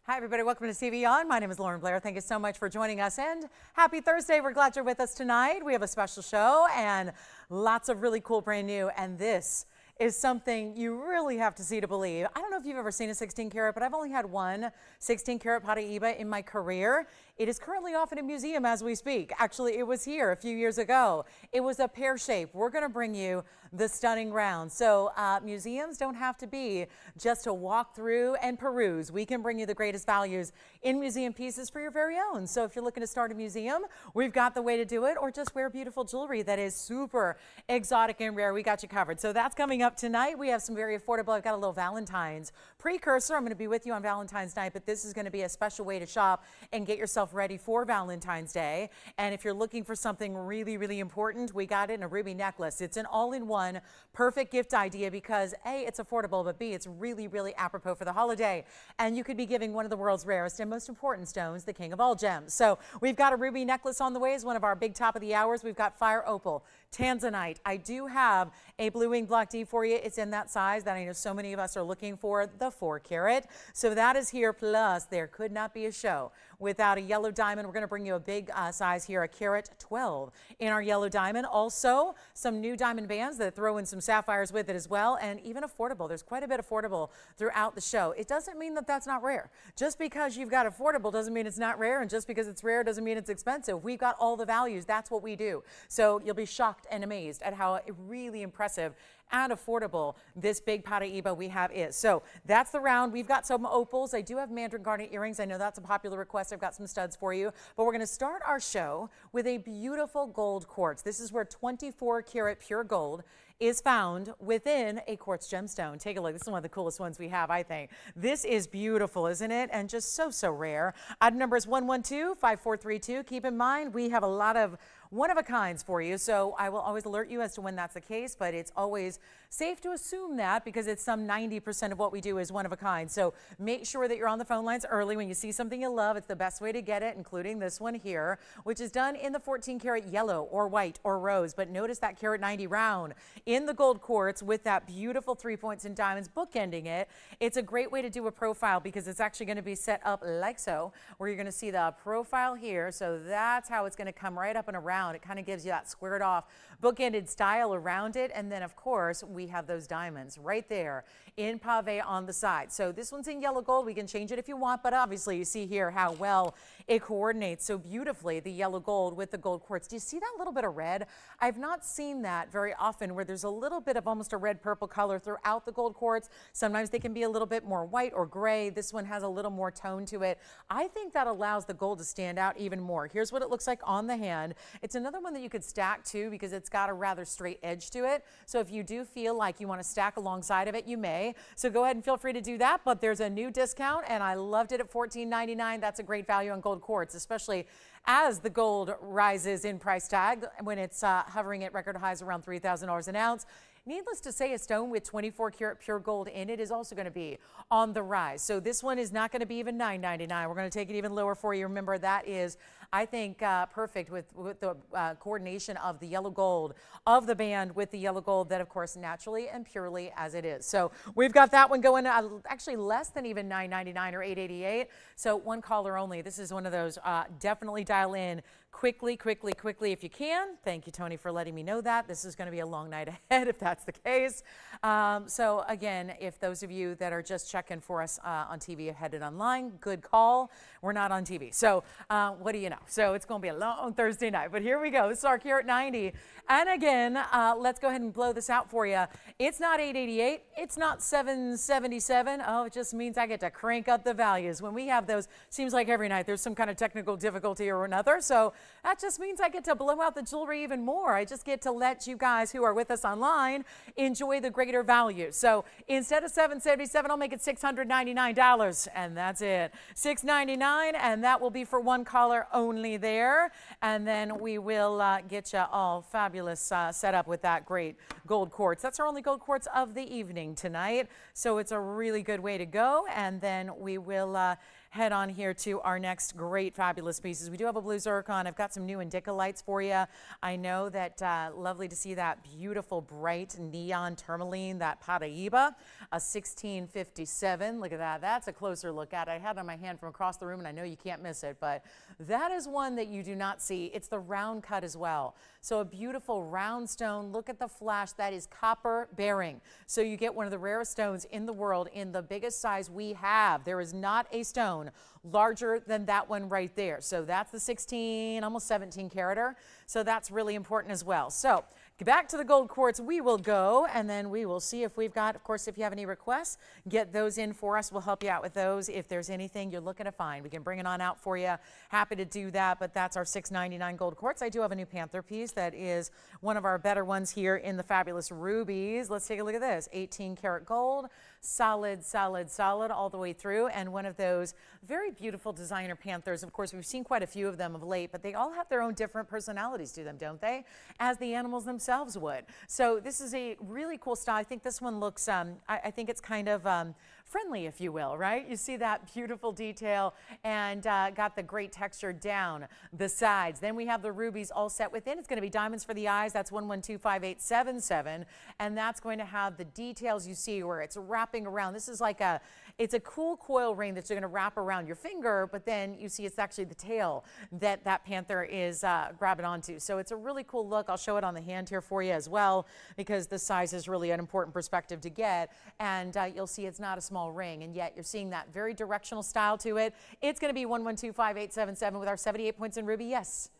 Hi, everybody. Welcome to TVON. My name is Blair. Thank you so much for joining us, and happy Thursday. We're glad you're with us tonight. We have a special show and lots of really cool brand new, and this is something you really have to see to believe. I don't know if you've ever seen a 16 karat, but I've only had one 16 karat Paraiba in my career. It is currently off in a museum as we speak. Actually, it was here a few years ago. It was a pear shape. We're going to bring you the stunning round. So museums don't have to be just to walk through and peruse. We can bring you the greatest values in museum pieces for your very own. So if you're looking to start a museum, we've got the way to do it, or just wear beautiful jewelry that is super exotic and rare. We got you covered. So that's coming up tonight. We have some very affordable. I've got a little Valentine's precursor. I'm going to be with you on Valentine's night, but this is going to be a special way to shop and get yourself ready for Valentine's Day. And if you're looking for something really, really important, we got it in a ruby necklace. It's an all-in-one perfect gift idea because A, it's affordable, but B, it's really, really apropos for the holiday. And you could be giving one of the world's rarest and most important stones, the king of all gems. So we've got a ruby necklace on the way as one of our big top of the hours. We've got fire opal, Tanzanite. I do have a blue wing block D for you. It's in that size that I know so many of us are looking for, the 4 carat. So that is here, plus there could not be a show without a yellow diamond. We're going to bring you a big size here, a carat 12 in our yellow diamond. Also, some new diamond bands that throw in some sapphires with it as well, and even affordable. There's quite a bit affordable throughout the show. It doesn't mean that that's not rare. Just because you've got affordable doesn't mean it's not rare, and just because it's rare doesn't mean it's expensive. We've got all the values. That's what we do. So you'll be shocked and amazed at how really impressive and affordable this big Paraiba we have is. So that's the round. We've got some opals. I do have Mandarin garnet earrings. I know that's a popular request. I've got some studs for you, but we're going to start our show with a beautiful gold quartz. This is where 24 karat pure gold is found within a quartz gemstone. Take a look. This is one of the coolest ones we have, I think. This is beautiful, isn't it? And just so, so rare. Item number is 112-5432. Keep in mind, we have a lot of one-of-a-kinds for you, so I will always alert you as to when that's the case, but it's always safe to assume that because it's some 90% of what we do is one-of-a-kind. So make sure that you're on the phone lines early when you see something you love. It's the best way to get it, including this one here, which is done in the 14 karat yellow or white or rose, but notice that carat 90 round in the gold quartz with that beautiful 3 points in diamonds bookending it. It's a great way to do a profile because it's actually going to be set up like so, where you're going to see the profile here. So that's how it's going to come right up and around. It kind of gives you that squared off bookended style around it. And then of course we have those diamonds right there in pave on the side. So this one's in yellow gold. We can change it if you want, but obviously you see here how well it coordinates so beautifully, the yellow gold with the gold quartz. Do you see that little bit of red? I've not seen that very often where there's a little bit of almost a red purple color throughout the gold quartz. Sometimes they can be a little bit more white or gray. This one has a little more tone to it. I think that allows the gold to stand out even more. Here's what it looks like on the hand. It's another one that you could stack too because it's got a rather straight edge to it. So if you do feel like you want to stack alongside of it, you may. So go ahead and feel free to do that. But there's a new discount and I loved it at $14.99. That's a great value on gold quartz, especially as the gold rises in price tag when it's hovering at record highs around $3,000 an ounce. Needless to say, a stone with 24 karat pure gold in it is also going to be on the rise. So this one is not going to be even $9.99. We're going to take it even lower for you. Remember, that is, I think, perfect with the coordination of the yellow gold of the band with the yellow gold that, of course, naturally and purely as it is. So we've got that one going actually less than even $9.99 or $8.88. So one caller only. This is one of those. Definitely dial in quickly if you can. Thank you, Tony, for letting me know that. This is going to be a long night ahead if that's the case. So again, if those of you that are just checking for us on TV headed online, good call. We're not on TV. So what do you know? So it's going to be a long Thursday night. But here we go. This is our carat 90. And again, let's go ahead and blow this out for you. It's not $8.88. It's not $7.77. Oh, it just means I get to crank up the values. When we have those, seems like every night there's some kind of technical difficulty or another. So that just means I get to blow out the jewelry even more. I just get to let you guys who are with us online enjoy the greater value. So instead of $7.77, I'll make it $699, and that's it. $699, and that will be for one caller only there. And then we will get you all fabulous set up with that great gold quartz. That's our only gold quartz of the evening tonight. So it's a really good way to go. And then we will head on here to our next great fabulous pieces. We do have a blue zircon. I've got some new Indicolites for you. I know that lovely to see that beautiful bright neon tourmaline, that Paraiba, a 1657. Look at that. That's a closer look at it. I had it on my hand from across the room, and I know you can't miss it, but that is one that you do not see. It's the round cut as well. So a beautiful round stone. Look at the flash. That is copper bearing. So you get one of the rarest stones in the world in the biggest size we have. There is not a stone larger than that one right there. So that's the 16, almost 17 carater. So that's really important as well. So back to the gold quartz we will go, and then we will see if we've got, of course, if you have any requests, get those in for us. We'll help you out with those. If there's anything you're looking to find, we can bring it on out for you. Happy to do that, but that's our $6.99 gold quartz. I do have a new panther piece that is one of our better ones here in the fabulous rubies. Let's take a look at this. 18 karat gold, solid, solid, solid all the way through, and one of those very beautiful designer panthers. Of course, we've seen quite a few of them of late, but they all have their own different personalities to them, don't they? As the animals themselves would. So this is a really cool style. I think this one looks, I think it's kind of friendly, if you will, right? You see that beautiful detail and got the great texture down the sides. Then we have the rubies all set within. It's going to be diamonds for the eyes. That's 1125877, and that's going to have the details you see where it's wrapping around. This is like it's a cool coil ring that you're going to wrap around your finger, but then you see it's actually the tail that that panther is grabbing onto. So it's a really cool look. I'll show it on the hand here for you as well, because the size is really an important perspective to get, and you'll see it's not a small ring, and yet you're seeing that very directional style to it. It's going to be 1125877 with our 78 points in ruby. Yes.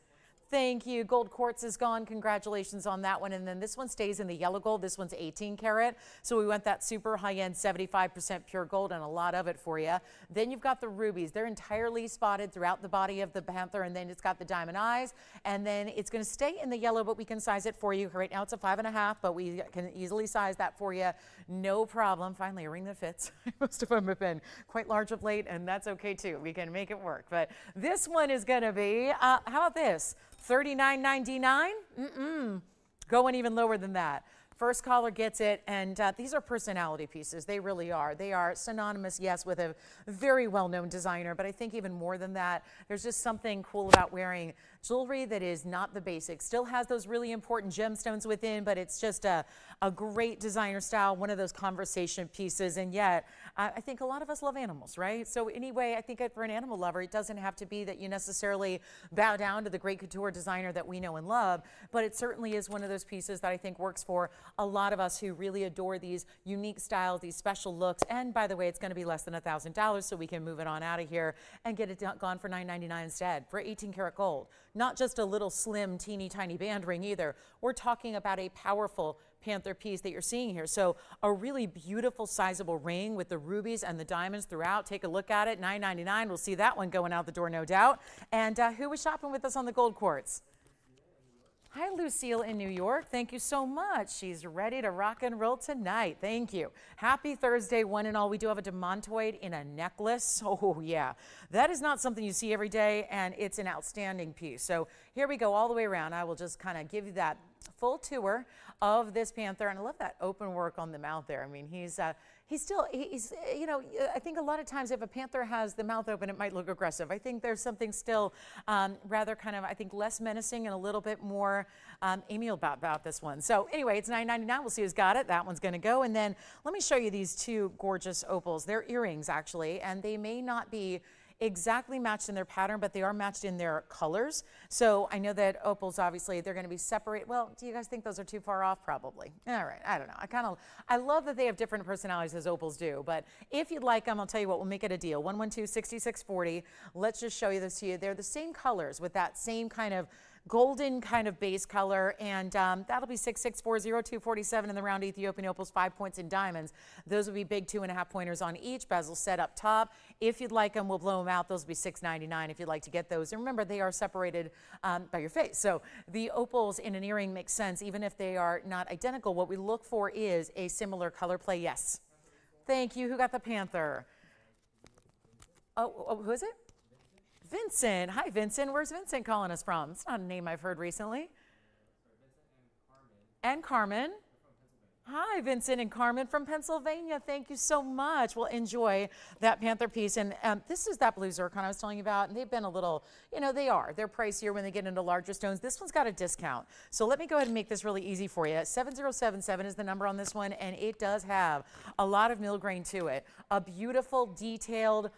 Thank you. Gold quartz is gone. Congratulations on that one. And then this one stays in the yellow gold. This one's 18 karat. So we went that super high-end 75% pure gold and a lot of it for you. Then you've got the rubies. They're entirely spotted throughout the body of the panther, and then it's got the diamond eyes. And then it's going to stay in the yellow, but we can size it for you. Right now it's a 5.5, but we can easily size that for you. No problem. Finally, a ring that fits. Most of them have been quite large of late, and that's okay too. We can make it work. But this one is going to be, how about this? $39.99? Going even lower than that. First caller gets it, and these are personality pieces. They really are. They are synonymous, yes, with a very well-known designer, but I think even more than that, there's just something cool about wearing jewelry that is not the basics. Still has those really important gemstones within, but it's just a great designer style, one of those conversation pieces, and yet I think a lot of us love animals, right? So anyway, I think for an animal lover, it doesn't have to be that you necessarily bow down to the great couture designer that we know and love, but it certainly is one of those pieces that I think works for a lot of us who really adore these unique styles, these special looks. And by the way, it's going to be less than $1,000, so we can move it on out of here and get it gone for $9.99 instead for 18 karat gold. Not just a little slim, teeny tiny band ring either. We're talking about a powerful panther piece that you're seeing here. So a really beautiful, sizable ring with the rubies and the diamonds throughout. Take a look at it. $9.99. We'll see that one going out the door, no doubt. And who was shopping with us on the gold quartz? Hi, Lucille in New York. Thank you so much. She's ready to rock and roll tonight. Thank you. Happy Thursday, one and all. We do have a Demantoid in a necklace. Oh, yeah. That is not something you see every day, and it's an outstanding piece. So here we go all the way around. I will just kind of give you that full tour of this panther, and I love that open work on the mouth there. I mean, he's you know, I think a lot of times if a panther has the mouth open, it might look aggressive. I think there's something still rather kind of, I think, less menacing and a little bit more amiable about this one. So anyway, it's $9.99. We'll see who's got it. That one's going to go. And then let me show you these two gorgeous opals. They're earrings, actually, and they may not be exactly matched in their pattern, but they are matched in their colors. So I know that opals, obviously, they're going to be separate. Well, do you guys think those are too far off? Probably. All right. I don't know. I love that they have different personalities as opals do. But if you'd like them, I'll tell you what, we'll make it a deal. 112-6640. Let's just show you this to you. They're the same colors with that same kind of golden kind of base color, and that'll be 6640-247 in the round Ethiopian opals, 5 points in diamonds. Those will be big 2.5 pointers on each, bezel set up top. If you'd like them, we'll blow them out. Those will be $6.99 if you'd like to get those. And remember, they are separated by your face. So the opals in an earring make sense, even if they are not identical. What we look for is a similar color play. Yes. Thank you. Who got the panther? Oh, who is it? Vincent. Hi, Vincent. Where's Vincent calling us from? It's not a name I've heard recently. And Carmen. Hi, Vincent and Carmen from Pennsylvania. Thank you so much. Well, enjoy that panther piece. And this is that blue zircon I was telling you about. And they've been a little, they're pricier when they get into larger stones. This one's got a discount. So let me go ahead and make this really easy for you. 7077 is the number on this one. And it does have a lot of mill grain to it. A beautiful, detailed,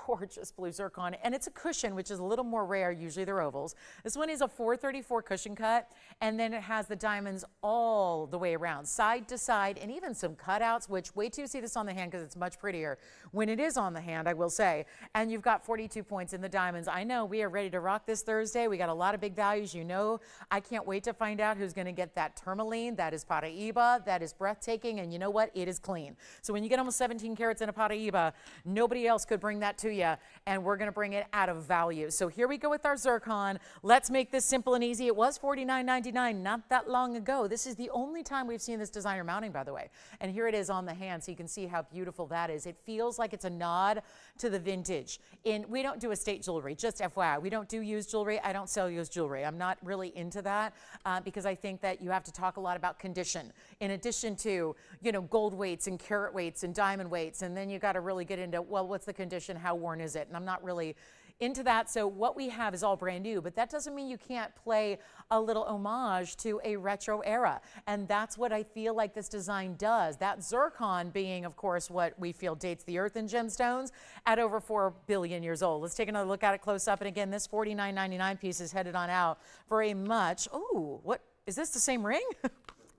gorgeous blue zircon, and it's a cushion, which is a little more rare. Usually they're ovals. This one is a 434 cushion cut, and then it has the diamonds all the way around, side to side, and even some cutouts, which wait till you see this on the hand because it's much prettier when it is on the hand, I will say. And you've got 42 points in the diamonds. I know we are ready to rock this Thursday. We got a lot of big values. I can't wait to find out who's going to get that tourmaline. That is Paraiba. That is breathtaking, and you know what? It is clean. So when you get almost 17 carats in a Paraiba, nobody else could bring that to you, and we're going to bring it out of value. So here we go with our zircon. Let's make this simple and easy. It was $49.99 not that long ago. This is the only time we've seen this designer mounting, by the way. And here it is on the hand, so you can see how beautiful that is. It feels like it's a nod to the vintage. We don't do estate jewelry, just FYI. We don't do used jewelry. I don't sell used jewelry. I'm not really into that because I think that you have to talk a lot about condition in addition to, gold weights and carat weights and diamond weights. And then you got to really get into, well, what's the condition? How worn is it? And I'm not really into that. So what we have is all brand new, but that doesn't mean you can't play a little homage to a retro era. And that's what I feel like this design does. That zircon being, of course, what we feel dates the earth in gemstones at over 4 billion years old. Let's take another look at it close up. And again, this $49.99 piece is headed on out for a much, oh, what, is this the same ring?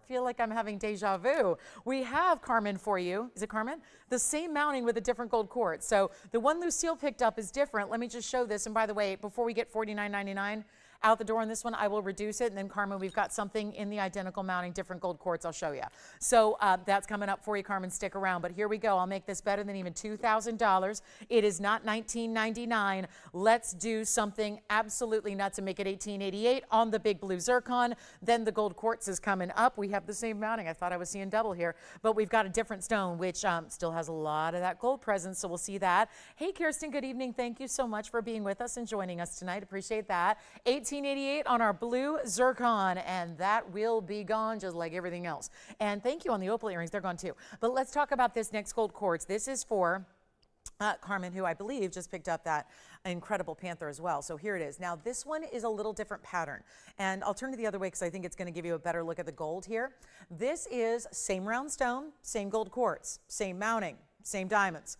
Feel like I'm having deja vu. We have, Carmen, for you. Is it Carmen? The same mounting with a different gold quartz. So the one Lucille picked up is different. Let me just show this. And by the way, before we get $49.99 out the door on this one, I will reduce it. And then, Carmen, we've got something in the identical mounting, different gold quartz I'll show you. So that's coming up for you, Carmen. Stick around. But here we go. I'll make this better than even $2,000. It is not $19.99. Let's do something absolutely nuts and make it $18.88 on the big blue zircon. Then the gold quartz is coming up. We have the same mounting. I thought I was seeing double here. But we've got a different stone, which still has a lot of that gold presence. So we'll see that. Hey, Kirsten, good evening. Thank you so much for being with us and joining us tonight. Appreciate that. $18.88 on our blue zircon, and that will be gone just like everything else. And thank you on the opal earrings. They're gone too. But let's talk about this next gold quartz. This is for Carmen, who I believe just picked up that incredible panther as well. So here it is. Now this one is a little different pattern, and I'll turn to the other way because I think it's going to give you a better look at the gold here. This is same round stone, same gold quartz, same mounting, same diamonds.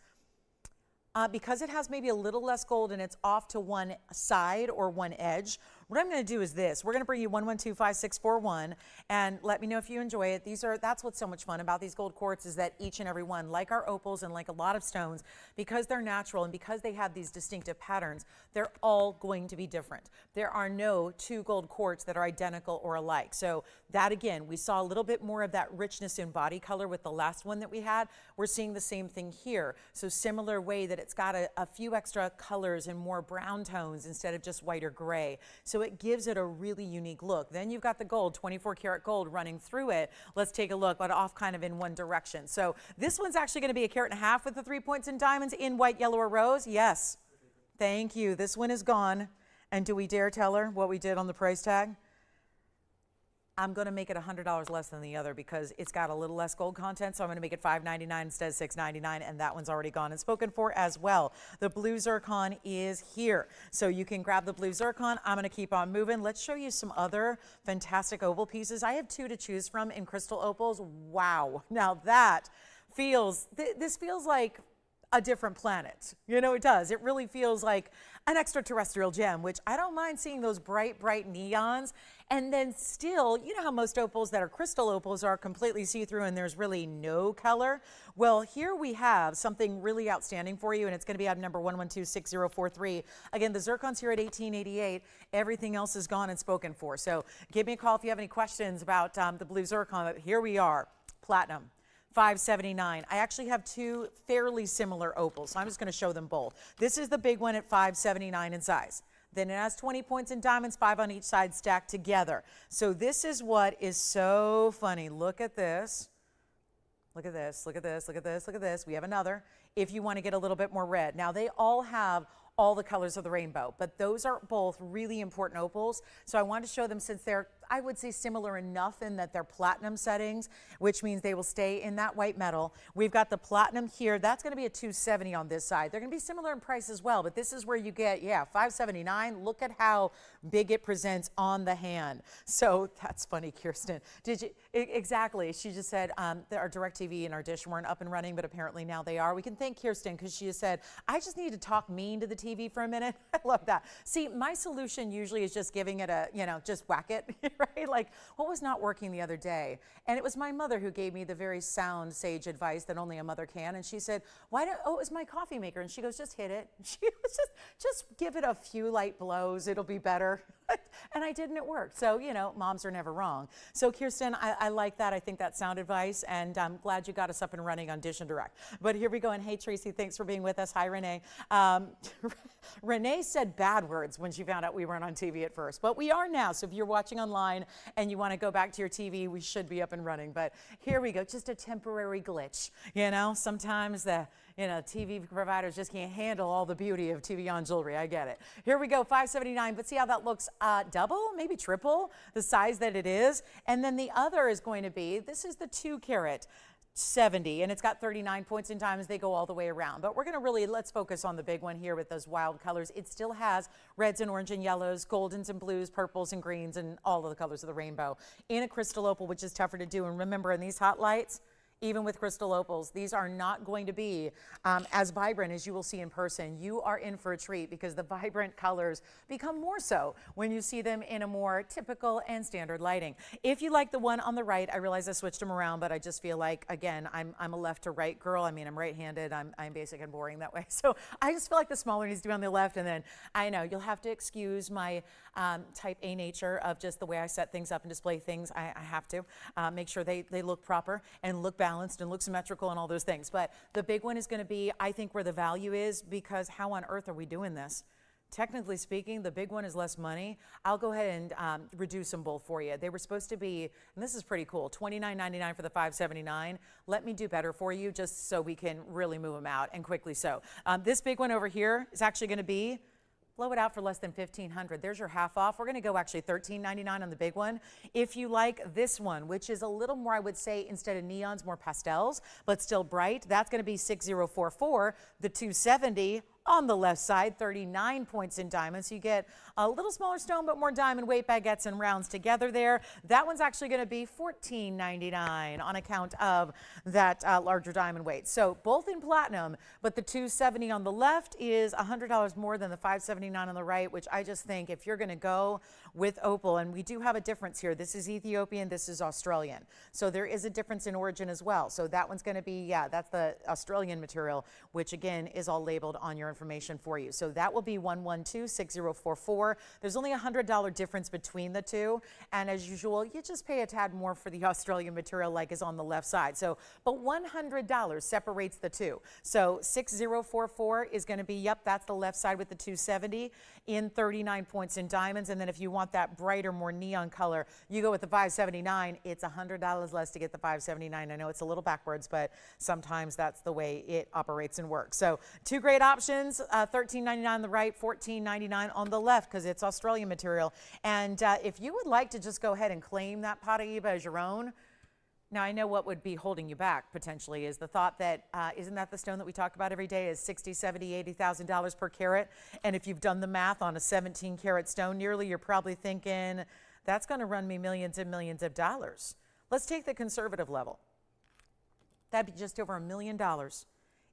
Because it has maybe a little less gold and it's off to one side or one edge, what I'm going to do is this. We're going to bring you 1125641 and let me know if you enjoy it. That's what's so much fun about these gold quartz is that each and every one, like our opals and like a lot of stones, because they're natural and because they have these distinctive patterns, they're all going to be different. There are no two gold quartz that are identical or alike. So that, again, we saw a little bit more of that richness in body color with the last one that we had. We're seeing the same thing here. So similar way that it's got a few extra colors and more brown tones instead of just white or gray. So it gives it a really unique look. Then you've got the gold, 24 karat gold running through it. Let's take a look, but off kind of in one direction. So this one's actually going to be 1.5 carats with the 3 points in diamonds in white, yellow, or rose. Yes. Thank you. This one is gone. And do we dare tell her what we did on the price tag? I'm going to make it $100 less than the other because it's got a little less gold content, so I'm going to make it $5.99 instead of $6.99, and that one's already gone and spoken for as well. The blue zircon is here, so you can grab the blue zircon. I'm going to keep on moving. Let's show you some other fantastic opal pieces. I have two to choose from in crystal opals. Wow. Now that feels, this feels like a different planet. You know, it does. It really feels like an extraterrestrial gem, which I don't mind seeing those bright, bright neons. And then still, you know how most opals that are crystal opals are completely see-through and there's really no color? Well, here we have something really outstanding for you, and it's going to be item number 1126043. Again, the zircon's here at $18.88. Everything else is gone and spoken for. So give me a call if you have any questions about the blue zircon. But here we are, platinum. $579. I actually have two fairly similar opals, so I'm just going to show them both. This is the big one at $579 in size. Then it has 20 points in diamonds, 5 on each side stacked together. So this is what is so funny. Look at this. Look at this, look at this, look at this, look at this. We have another if you want to get a little bit more red. Now they all have all the colors of the rainbow, but those are both really important opals. So I wanted to show them since they're, I would say similar enough in that they're platinum settings, which means they will stay in that white metal. We've got the platinum here. That's going to be a 270 on this side. They're going to be similar in price as well, but this is where you get, yeah, 579. Look at how big it presents on the hand. So that's funny, Kirsten. Did you? Exactly. She just said our DirecTV and our dish weren't up and running, but apparently now they are. We can thank Kirsten because she just said, I just need to talk mean to the TV for a minute. I love that. See, my solution usually is just giving it a, just whack it, right? Like, what was not working the other day? And it was my mother who gave me the very sound, sage advice that only a mother can. And she said, oh, it was my coffee maker. And she goes, just hit it. She was just give it a few light blows. It'll be better. And I did, and it worked. So, moms are never wrong. So, Kirsten, I like that. I think that's sound advice, and I'm glad you got us up and running on Dish and Direct. But here we go. And hey, Tracy, thanks for being with us. Hi, Renee. Renee said bad words when she found out we weren't on TV at first, but we are now. So if you're watching online and you want to go back to your TV, we should be up and running. But here we go. Just a temporary glitch. Sometimes the TV providers just can't handle all the beauty of TVON jewelry. I get it. Here we go, 579, but see how that looks double, maybe triple the size that it is. And then the other is going to be, this is the 2 carat 70, and it's got 39 points in diamonds. They go all the way around. But we're going to let's focus on the big one here with those wild colors. It still has reds and orange and yellows, goldens and blues, purples and greens, and all of the colors of the rainbow in a crystal opal, which is tougher to do. And remember, in these hot lights, even with crystal opals, these are not going to be as vibrant as you will see in person. You are in for a treat because the vibrant colors become more so when you see them in a more typical and standard lighting. If you like the one on the right, I realize I switched them around, but I just feel like, again, I'm a left to right girl. I mean, I'm right-handed. I'm basic and boring that way. So I just feel like the smaller needs to be on the left. And then I know you'll have to excuse my type A nature of just the way I set things up and display things. I have to make sure they look proper and look balanced and look symmetrical and all those things. But the big one is going to be, I think, where the value is, because how on earth are we doing this? Technically speaking, the big one is less money. I'll go ahead and reduce them both for you. They were supposed to be, and this is pretty cool, $29.99 for the 579. Let me do better for you just so we can really move them out, and quickly so. This big one over here is actually going to be, blow it out for less than $1,500. There's your half off. We're going to go actually $13.99 on the big one. If you like this one, which is a little more, I would say, instead of neons, more pastels, but still bright, that's going to be $6,044. The 270 on the left side, 39 points in diamonds. So you get a little smaller stone, but more diamond weight baguettes and rounds together there. That one's actually going to be $14.99 on account of that larger diamond weight. So both in platinum, but the 270 on the left is $100 more than the 579 on the right, which I just think if you're going to go with opal, and we do have a difference here. This is Ethiopian, this is Australian. So there is a difference in origin as well. So that one's going to be, yeah, that's the Australian material, which again is all labeled on your information for you. So that will be 112-6044. There's only $100 difference between the two. And as usual, you just pay a tad more for the Australian material like is on the left side. So, but $100 separates the two. So 6044 is going to be, yep, that's the left side with the 270 in 39 points in diamonds. And then if you want that brighter, more neon color, you go with the 579. It's $100 less to get the 579. I know it's a little backwards, but sometimes that's the way it operates and works. So two great options. $13.99 on the right, $14.99 on the left, because it's Australian material. And if you would like to just go ahead and claim that Paraiba as your own, now I know what would be holding you back potentially is the thought that isn't that the stone that we talk about every day is $60, $70, $80,000 per carat. And if you've done the math on a 17 carat stone nearly, you're probably thinking that's going to run me millions and millions of dollars. Let's take the conservative level. That'd be just over $1 million.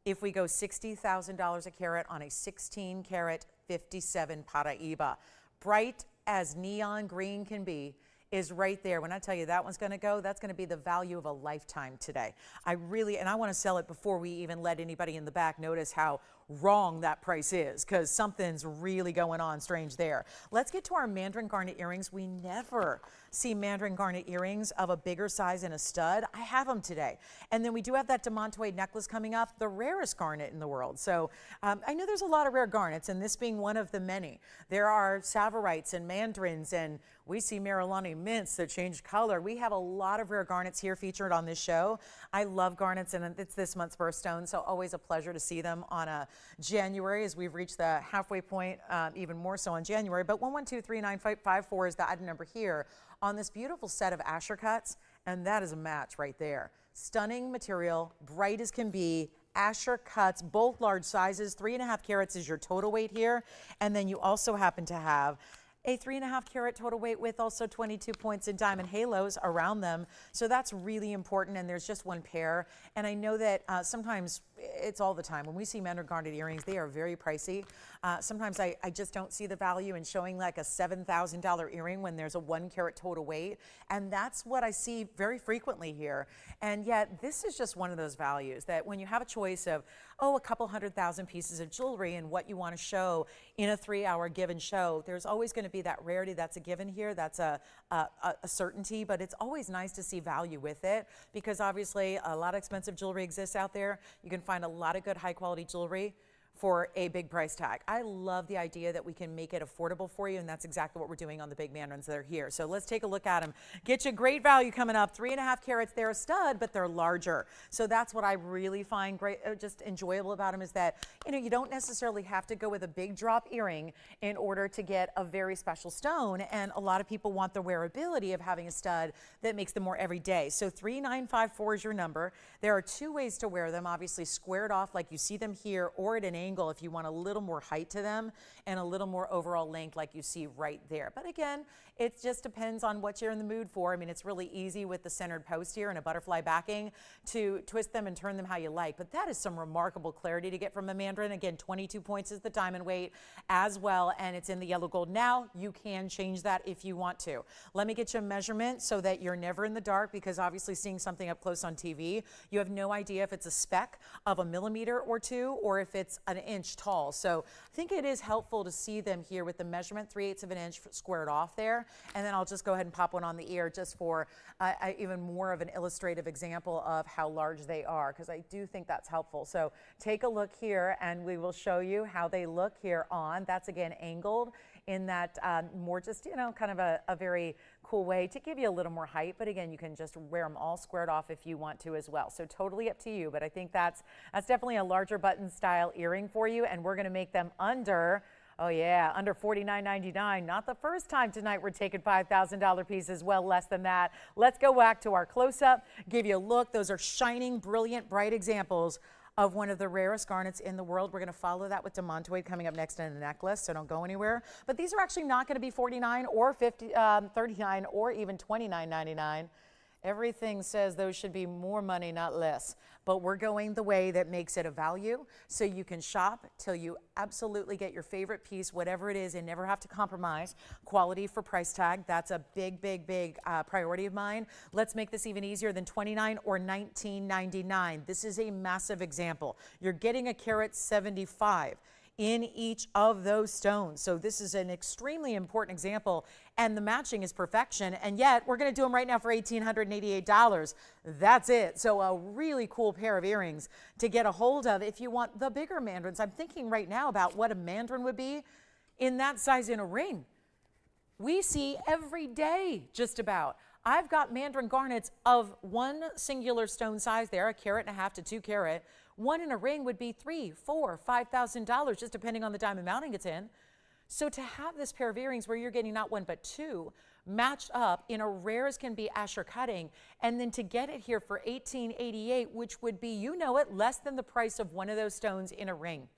If we go $60,000 a carat on a 16 carat 57 Paraiba. Bright as neon green can be is right there. When I tell you that one's going to go, that's going to be the value of a lifetime today. And I want to sell it before we even let anybody in the back notice how wrong that price is, because something's really going on strange there. Let's get to our Mandarin garnet earrings. We never see Mandarin garnet earrings of a bigger size in a stud. I have them today. And then we do have that Demantoid necklace coming up, the rarest garnet in the world. So I know there's a lot of rare garnets, and this being one of the many. There are Savorites and Mandarins, and we see Marilani mints that change color. We have a lot of rare garnets here featured on this show. I love garnets, and it's this month's birthstone, so always a pleasure to see them on a January as we've reached the halfway point, even more so on January. But 1123954 is the item number here on this beautiful set of Asher cuts, and that is a match right there. Stunning material, bright as can be, Asher cuts, both large sizes. 3.5 carats is your total weight here. And then you also happen to have a 3.5 carat total weight with also 22 points in diamond halos around them. So that's really important, and there's just one pair. And I know that sometimes, it's all the time, when we see Mandarin garnet earrings, they are very pricey. Sometimes I just don't see the value in showing like a $7,000 earring when there's a 1 carat total weight. And that's what I see very frequently here. And yet this is just one of those values that when you have a choice of, a couple 100,000 pieces of jewelry and what you want to show in a 3-hour given show, there's always going to be that rarity that's a given here. That's a certainty, but it's always nice to see value with it, because obviously a lot of expensive jewelry exists out there. You can find a lot of good high quality jewelry for a big price tag. I love the idea that we can make it affordable for you, and that's exactly what we're doing on the big Mandarins that are here. So let's take a look at them. Get you great value coming up. 3.5 carats, they're a stud, but they're larger. So that's what I really find great, just enjoyable about them, is that, you don't necessarily have to go with a big drop earring in order to get a very special stone. And a lot of people want the wearability of having a stud that makes them more everyday. So 3954 is your number. There are 2 ways to wear them, obviously squared off like you see them here, or at an angle if you want a little more height to them and a little more overall length like you see right there. But again, it just depends on what you're in the mood for. I mean, it's really easy with the centered post here and a butterfly backing to twist them and turn them how you like. But that is some remarkable clarity to get from a Mandarin. Again, 22 points is the diamond weight as well, and it's in the yellow gold. Now you can change that if you want to. Let me get you a measurement so that you're never in the dark, because obviously seeing something up close on TV, you have no idea if it's a speck of a millimeter or 2 or if it's an inch tall. So I think it is helpful to see them here with the measurement 3/8 of an inch squared off there. And then I'll just go ahead and pop one on the ear just for even more of an illustrative example of how large they are, because I do think that's helpful. So take a look here and we will show you how they look here on. That's again angled in that more just, kind of a very cool way to give you a little more height. But again, you can just wear them all squared off if you want to as well. So totally up to you. But I think that's definitely a larger button style earring for you. And we're going to make them under, under $49.99. Not the first time tonight we're taking $5,000 pieces, well less than that. Let's go back to our close-up, give you a look. Those are shining, brilliant, bright examples of one of the rarest garnets in the world. We're going to follow that with Demantoid coming up next in the necklace, so don't go anywhere. But these are actually not going to be $49 or $39 or even $29.99. Everything says those should be more money, not less. But we're going the way that makes it a value, so you can shop till you absolutely get your favorite piece, whatever it is, and never have to compromise quality for price tag. That's a big, big, big priority of mine. Let's make this even easier than $29 or $19.99. This is a massive example. You're getting a carat 75 in each of those stones. So this is an extremely important example, and the matching is perfection, and yet we're going to do them right now for $1,888. That's it. So a really cool pair of earrings to get a hold of if you want the bigger Mandarins. I'm thinking right now about what a Mandarin would be in that size in a ring. We see every day just about. I've got Mandarin garnets of one singular stone size there, 1.5 carat to 2 carat. One in a ring would be $3,000, $4,000, $5,000, just depending on the diamond mounting it's in. So to have this pair of earrings where you're getting not 1 but 2 matched up in a rare as can be Asher cutting, and then to get it here for $1,888, which would be, less than the price of one of those stones in a ring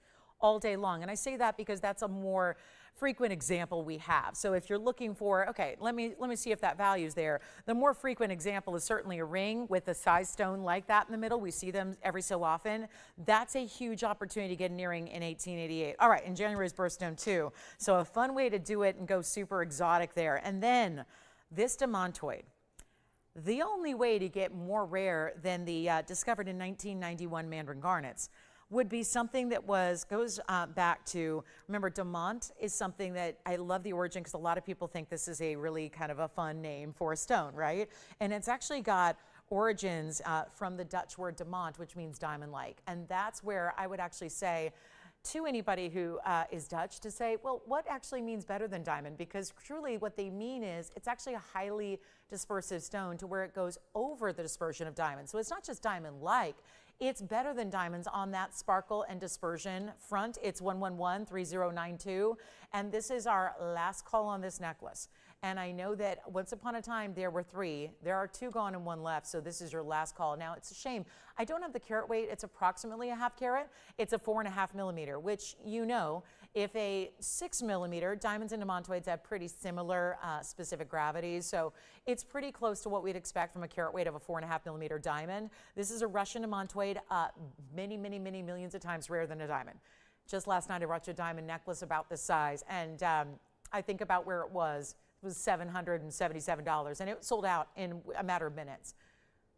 all day long. And I say that because that's a more frequent example we have. So if you're looking for, okay, let me see if that value's there. The more frequent example is certainly a ring with a size stone like that in the middle. We see them every so often. That's a huge opportunity to get an earring in $1,888. All right, and January's birthstone too. So a fun way to do it and go super exotic there. And then this Demantoid. The only way to get more rare than the discovered in 1991 Mandarin garnets would be something that goes back to, remember, Demant is something that I love the origin, because a lot of people think this is a really kind of a fun name for a stone, right? And it's actually got origins from the Dutch word demant, which means diamond-like. And that's where I would actually say to anybody who is Dutch to say, well, what actually means better than diamond? Because truly what they mean is it's actually a highly dispersive stone to where it goes over the dispersion of diamonds. So it's not just diamond-like, it's better than diamonds on that sparkle and dispersion front. It's 111-3092, and this is our last call on this necklace. And I know that once upon a time there were 3. There are 2 gone and 1 left, so this is your last call. Now, it's a shame. I don't have the carat weight. It's approximately a ½ carat. It's a 4.5 millimeter, which you know, if a 6 millimeter, diamonds and Demantoids have pretty similar specific gravities, so it's pretty close to what we'd expect from a carat weight of a 4.5 millimeter diamond. This is a Russian Demantoid, many, many, many millions of times rarer than a diamond. Just last night I brought you a diamond necklace about this size, and I think about where it was $777, and it sold out in a matter of minutes.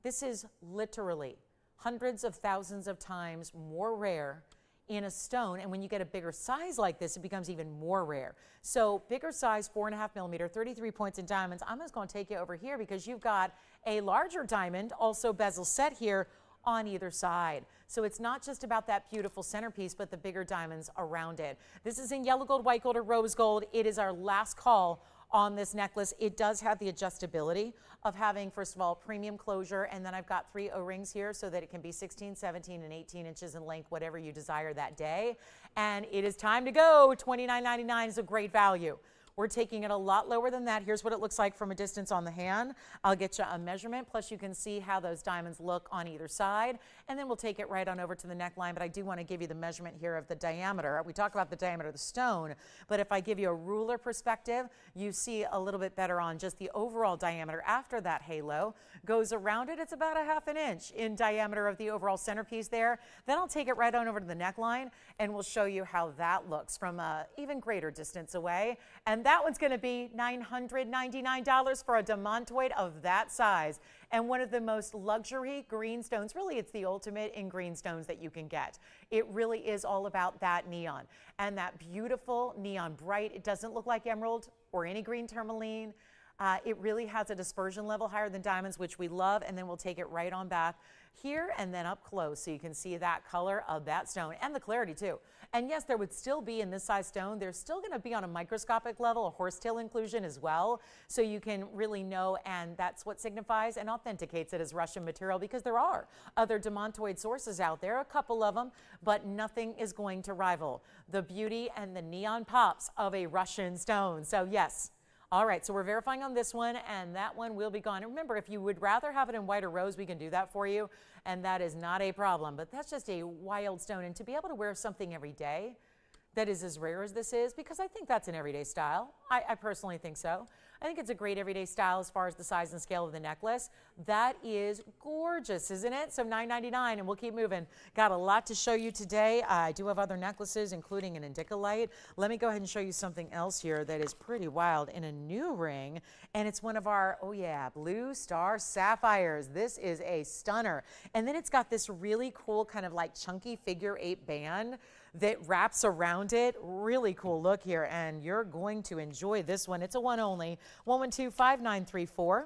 This is literally hundreds of thousands of times more rare in a stone, and when you get a bigger size like this, it becomes even more rare. So bigger size, 4.5 millimeter, 33 points in diamonds. I'm just going to take you over here because you've got a larger diamond, also bezel set here on either side. So it's not just about that beautiful centerpiece, but the bigger diamonds around it. This is in yellow gold, white gold, or rose gold. It is our last call on this necklace. It does have the adjustability of having, first of all, premium closure, and then I've got 3 O-rings here so that it can be 16, 17, and 18 inches in length, whatever you desire that day. And it is time to go. $29.99 is a great value. We're taking it a lot lower than that. Here's what it looks like from a distance on the hand. I'll get you a measurement, plus you can see how those diamonds look on either side, and then we'll take it right on over to the neckline, but I do want to give you the measurement here of the diameter. We talk about the diameter of the stone, but if I give you a ruler perspective, you see a little bit better on just the overall diameter after that halo goes around it. It's about a ½ inch in diameter of the overall centerpiece there. Then I'll take it right on over to the neckline, and we'll show you how that looks from a even greater distance away. And that one's going to be $999 for a Demantoid of that size. And one of the most luxury green stones. Really, it's the ultimate in green stones that you can get. It really is all about that neon. And that beautiful neon bright. It doesn't look like emerald or any green tourmaline. It really has a dispersion level higher than diamonds, which we love. And then we'll take it right on back here and then up close so you can see that color of that stone and the clarity too. And yes, there would still be in this size stone, there's still going to be on a microscopic level a horsetail inclusion as well, so you can really know, and that's what signifies and authenticates it as Russian material, because there are other Demantoid sources out there, a couple of them, but nothing is going to rival the beauty and the neon pops of a Russian stone. So yes. All right, so we're verifying on this one, and that one will be gone. And remember, if you would rather have it in white or rose, we can do that for you, and that is not a problem. But that's just a wild stone, and to be able to wear something every day that is as rare as this is, because I think that's an everyday style. I personally think so. I think it's a great everyday style as far as the size and scale of the necklace. That is gorgeous, isn't it? So $999, and we'll keep moving. Got a lot to show you today. I do have other necklaces, including an Indicolite. Let me go ahead and show you something else here that is pretty wild in a new ring, and it's one of our, oh yeah, blue star sapphires. This is a stunner. And then it's got this really cool kind of like chunky figure 8 band that wraps around it. Really cool look here, and you're going to enjoy this one. It's a one only. 112-5934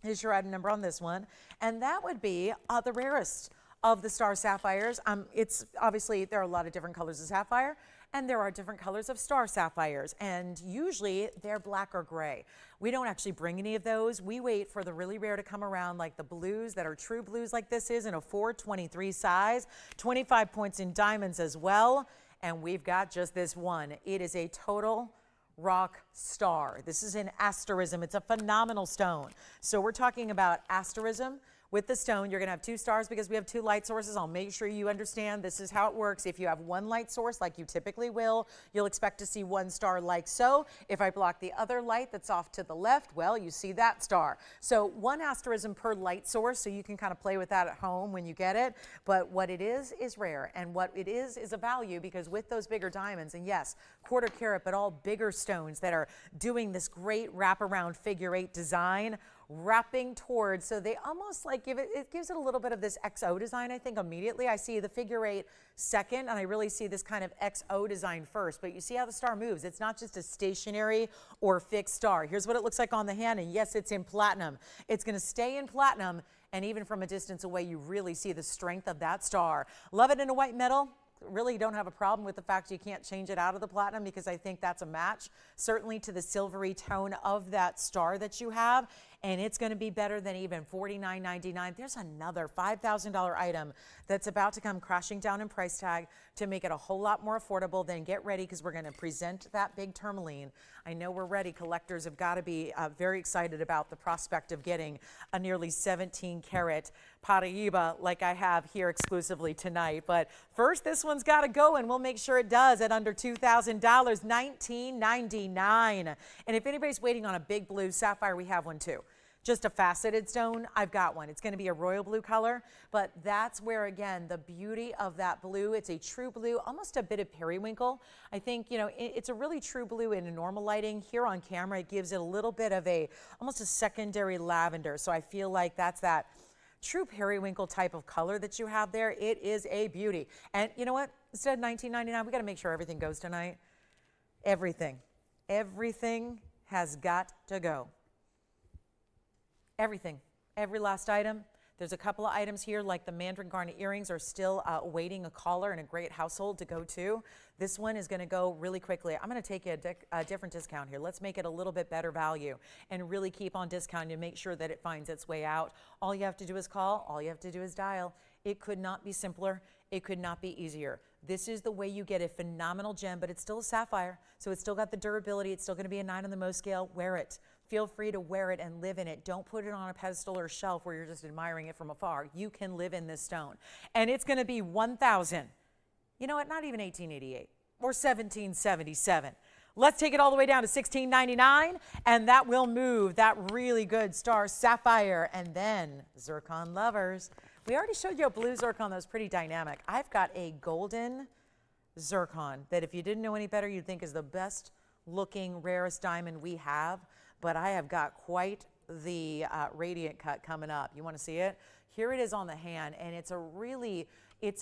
is your item number on this one, and that would be the rarest of the star sapphires. It's obviously, there are a lot of different colors of sapphire, and there are different colors of star sapphires, and usually they're black or gray. We don't actually bring any of those. We wait for the really rare to come around, like the blues that are true blues like this is in a 423 size, 25 points in diamonds as well, and we've got just this one. It is a total rock star. This is an asterism. It's a phenomenal stone. So we're talking about asterism. With the stone, you're going to have 2 stars because we have 2 light sources. I'll make sure you understand this is how it works. If you have 1 light source, like you typically will, you'll expect to see 1 star like so. If I block the other light that's off to the left, well, you see that star. So 1 asterism per light source, so you can kind of play with that at home when you get it. But what it is rare, and what it is a value, because with those bigger diamonds, and yes, quarter carat, but all bigger stones that are doing this great wraparound figure 8 design, wrapping towards, so they almost like it gives it a little bit of this XO design. I think immediately I see the figure 8 second, and I really see this kind of XO design first, but you see how the star moves. It's not just a stationary or fixed star. Here's what it looks like on the hand, and yes, it's in platinum. It's going to stay in platinum, and even from a distance away, you really see the strength of that star. Love it in a white metal. Really don't have a problem with the fact you can't change it out of the platinum, because I think that's a match certainly to the silvery tone of that star that you have. and it's going to be better than even $49.99. There's another $5,000 item that's about to come crashing down in price tag to make it a whole lot more affordable. Then get ready, because we're going to present that big tourmaline. I know we're ready. Collectors have got to be very excited about the prospect of getting a nearly 17 karat Paraiba like I have here exclusively tonight. But first, this one's got to go, and we'll make sure it does at under $2,000, $19.99. And if anybody's waiting on a big blue sapphire, we have one too. Just a faceted stone, I've got one. It's going to be a royal blue color, but that's where, again, the beauty of that blue. It's a true blue, almost a bit of periwinkle. I think, you know, it's a really true blue in a normal lighting. Here on camera, it gives it a little bit of almost a secondary lavender. So I feel like that's that true periwinkle type of color that you have there. It is a beauty. And you know what? Instead of $19.99, we got to make sure everything goes tonight. Everything has got to go. Everything, every last item. There's a couple of items here, like the Mandarin garnet earrings are still awaiting a caller and a great household to go to. This one is going to go really quickly. I'm going to take a different discount here. Let's make it a little bit better value and really keep on discounting to make sure that it finds its way out. All you have to do is call. All you have to do is dial. It could not be simpler. It could not be easier. This is the way you get a phenomenal gem, but it's still a sapphire, so it's still got the durability. It's still going to be a 9 on the Mohs scale. Wear it. Feel free to wear it and live in it. Don't put it on a pedestal or shelf where you're just admiring it from afar. You can live in this stone. And it's going to be $1,000. You know what? Not even $1,888 or $1,777. Let's take it all the way down to $1,699, and that will move that really good star sapphire. And then zircon lovers. We already showed you a blue zircon that was pretty dynamic. I've got a golden zircon that, if you didn't know any better, you'd think is the best looking, rarest diamond we have. But I have got quite the radiant cut coming up. You want to see it? Here it is on the hand, and it's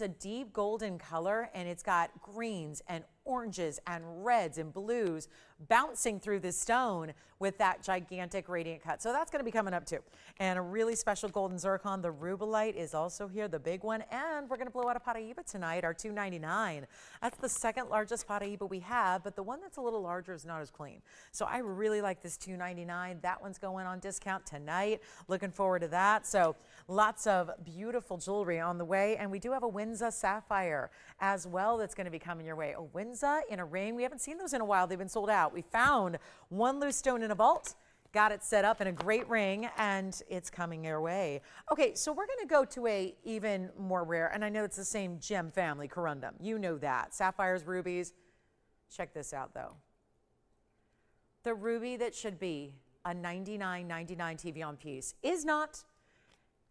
a deep golden color, and it's got greens and oranges and reds and blues bouncing through the stone with that gigantic radiant cut. So that's going to be coming up too. And a really special golden zircon, the Rubilite, is also here, the big one. And we're going to blow out a Paraiba tonight, our $299. That's the second largest Paraiba we have, but the one that's a little larger is not as clean. So I really like this $299. That one's going on discount tonight. Looking forward to that. So lots of beautiful jewelry on the way. And we do have a Windsor sapphire as well that's going to be coming your way. A Windsor in a ring. We haven't seen those in a while. They've been sold out. We found one loose stone in a vault, got it set up in a great ring, and it's coming your way. Okay, so we're going to go to a even more rare, and I know it's the same gem family, corundum. You know that. Sapphires, rubies. Check this out, though. The ruby that should be a $99.99 TVON piece is not.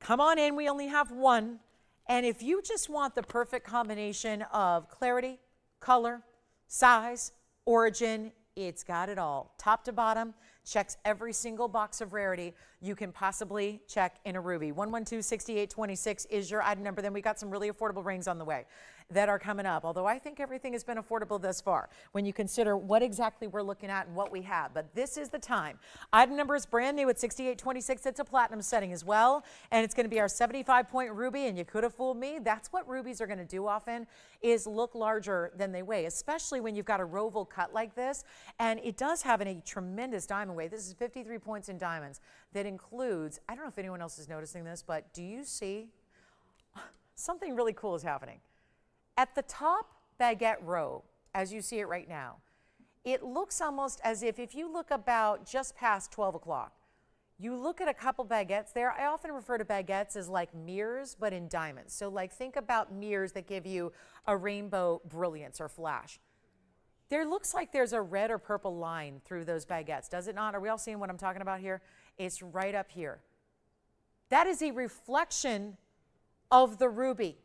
Come on in. We only have one. And if you just want the perfect combination of clarity, color, size, origin, it's got it all. Top to bottom, checks every single box of rarity you can possibly check in a ruby. 112-6826 is your item number. Then we got some really affordable rings on the way that are coming up, although I think everything has been affordable thus far when you consider what exactly we're looking at and what we have. But this is the time. Item number is brand new at 6826. It's a platinum setting as well, and it's going to be our 75-point ruby, and you could have fooled me. That's what rubies are going to do often, is look larger than they weigh, especially when you've got a roval cut like this. And it does have a tremendous diamond weight. This is 53 points in diamonds. That includes, I don't know if anyone else is noticing this, but do you see something really cool is happening? At the top baguette row, as you see it right now, it looks almost as if you look about just past 12 o'clock, you look at a couple baguettes there. I often refer to baguettes as like mirrors, but in diamonds. So like think about mirrors that give you a rainbow brilliance or flash. There looks like there's a red or purple line through those baguettes, does it not? Are we all seeing what I'm talking about here? It's right up here. That is a reflection of the ruby.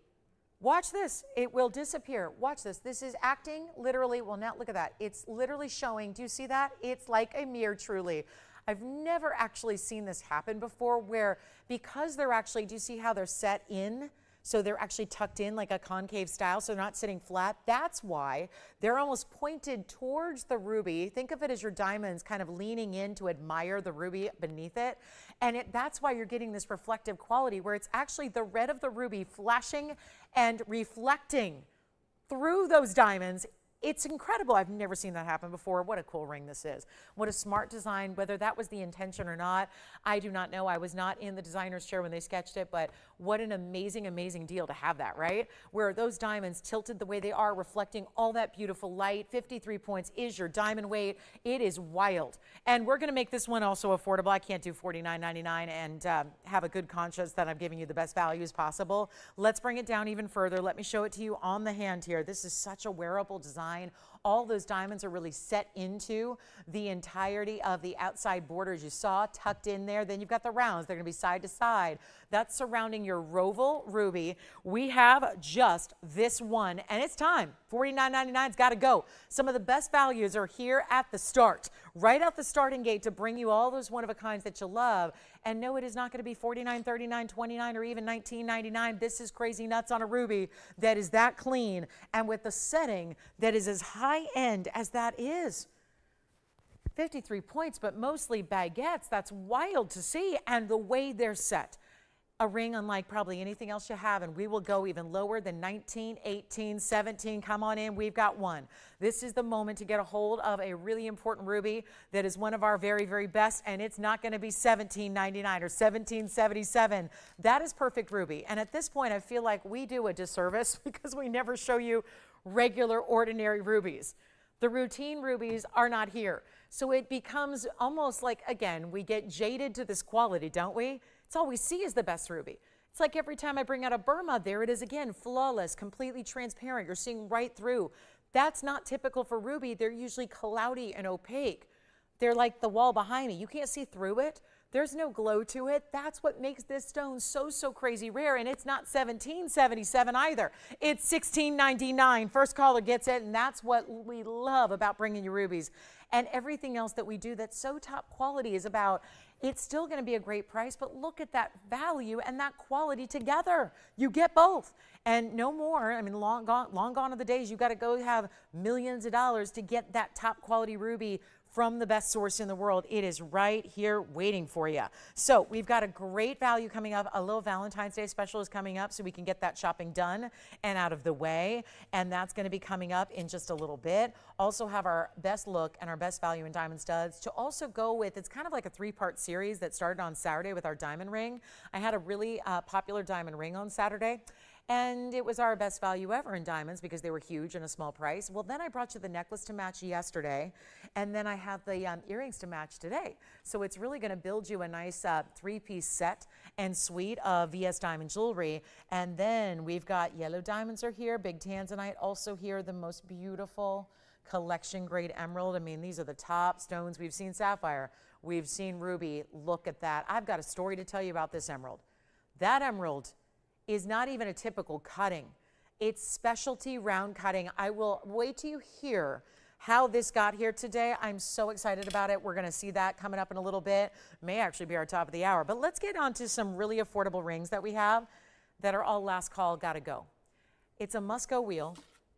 Watch this. It will disappear. Watch this. This is acting literally, well, now look at that. It's literally showing, do you see that? It's like a mirror, truly. I've never actually seen this happen before, where because they're actually, do you see how they're set in? So they're actually tucked in like a concave style, so they're not sitting flat. That's why they're almost pointed towards the ruby. Think of it as your diamonds kind of leaning in to admire the ruby beneath it. And that's why you're getting this reflective quality, where it's actually the red of the ruby flashing and reflecting through those diamonds It's incredible. I've never seen that happen before. What a cool ring this is. What a smart design. Whether that was the intention or not, I do not know. I was not in the designer's chair when they sketched it, but what an amazing, amazing deal to have that, right? Where those diamonds tilted the way they are, reflecting all that beautiful light. 53 points is your diamond weight. It is wild. And we're going to make this one also affordable. I can't do $49.99 and have a good conscience that I'm giving you the best value as possible. Let's bring it down even further. Let me show it to you on the hand here. This is such a wearable design. All those diamonds are really set into the entirety of the outside borders you saw tucked in there. Then you've got the rounds. They're going to be side to side. That's surrounding your Roval ruby. We have just this one, and it's time. $49.99's got to go. Some of the best values are here at the start, right out the starting gate to bring you all those one-of-a-kinds that you love. And no, it is not going to be $49, $39, $29, or even $19.99. This is crazy nuts on a ruby that is that clean and with the setting that is as high-end as that is. 53 points, but mostly baguettes. That's wild to see. And the way they're set. A ring unlike probably anything else you have, and we will go even lower than 19, 18, 17. Come on in, we've got one. This is the moment to get a hold of a really important ruby that is one of our very, very best, and it's not going to be $17.99 or $17.77. That is perfect ruby, and at this point I feel like we do a disservice because we never show you regular, ordinary rubies. The routine rubies are not here, so it becomes almost like, again, we get jaded to this quality, don't we? It's all we see is the best ruby. It's like every time I bring out a Burma, there it is again, flawless, completely transparent. You're seeing right through. That's not typical for ruby. They're usually cloudy and opaque. They're like the wall behind me. You can't see through it. There's no glow to it. That's what makes this stone so, so crazy rare. And it's not $17.77 either. It's $16.99. First caller gets it, and that's what we love about bringing you rubies. And everything else that we do that's so top quality is about, it's still going to be a great price, but look at that value and that quality together. You get both. And no more, I mean, long gone are the days you got to go have millions of dollars to get that top quality ruby from the best source in the world. It is right here waiting for you. So we've got a great value coming up. A little Valentine's Day special is coming up so we can get that shopping done and out of the way. And that's going to be coming up in just a little bit. Also have our best look and our best value in diamond studs to also go with. It's kind of like a three-part series that started on Saturday with our diamond ring. I had a really popular diamond ring on Saturday. And it was our best value ever in diamonds because they were huge and a small price. Well, then I brought you the necklace to match yesterday, and then I have the earrings to match today. So it's really going to build you a nice three-piece set and suite of VS diamond jewelry. And then we've got yellow diamonds are here, big Tanzanite also here, the most beautiful collection grade emerald. I mean, these are the top stones. We've seen sapphire, we've seen ruby. Look at that. I've got a story to tell you about this emerald. That emerald is not even a typical cutting. It's specialty round cutting. I will wait till you hear how this got here today. I'm so excited about it. We're going to see that coming up in a little bit. May actually be our top of the hour. But let's get on to some really affordable rings that we have that are all last call, gotta go. It's a must-go wheel.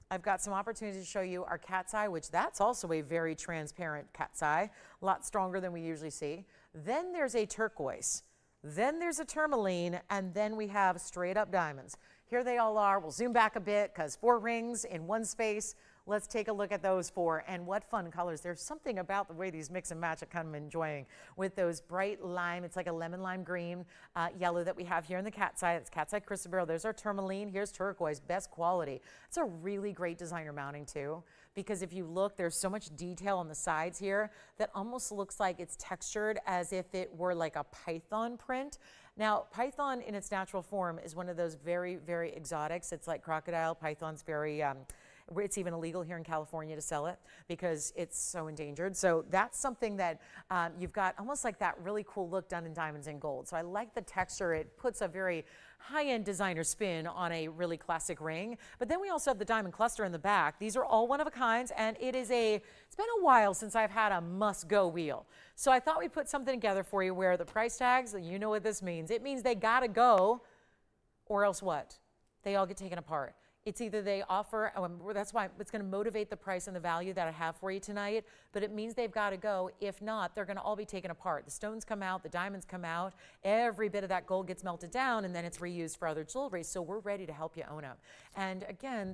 I've got some opportunity to show you our cat's eye, which that's also a very transparent cat's eye, a lot stronger than we usually see. Then there's a turquoise. Then there's a tourmaline, and then we have straight up diamonds. Here they all are. We'll zoom back a bit because 4 rings in one space. Let's take a look at those 4, and what fun colors. There's something about the way these mix and match that I'm enjoying with those bright lime. It's like a lemon lime green yellow that we have here in the cat's eye. It's cat's eye chrysoberyl. There's our tourmaline. Here's turquoise, best quality. It's a really great designer mounting too, because if you look, there's so much detail on the sides here that almost looks like it's textured as if it were like a python print. Now, python in its natural form is one of those very, very exotics. It's like crocodile. Python's very, it's even illegal here in California to sell it because it's so endangered. So that's something that you've got almost like that really cool look done in diamonds and gold. So I like the texture. It puts a very high-end designer spin on a really classic ring. But then we also have the diamond cluster in the back. These are all one of a kinds, and it's been a while since I've had a must-go wheel. So I thought we'd put something together for you where the price tags, you know what this means. It means they gotta go, or else what? They all get taken apart. It's either they offer, that's why it's going to motivate the price and the value that I have for you tonight, but it means they've got to go. If not, they're going to all be taken apart. The stones come out, the diamonds come out, every bit of that gold gets melted down, and then it's reused for other jewelry. So we're ready to help you own them. And again,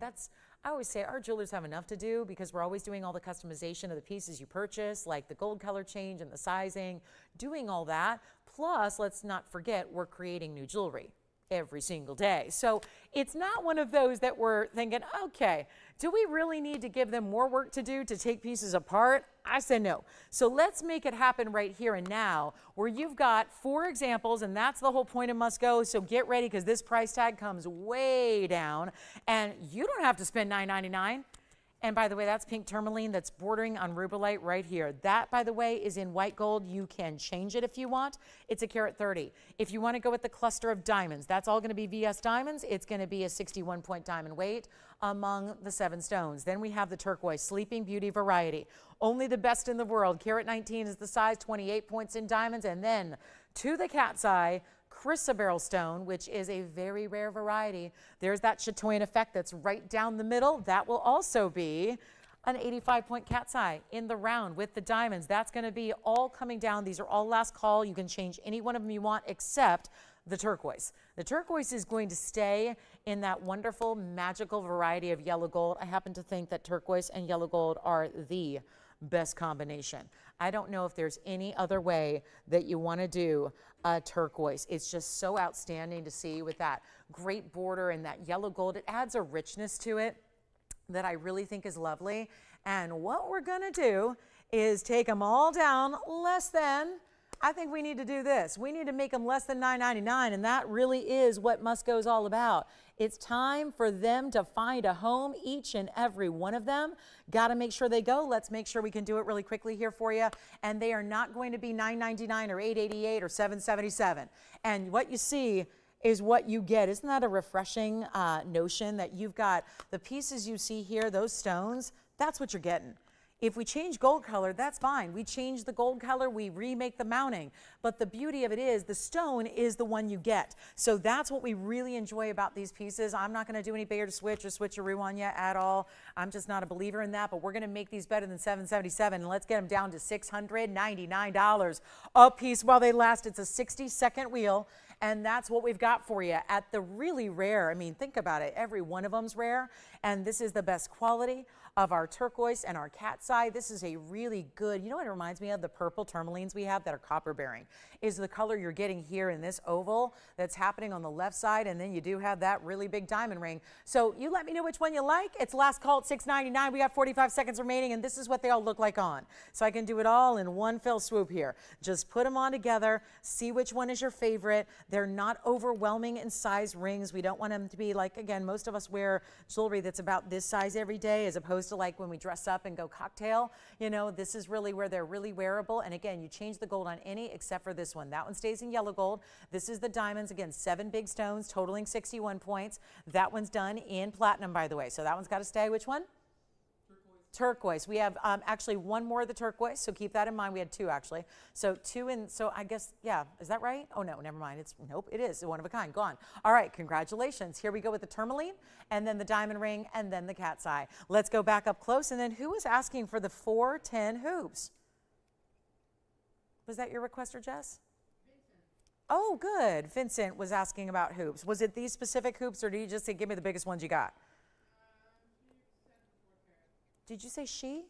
I always say our jewelers have enough to do because we're always doing all the customization of the pieces you purchase, like the gold color change and the sizing, doing all that. Plus, let's not forget, we're creating new jewelry every single day. So it's not one of those that we're thinking, okay, do we really need to give them more work to do to take pieces apart? I said no. So let's make it happen right here and now, where you've got 4 examples, and that's the whole point of Must Go. So get ready, because this price tag comes way down, and you don't have to spend $9.99. And by the way, that's pink tourmaline that's bordering on Rubilite right here. That, by the way, is in white gold. You can change it if you want. It's a carat 30. If you want to go with the cluster of diamonds, that's all going to be VS diamonds. It's going to be a 61-point diamond weight among the 7 stones. Then we have the turquoise, Sleeping Beauty variety. Only the best in the world. Carat 19 is the size, 28 points in diamonds. And then to the cat's eye, chrysoberyl stone, which is a very rare variety. There's that chatoyan effect that's right down the middle. That will also be an 85-point cat's eye in the round with the diamonds. That's going to be all coming down. These are all last call. You can change any one of them you want except the turquoise. The turquoise is going to stay in that wonderful, magical variety of yellow gold. I happen to think that turquoise and yellow gold are the best combination. I don't know if there's any other way that you want to do a turquoise. It's just so outstanding to see with that great border and that yellow gold. It adds a richness to it that I really think is lovely. And what we're going to do is take them all down less than, I think we need to do this. We need to make them less than $9.99, and that really is what Must Go is all about. It's time for them to find a home, each and every one of them. Got to make sure they go. Let's make sure we can do it really quickly here for you. And they are not going to be $9.99 or $8.88 or $7.77. And what you see is what you get. Isn't that a refreshing notion that you've got the pieces you see here, those stones, that's what you're getting. If we change gold color, that's fine. We change the gold color, we remake the mounting. But the beauty of it is the stone is the one you get. So that's what we really enjoy about these pieces. I'm not gonna do any Bayer to switch or switcheroo on you at all. I'm just not a believer in that, but we're gonna make these better than $7.77, and let's get them down to $699 a piece while they last. It's a 60-second wheel. And that's what we've got for you at the really rare. I mean, think about it. Every one of them's rare. And this is the best quality of our turquoise and our cat's eye. This is a really good, you know what it reminds me of? The purple tourmalines we have that are copper bearing is the color you're getting here in this oval that's happening on the left side. And then you do have that really big diamond ring. So you let me know which one you like. It's last call at $6.99. We got 45 seconds remaining, and this is what they all look like on. So I can do it all in one fell swoop here. Just put them on together, see which one is your favorite. They're not overwhelming in size rings. We don't want them to be like, again, most of us wear jewelry that's about this size every day, as opposed to like when we dress up and go cocktail. You know, this is really where they're really wearable. And again, you change the gold on any except for this one. That one stays in yellow gold. This is the diamonds. Again, 7 big stones totaling 61 points. That one's done in platinum, by the way. So that one's got to stay. Which one? Turquoise. We have actually one more of the turquoise, so keep that in mind. We had 2 actually. So 2 in, so I guess, yeah, is that right? Oh no, never mind. It's, nope, it is one of a kind, gone. All right, congratulations. Here we go with the tourmaline, and then the diamond ring, and then the cat's eye. Let's go back up close, and then who was asking for the 410 hoops? Was that your requester, Jess? Vincent. Oh, good. Vincent was asking about hoops. Was it these specific hoops, or did you just say, give me the biggest ones you got? Did you say she?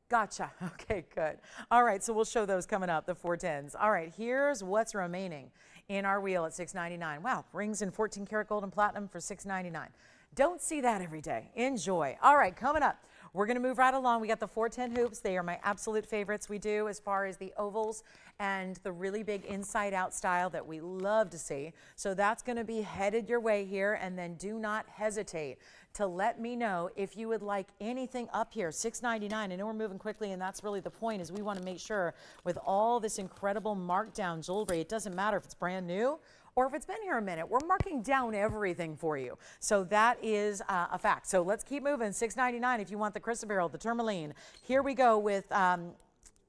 Gotcha. Okay, good. All right, so we'll show those coming up, the 410s. All right, here's what's remaining in our wheel at $6.99. Wow, rings in 14 karat gold and platinum for $6.99. Don't see that every day. Enjoy. All right, coming up, we're going to move right along. We got the 410 hoops. They are my absolute favorites. We do as far as the ovals and the really big inside out style that we love to see. So that's going to be headed your way here. And then do not hesitate to let me know if you would like anything up here. $6.99. I know we're moving quickly, and that's really the point, is we want to make sure with all this incredible markdown jewelry, it doesn't matter if it's brand new or if it's been here a minute, we're marking down everything for you. So that is a fact. So let's keep moving. $6.99 if you want the chrysoberyl, the tourmaline. Here we go with,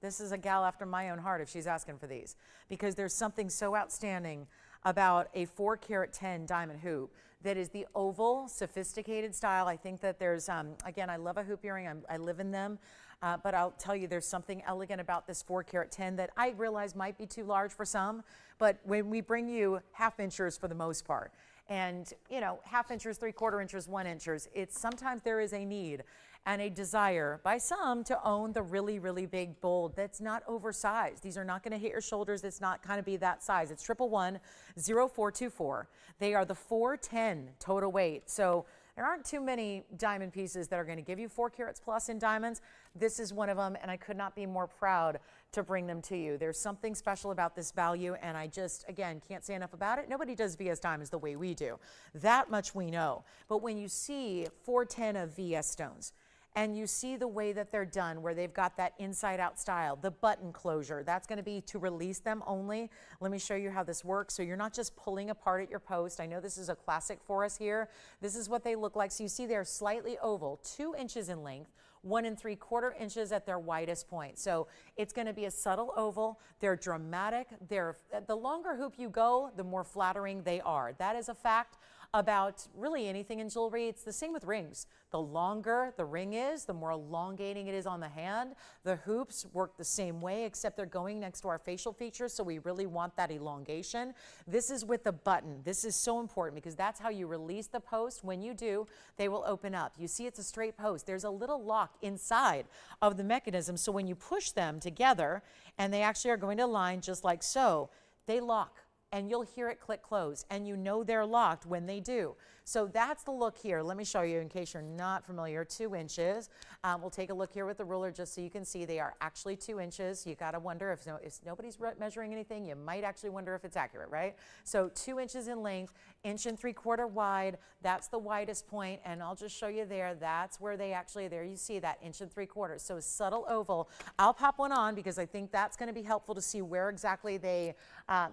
this is a gal after my own heart if she's asking for these, because there's something so outstanding about a 4 carat 10 diamond hoop that is the oval, sophisticated style. I think that there's, again, I love a hoop earring. I live in them. But I'll tell you, there's something elegant about this 4-carat 10 that I realize might be too large for some, but when we bring you half inchers for the most part, and you know, half inchers, 3/4 inches, 1 inchers, it's sometimes there is a need and a desire by some to own the really, really big bold that's not oversized. These are not going to hit your shoulders. It's not kind of be that size. It's 111-0424. They are the 410 total weight. So there aren't too many diamond pieces that are going to give you 4 carats plus in diamonds. This is one of them, and I could not be more proud to bring them to you. There's something special about this value, and I just, again, can't say enough about it. Nobody does VS diamonds the way we do. That much we know. But when you see 410 of VS stones, and you see the way that they're done, where they've got that inside-out style, the button closure, that's going to be to release them only. Let me show you how this works. So you're not just pulling apart at your post. I know this is a classic for us here. This is what they look like. So you see they're slightly oval, 2 inches in length, 1 3/4 inches at their widest point. So it's going to be a subtle oval. They're dramatic. The longer hoop you go, the more flattering they are. That is a fact about really anything in jewelry. It's the same with rings. The longer the ring is, the more elongating it is on the hand. The hoops work the same way, except they're going next to our facial features, so we really want that elongation. This is with the button. This is so important because that's how you release the post. When you do, they will open up. You see it's a straight post. There's a little lock inside of the mechanism, so when you push them together, and they actually are going to align just like so, they lock. And you'll hear it click close, and you know they're locked when they do. So that's the look here. Let me show you in case you're not familiar. 2 inches. We'll take a look here with the ruler just so you can see they are actually 2 inches. You got to wonder if nobody's measuring anything, you might actually wonder if it's accurate, right? So 2 inches in length, 1 3/4 wide. That's the widest point, and I'll just show you there. That's where they actually, there you see that 1 3/4. So subtle oval. I'll pop one on because I think that's going to be helpful to see where exactly they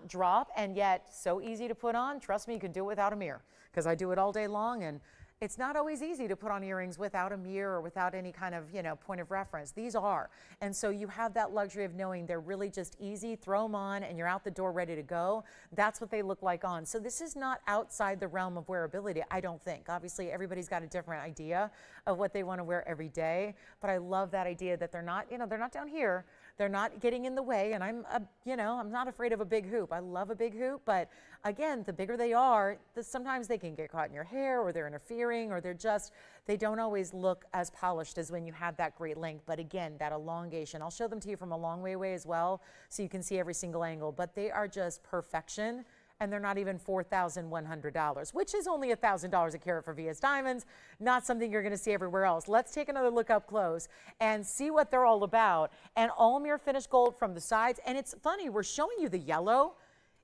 drop, and yet so easy to put on. Trust me, you can do it without a mirror because I do it all day long, and it's not always easy to put on earrings without a mirror or without any kind of, point of reference. These are. And so you have that luxury of knowing they're really just easy, throw them on, and you're out the door ready to go. That's what they look like on. So this is not outside the realm of wearability, I don't think. Obviously, everybody's got a different idea of what they want to wear every day, but I love that idea that they're not, they're not down here. They're not getting in the way, and I'm not afraid of a big hoop. I love a big hoop, but again, the bigger they are, sometimes they can get caught in your hair, or they're interfering, or they don't always look as polished as when you have that great length. But again, that elongation, I'll show them to you from a long way away as well, so you can see every single angle, but they are just perfection. And they're not even $4,100, which is only $1,000 a carat for VS diamonds, not something you're going to see everywhere else. Let's take another look up close and see what they're all about. And all mirror finished gold from the sides. And it's funny, we're showing you the yellow.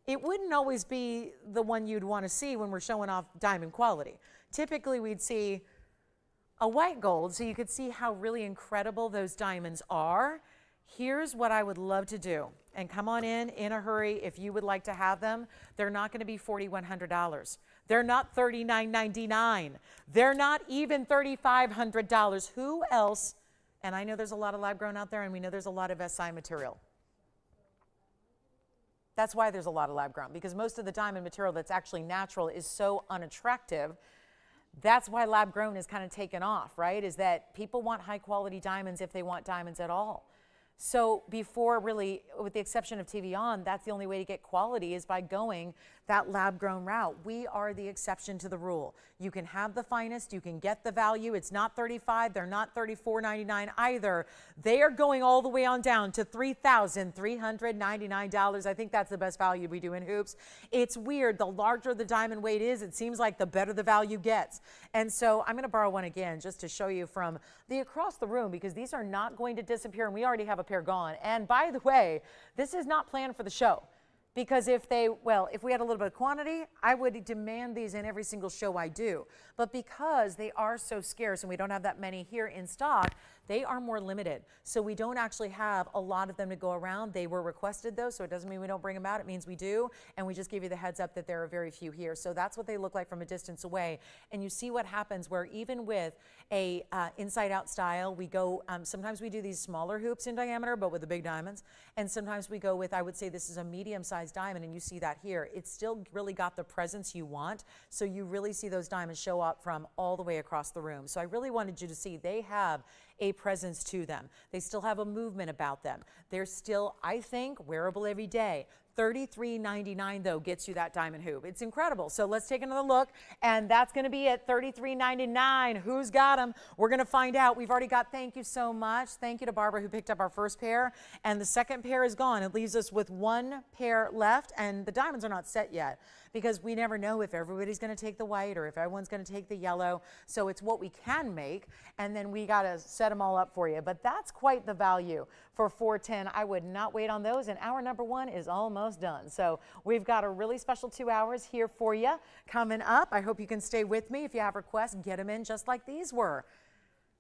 It wouldn't always be the one you'd want to see when we're showing off diamond quality. Typically, we'd see a white gold, so you could see how really incredible those diamonds are. Here's what I would love to do, and come on in a hurry if you would like to have them. They're not going to be $4,100. They're not $39.99. They're not even $3,500. Who else? And I know there's a lot of lab grown out there, and we know there's a lot of SI material. That's why there's a lot of lab grown, because most of the diamond material that's actually natural is so unattractive. That's why lab grown is kind of taken off, right? Is that people want high quality diamonds if they want diamonds at all. So before, really, with the exception of TVON, that's the only way to get quality is by going that lab-grown route. We are the exception to the rule. You can have the finest, you can get the value. It's not $35, they're not $34.99 either. They are going all the way on down to $3,399. I think that's the best value we do in hoops. It's weird, the larger the diamond weight is, it seems like the better the value gets. And so I'm gonna borrow one again just to show you from the across the room, because these are not going to disappear, and we already have a pair gone. And by the way, this is not planned for the show. Because if we had a little bit of quantity, I would demand these in every single show I do. But because they are so scarce and we don't have that many here in stock, they are more limited. So we don't actually have a lot of them to go around. They were requested though, so it doesn't mean we don't bring them out. It means we do, and we just give you the heads up that there are very few here. So that's what they look like from a distance away. And you see what happens where even with a inside out style, we go, sometimes we do these smaller hoops in diameter, but with the big diamonds. And sometimes we go with, I would say this is a medium sized diamond, and you see that here. It's still really got the presence you want. So you really see those diamonds show up from all the way across the room. So I really wanted you to see they have a presence to them. They still have a movement about them. They're still, I think, wearable every day. $33.99 though gets you that diamond hoop. It's incredible. So let's take another look, and that's going to be at $33.99. Who's got them? We're going to find out. We've already got, thank you so much. Thank you to Barbara who picked up our first pair, and the second pair is gone. It leaves us with one pair left, and the diamonds are not set yet because we never know if everybody's going to take the white or if everyone's going to take the yellow. So it's what we can make, and then we got to set them all up for you. But that's quite the value for 410. I would not wait on those, and hour number one is almost done. So we've got a really special 2 hours here for you coming up. I hope you can stay with me. If you have requests, get them in just like these were.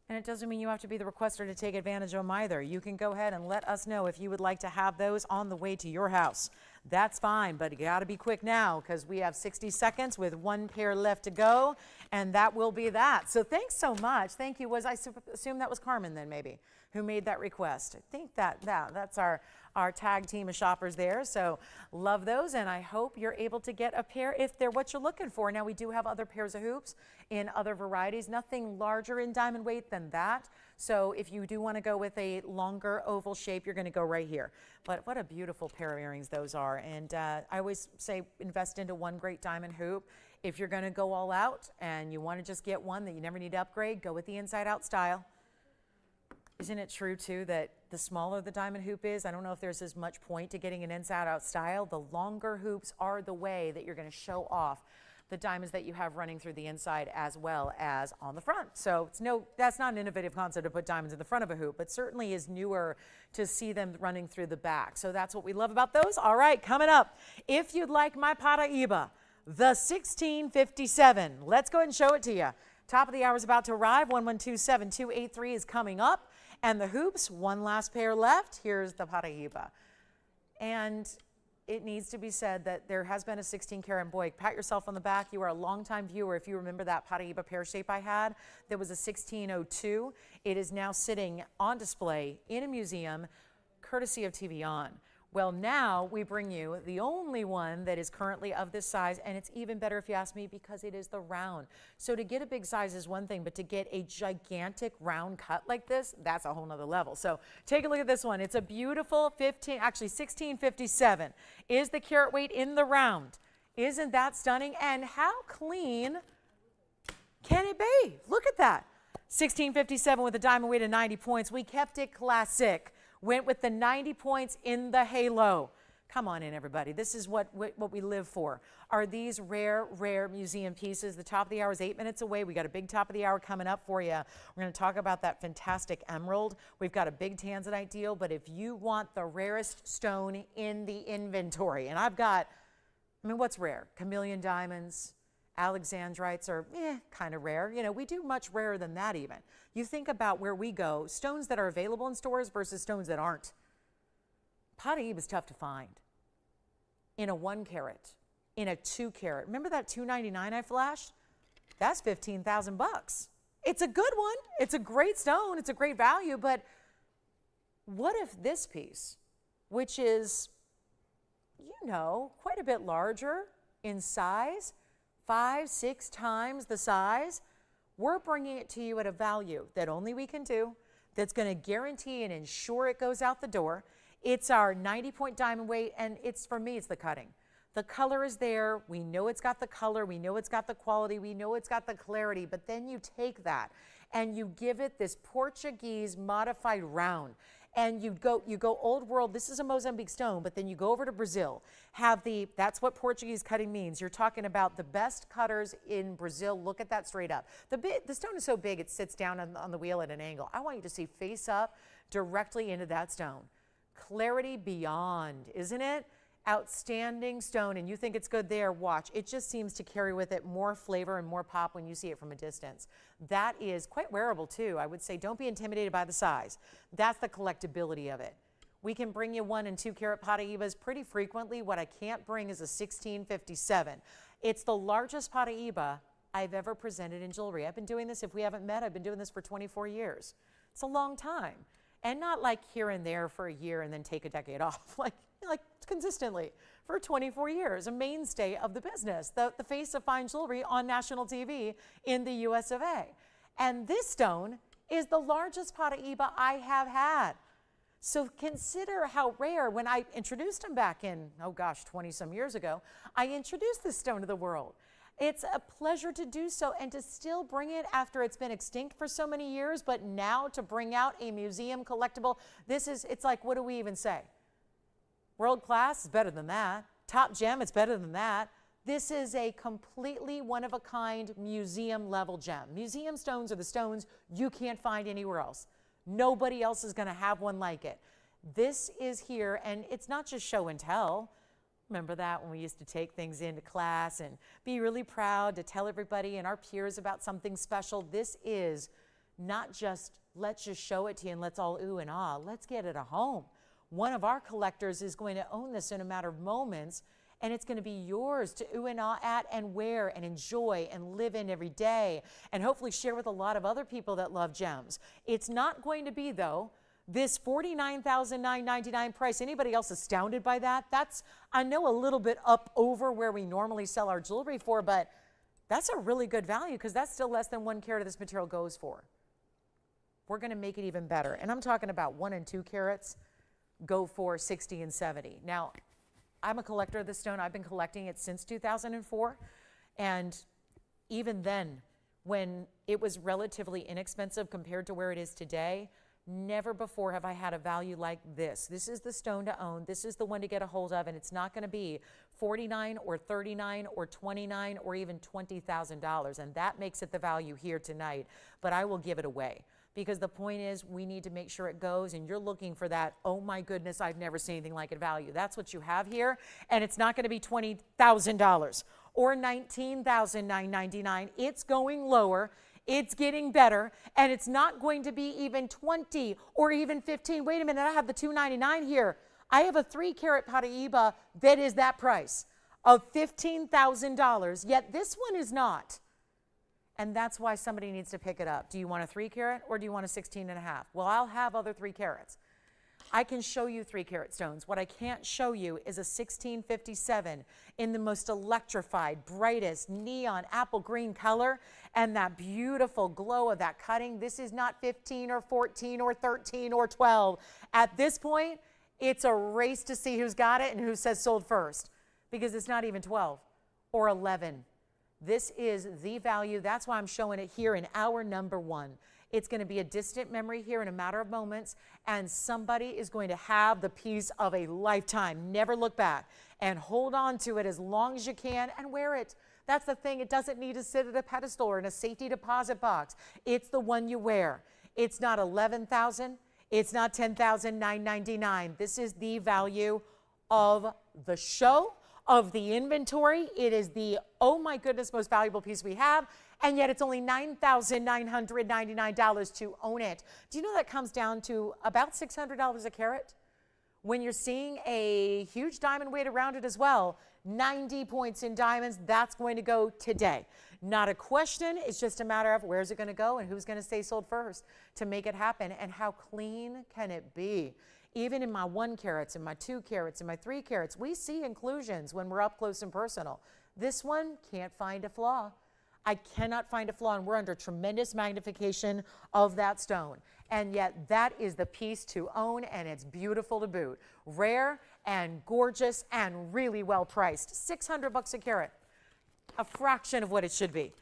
And it doesn't mean you have to be the requester to take advantage of them either. You can go ahead and let us know if you would like to have those on the way to your house. That's fine, but you got to be quick now because we have 60 seconds with one pair left to go, and that will be that. So thanks so much. Thank you. Was I assume that was Carmen then maybe who made that request? I think that's our tag team of shoppers there. So love those, and I hope you're able to get a pair if they're what you're looking for. Now we do have other pairs of hoops in other varieties, nothing larger in diamond weight than that. So if you do want to go with a longer oval shape, you're going to go right here. But what a beautiful pair of earrings those are. And I always say invest into one great diamond hoop. If you're going to go all out and you want to just get one that you never need to upgrade, go with the inside out style. Isn't it true too that the smaller the diamond hoop is, I don't know if there's as much point to getting an inside out style, the longer hoops are the way that you're going to show off the diamonds that you have running through the inside as well as on the front. So that's not an innovative concept to put diamonds in the front of a hoop, but certainly is newer to see them running through the back. So that's what we love about those. All right, coming up, if you'd like my Paraiba, the 1657, let's go ahead and show it to you. Top of the hour is about to arrive. 1127283 is coming up. And the hoops, one last pair left. Here's the Paraiba. And it needs to be said that there has been a 16 karat, and boy, pat yourself on the back. You are a longtime viewer if you remember that Paraiba pear shape I had. There was a 1602. It is now sitting on display in a museum, courtesy of TVON. Well, now we bring you the only one that is currently of this size, and it's even better if you ask me because it is the round. So to get a big size is one thing, but to get a gigantic round cut like this, that's a whole nother level. So take a look at this one. It's a beautiful 1657 is the carat weight in the round. Isn't that stunning? And how clean can it be? Look at that. 1657 with a diamond weight of 90 points. We kept it classic. Went with the 90 points in the halo. Come on in, everybody. This is what we live for. Are these rare museum pieces? The top of the hour is 8 minutes away. We got a big top of the hour coming up for you. We're going to talk about that fantastic emerald. We've got a big Tanzanite deal, but if you want the rarest stone in the inventory, and I've got, what's rare? Chameleon diamonds, Alexandrites are kind of rare. You know, we do much rarer than that even. You think about where we go, stones that are available in stores versus stones that aren't. Paraiba is tough to find. In a 1 carat, in a 2 carat. Remember that $299 I flashed? That's 15,000 bucks. It's a good one. It's a great stone. It's a great value. But what if this piece, which is, quite a bit larger in size, 5-6 times the size, we're bringing it to you at a value that only we can do, that's going to guarantee and ensure it goes out the door. It's our 90-point diamond weight, and for me, it's the cutting. The color is there. We know it's got the color. We know it's got the quality. We know it's got the clarity, but then you take that and you give it this Portuguese modified round. And you go old world. This is a Mozambique stone, but then you go over to Brazil. That's what Portuguese cutting means. You're talking about the best cutters in Brazil. Look at that straight up. The stone is so big it sits down on the wheel at an angle. I want you to see face up directly into that stone. Clarity beyond, isn't it? Outstanding stone, and you think it's good there, watch. It just seems to carry with it more flavor and more pop when you see it from a distance. That is quite wearable too. I would say don't be intimidated by the size. That's the collectability of it. We can bring you 1 and 2 carat Paraibas pretty frequently. What I can't bring is a 1657. It's the largest Paraiba I've ever presented in jewelry. I've been doing this, if we haven't met, I've been doing this for 24 years. It's a long time. And not like here and there for a year and then take a decade off, like consistently for 24 years, a mainstay of the business, the face of fine jewelry on national TV in the US of A. And this stone is the largest Paraiba I have had. So consider how rare. When I introduced him back in, oh gosh, 20 some years ago, I introduced this stone to the world. It's a pleasure to do so and to still bring it after it's been extinct for so many years, but now to bring out a museum collectible. It's like, what do we even say? World class is better than that. Top gem, it's better than that. This is a completely one-of-a-kind museum-level gem. Museum stones are the stones you can't find anywhere else. Nobody else is going to have one like it. This is here, and it's not just show and tell. Remember that when we used to take things into class and be really proud to tell everybody and our peers about something special? This is not just, let's just show it to you and let's all ooh and ah. Let's get it a home. One of our collectors is going to own this in a matter of moments, and it's going to be yours to ooh and ah at and wear and enjoy and live in every day, and hopefully share with a lot of other people that love gems. It's not going to be, though, this $49,999 price. Anybody else astounded by that? That's, I know, a little bit up over where we normally sell our jewelry for, but that's a really good value because that's still less than 1 carat of this material goes for. We're going to make it even better. And I'm talking about 1 and 2 carats go for 60 and 70. Now, I'm a collector of this stone. I've been collecting it since 2004. And even then, when it was relatively inexpensive compared to where it is today, never before have I had a value like this. This is the stone to own. This is the one to get a hold of, and it's not going to be $49 or $39 or $29 or even $20,000, and that makes it the value here tonight. But I will give it away because the point is we need to make sure it goes, and you're looking for that, oh my goodness, I've never seen anything like it value. That's what you have here, and it's not going to be $20,000 or $19,999. It's going lower. It's getting better, and it's not going to be even 20 or even 15. Wait a minute, I have the $299 here. I have a 3-carat Paraiba that is that price of $15,000, yet this one is not. And that's why somebody needs to pick it up. Do you want a 3-carat or do you want a 16 and a half? Well, I'll have other 3 carats. I can show you 3-carat stones. What I can't show you is a 1657 in the most electrified, brightest neon apple green color and that beautiful glow of that cutting. This is not 15 or 14 or 13 or 12. At this point, it's a race to see who's got it and who says sold first, because it's not even 12 or 11. This is the value. That's why I'm showing it here in our number 1. It's going to be a distant memory here in a matter of moments, and somebody is going to have the piece of a lifetime. Never look back, and hold on to it as long as you can and wear it. That's the thing. It doesn't need to sit at a pedestal or in a safety deposit box. It's the one you wear. It's not $11,000. It's not $10,999. This is the value of the show, of the inventory. It is the, oh my goodness, most valuable piece we have. And yet it's only $9,999 to own it. Do you know that comes down to about $600 a carat? When you're seeing a huge diamond weight around it as well, 90 points in diamonds, that's going to go today. Not a question, it's just a matter of where's it going to go and who's going to stay sold first to make it happen, and how clean can it be? Even in my 1 carats, in my 2 carats, in my 3 carats, we see inclusions when we're up close and personal. This one can't find a flaw. I cannot find a flaw, and we're under tremendous magnification of that stone. And yet that is the piece to own, and it's beautiful to boot. Rare and gorgeous and really well priced. $600 a carat, a fraction of what it should be.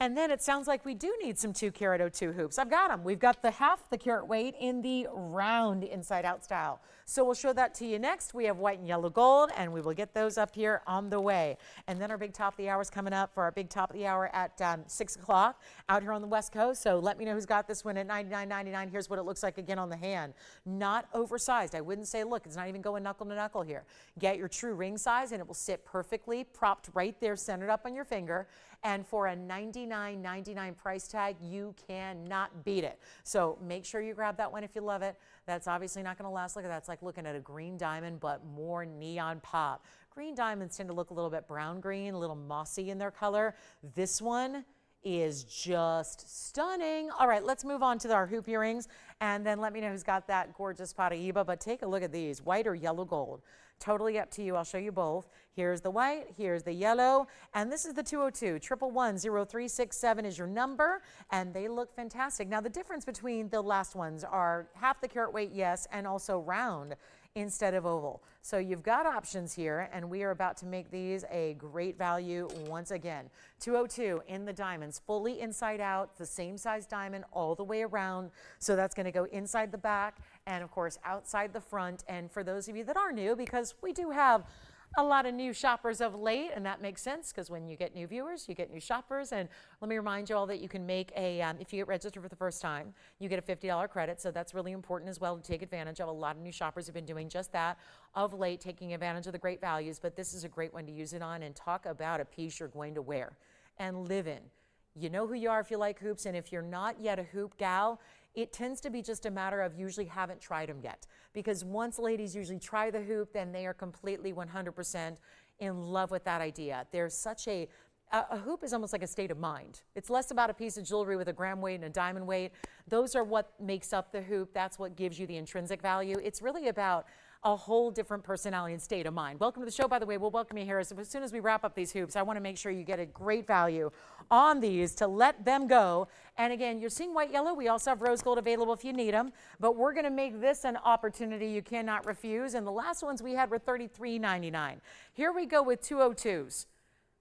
And then it sounds like we do need some 2-carat O2 hoops. I've got them. We've got the half the carat weight in the round inside out style. So we'll show that to you next. We have white and yellow gold, and we will get those up here on the way. And then our big top of the hour is coming up for our big top of the hour at 6 o'clock out here on the West Coast. So let me know who's got this one at $99.99. Here's what it looks like again on the hand. Not oversized. I wouldn't say, look, it's not even going knuckle to knuckle here. Get your true ring size, and it will sit perfectly propped right there, centered up on your finger. And for a $99.99 price tag, you cannot beat it. So make sure you grab that one if you love it. That's obviously not going to last. Look at that. It's like looking at a green diamond, but more neon pop. Green diamonds tend to look a little bit brown green, a little mossy in their color. This one is just stunning. All right, let's move on to our hoop earrings, and then let me know who's got that gorgeous Paraiba. But take a look at these, white or yellow gold. Totally up to you. I'll show you both. Here's the white, here's the yellow, and this is the 202. 1110367 is your number, and they look fantastic. Now, the difference between the last ones are half the carat weight, yes, and also round instead of oval. So you've got options here, and we are about to make these a great value once again. 202 in the diamonds, fully inside out, the same size diamond all the way around. So that's going to go inside the back and, of course, outside the front. And for those of you that are new, because we do have a lot of new shoppers of late, and that makes sense because when you get new viewers, you get new shoppers. And let me remind you all that you can make a, if you get registered for the first time, you get a $50 credit. So that's really important as well to take advantage of. A lot of new shoppers have been doing just that of late, taking advantage of the great values. But this is a great one to use it on, and talk about a piece you're going to wear and live in. You know who you are if you like hoops, and if you're not yet a hoop gal, it tends to be just a matter of usually haven't tried them yet. Because once ladies usually try the hoop, then they are completely 100% in love with that idea. There's such a hoop is almost like a state of mind. It's less about a piece of jewelry with a gram weight and a diamond weight. Those are what makes up the hoop. That's what gives you the intrinsic value. It's really about a whole different personality and state of mind. Welcome to the show, by the way. We'll welcome you here. As soon as we wrap up these hoops, I want to make sure you get a great value on these to let them go. And again, you're seeing white, yellow. We also have rose gold available if you need them. But we're going to make this an opportunity you cannot refuse. And the last ones we had were $33.99. Here we go with 202s.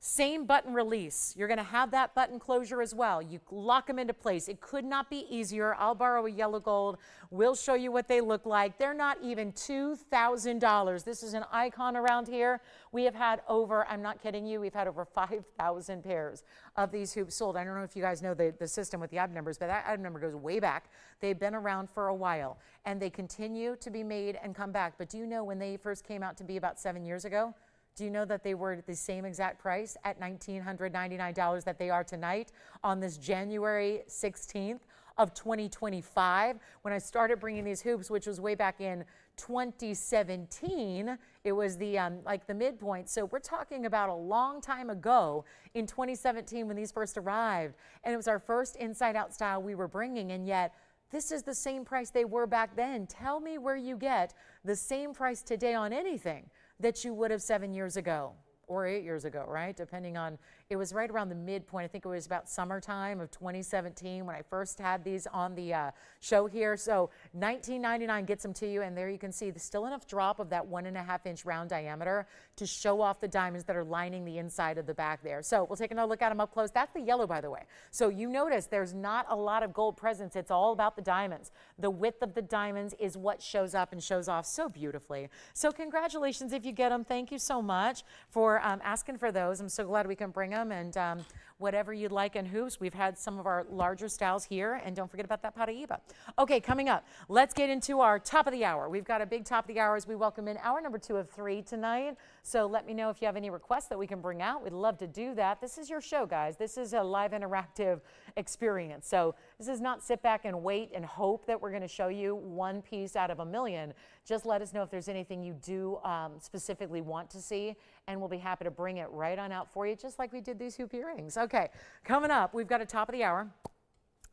Same button release. You're going to have that button closure as well. You lock them into place. It could not be easier. I'll borrow a yellow gold. We'll show you what they look like. They're not even $2,000. This is an icon around here. We have had over, I'm not kidding you, we've had over 5,000 pairs of these hoops sold. I don't know if you guys know the system with the item numbers, but that item number goes way back. They've been around for a while, and they continue to be made and come back. But do you know when they first came out to be about 7 years ago? Do you know that they were the same exact price at $1,999 that they are tonight on this January 16th of 2025? When I started bringing these hoops, which was way back in 2017, it was the like the midpoint. So we're talking about a long time ago in 2017 when these first arrived, and it was our first inside out style we were bringing, and yet this is the same price they were back then. Tell me where you get the same price today on anything that you would have 7 years ago or 8 years ago, right? Depending on, it was right around the midpoint. I think it was about summertime of 2017 when I first had these on the show here. So $19.99 gets them to you, and there you can see there's still enough drop of that 1.5 inch round diameter to show off the diamonds that are lining the inside of the back there. So we'll take another look at them up close. That's the yellow, by the way. So you notice there's not a lot of gold presence. It's all about the diamonds. The width of the diamonds is what shows up and shows off so beautifully. So congratulations if you get them. Thank you so much for asking for those. I'm so glad we can bring them, and whatever you'd like in hoops. We've had some of our larger styles here, and don't forget about that Paraiba. Okay, coming up, let's get into our top of the hour. We've got a big top of the hour as we welcome in hour number 2 of 3 tonight. So let me know if you have any requests that we can bring out. We'd love to do that. This is your show, guys. This is a live interactive experience. So this is not sit back and wait and hope that we're going to show you one piece out of a million. Just let us know if there's anything you do specifically want to see, and we'll be happy to bring it right on out for you, just like we did these hoop earrings. Okay, coming up, we've got a top of the hour,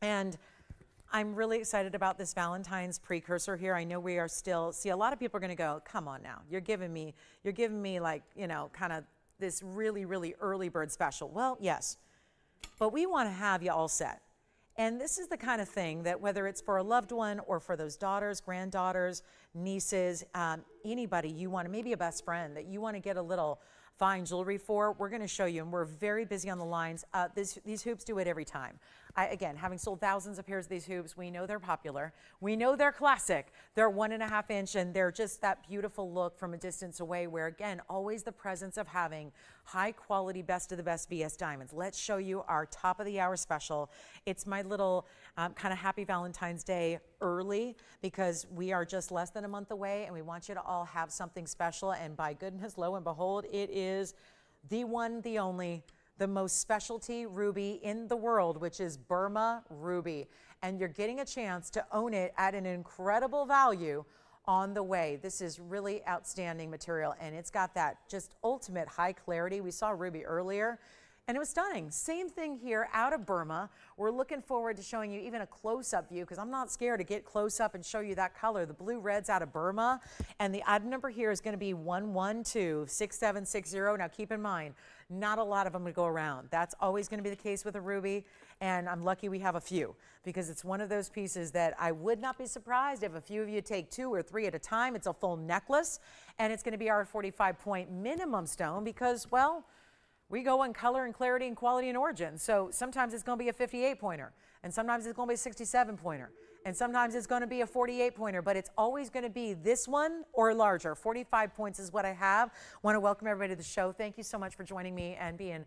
and I'm really excited about this Valentine's precursor here. I know we are still, see, a lot of people are going to go, come on now, you're giving me like, you know, kind of this really, really early bird special. Well, yes, but we want to have you all set. And this is the kind of thing that whether it's for a loved one or for those daughters, granddaughters, nieces, anybody you want, maybe a best friend that you want to get a little fine jewelry for, we're going to show you, and we're very busy on the lines. These hoops do it every time. Again, having sold thousands of pairs of these hoops, we know they're popular. We know they're classic. They're 1.5 inch, and they're just that beautiful look from a distance away where, again, always the presence of having high quality, best of the best VS diamonds. Let's show you our top of the hour special. It's my little kind of happy Valentine's Day early, because we are just less than a month away, and we want you to all have something special. And by goodness, lo and behold, it is the one, the only, the most specialty ruby in the world, which is Burma ruby. And you're getting a chance to own it at an incredible value on the way. This is really outstanding material, and it's got that just ultimate high clarity. We saw ruby earlier. and it was stunning. Same thing here out of Burma. We're looking forward to showing you even a close-up view because I'm not scared to get close up and show you that color. The blue red's out of Burma, and the item number here is going to be 1126760. Now keep in mind, not a lot of them would go around. That's always going to be the case with a ruby, and I'm lucky we have a few because it's one of those pieces that I would not be surprised if a few of you take 2 or 3 at a time. It's a full necklace, and it's going to be our 45-point minimum stone because, well, we go in color and clarity and quality and origin. So sometimes it's going to be a 58-pointer, and sometimes it's going to be a 67-pointer, and sometimes it's going to be a 48-pointer, but it's always going to be this one or larger. 45 points is what I have. Want to welcome everybody to the show. Thank you so much for joining me and being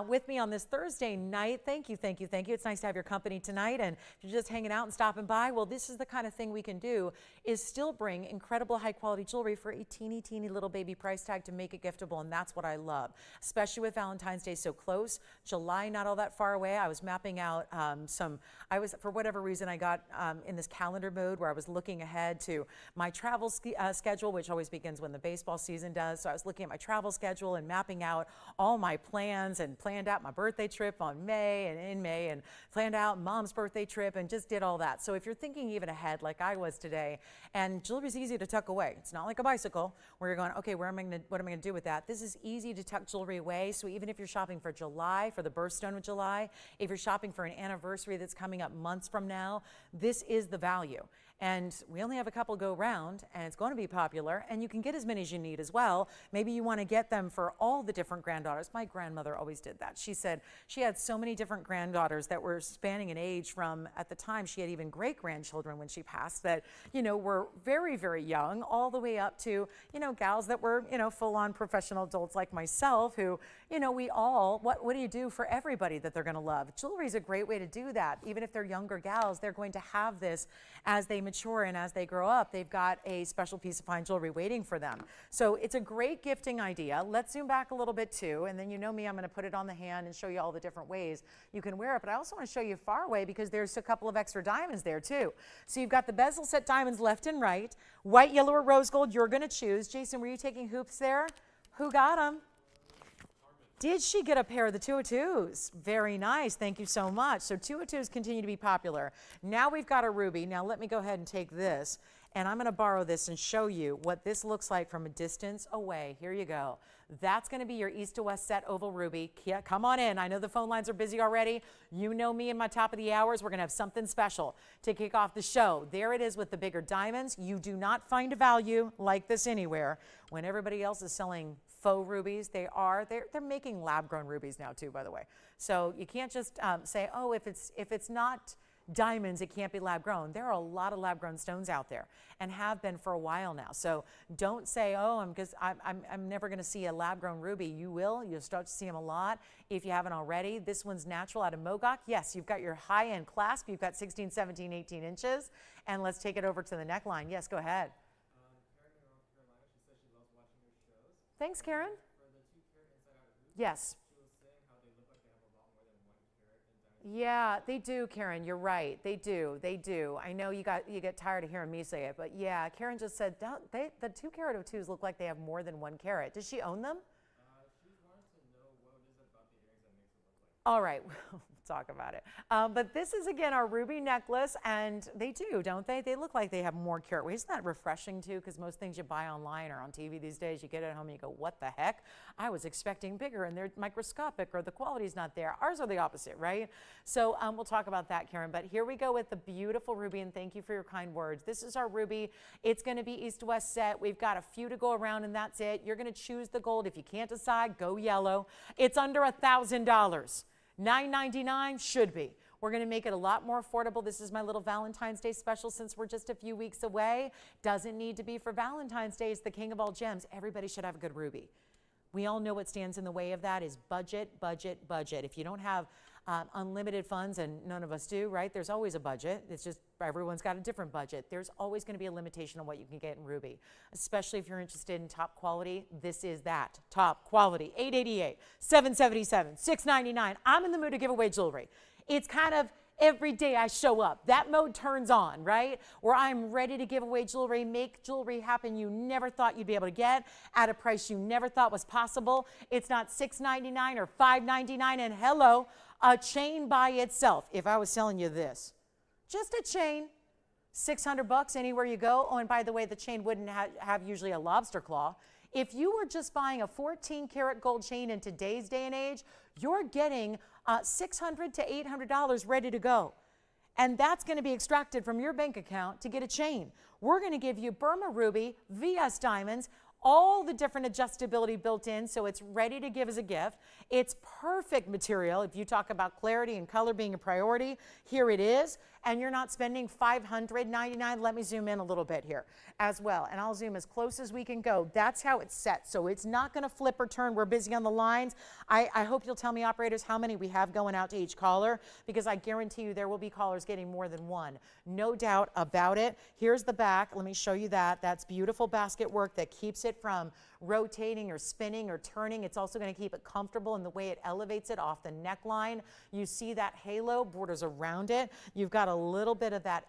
with me on this Thursday night. Thank you, thank you, thank you. It's nice to have your company tonight, and if you're just hanging out and stopping by, well, this is the kind of thing we can do is still bring incredible high-quality jewelry for a teeny, teeny little baby price tag to make it giftable, and that's what I love, especially with Valentine's Day so close. July, not all that far away. I was mapping out for whatever reason, I got in this calendar mode where I was looking ahead to my travel schedule, which always begins when the baseball season does. So I was looking at my travel schedule and mapping out all my plans and planned out my birthday trip in May and planned out Mom's birthday trip and just did all that. So if you're thinking even ahead like I was today, and jewelry is easy to tuck away. It's not like a bicycle where you're going, okay, what am I going to do with that? This is easy to tuck jewelry away. So even if you're shopping for July, for the birthstone of July, if you're shopping for an anniversary that's coming up months from now, this is the value. And we only have a couple go round, and it's going to be popular, and you can get as many as you need as well. Maybe you want to get them for all the different granddaughters. My grandmother always did that. She said she had so many different granddaughters that were spanning an age from, at the time, she had even great-grandchildren when she passed that, were very, very young, all the way up to, gals that were, full-on professional adults like myself who, we all, what do you do for everybody that they're going to love? Jewelry is a great way to do that. Even if they're younger gals, they're going to have this as they mature and as they grow up. They've got a special piece of fine jewelry waiting for them. So it's a great gifting idea. Let's zoom back a little bit too, and then me, I'm going to put it on the hand and show you all the different ways you can wear it. But I also want to show you far away because there's a couple of extra diamonds there too. So you've got the bezel set diamonds left and right, white, yellow, or rose gold. You're going to choose. Jason, were you taking hoops there? Who got them? Did she get a pair of the 202s? Very nice. Thank you so much. So 202s continue to be popular. Now we've got a ruby. Now let me go ahead and take this, and I'm going to borrow this and show you what this looks like from a distance away. Here you go. That's going to be your east to west set oval ruby. Yeah, come on in. I know the phone lines are busy already. You know me in my top of the hours. We're going to have something special to kick off the show. There it is with the bigger diamonds. You do not find a value like this anywhere. When everybody else is selling faux rubies, they're making lab-grown rubies now too, by the way. So you can't just say, oh, if it's not diamonds, it can't be lab-grown. There are a lot of lab-grown stones out there and have been for a while now. So don't say, oh, I'm never going to see a lab-grown ruby. You will. You'll start to see them a lot if you haven't already. This one's natural out of Mogok. Yes, you've got your high-end clasp. You've got 16, 17, 18 inches. And let's take it over to the neckline. Yes, go ahead. Thanks, Karen. Yes. Yeah, they do, Karen. You're right. They do. They do. I know you get tired of hearing me say it, but yeah, Karen just said the 2 carat O2s look like they have more than 1 carat. Does she own them? She wanted to know what it is about the earrings that makes it look like. All right. We'll talk about it. But this is, again, our ruby necklace, and they do, don't they? They look like they have more carat weight. Isn't that refreshing, too? Because most things you buy online or on TV these days, you get it at home and you go, what the heck? I was expecting bigger, and they're microscopic, or the quality's not there. Ours are the opposite, right? So we'll talk about that, Karen. But here we go with the beautiful ruby, and thank you for your kind words. This is our ruby. It's going to be east-west set. We've got a few to go around, and that's it. You're going to choose the gold. If you can't decide, go yellow. It's under $1,000. $9.99 should be. We're going to make it a lot more affordable. This is my little Valentine's Day special since we're just a few weeks away. Doesn't need to be for Valentine's Day. It's the king of all gems. Everybody should have a good ruby. We all know what stands in the way of that is budget, budget, budget. If you don't have unlimited funds, and none of us do, right? There's always a budget. It's just everyone's got a different budget. There's always going to be a limitation on what you can get in ruby, especially if you're interested in top quality. This is that top quality. $888, $777, $699. I'm in the mood to give away jewelry. It's kind of Every day I show up, that mode turns on, right? Where I'm ready to give away jewelry, make jewelry happen you never thought you'd be able to get at a price you never thought was possible. It's not $6.99 or $5.99, and hello, a chain by itself. If I was selling you this, just a chain, $600 anywhere you go. Oh, and by the way, the chain wouldn't have usually a lobster claw. If you were just buying a 14-karat gold chain in today's day and age, you're getting $600 to $800 ready to go. And that's going to be extracted from your bank account to get a chain. We're going to give you Burma ruby, VS diamonds, all the different adjustability built in, so it's ready to give as a gift. It's perfect material. If you talk about clarity and color being a priority, here it is. And you're not spending $599. Let me zoom in a little bit here as well. And I'll zoom as close as we can go. That's how it's set. So it's not going to flip or turn. We're busy on the lines. I hope you'll tell me, operators, how many we have going out to each caller, because I guarantee you there will be callers getting more than one. No doubt about it. Here's the back. Let me show you that. That's beautiful basket work that keeps it from rotating or spinning or turning. It's also going to keep it comfortable in the way it elevates it off the neckline. You see that halo borders around it. You've got a little bit of that,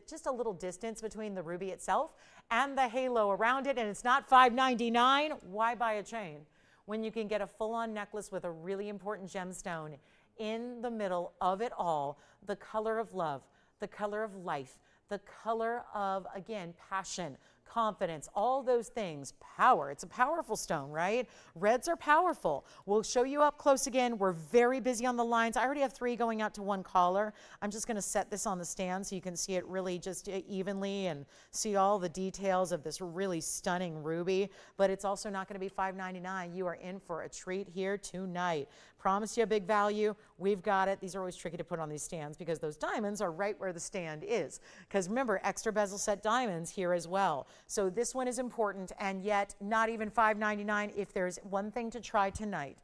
just a little distance between the ruby itself and the halo around it, and it's not $5.99. Why buy a chain when you can get a full-on necklace with a really important gemstone in the middle of it all? The color of love, the color of life, the color of, again, passion, confidence, all those things, power. It's a powerful stone, right? Reds are powerful. We'll show you up close again. We're very busy on the lines. I already have 3 going out to 1 caller. I'm just going to set this on the stand so you can see it really just evenly and see all the details of this really stunning ruby. But it's also not going to be $5.99. You are in for a treat here tonight. Promise you a big value. We've got it. These are always tricky to put on these stands because those diamonds are right where the stand is. Because remember, extra bezel set diamonds here as well. So this one is important, and yet not even $5.99. If there's one thing to try tonight,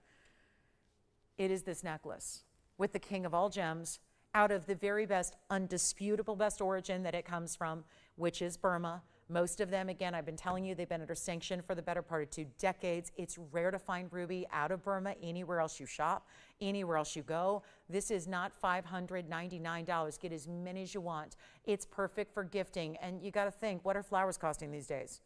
it is this necklace with the king of all gems out of the very best, undisputable best origin that it comes from, which is Burma. Most of them, again, I've been telling you, they've been under sanction for the better part of 2 decades. It's rare to find ruby out of Burma anywhere else you shop, anywhere else you go. This is not $599. Get as many as you want. It's perfect for gifting. And you got to think, what are flowers costing these days?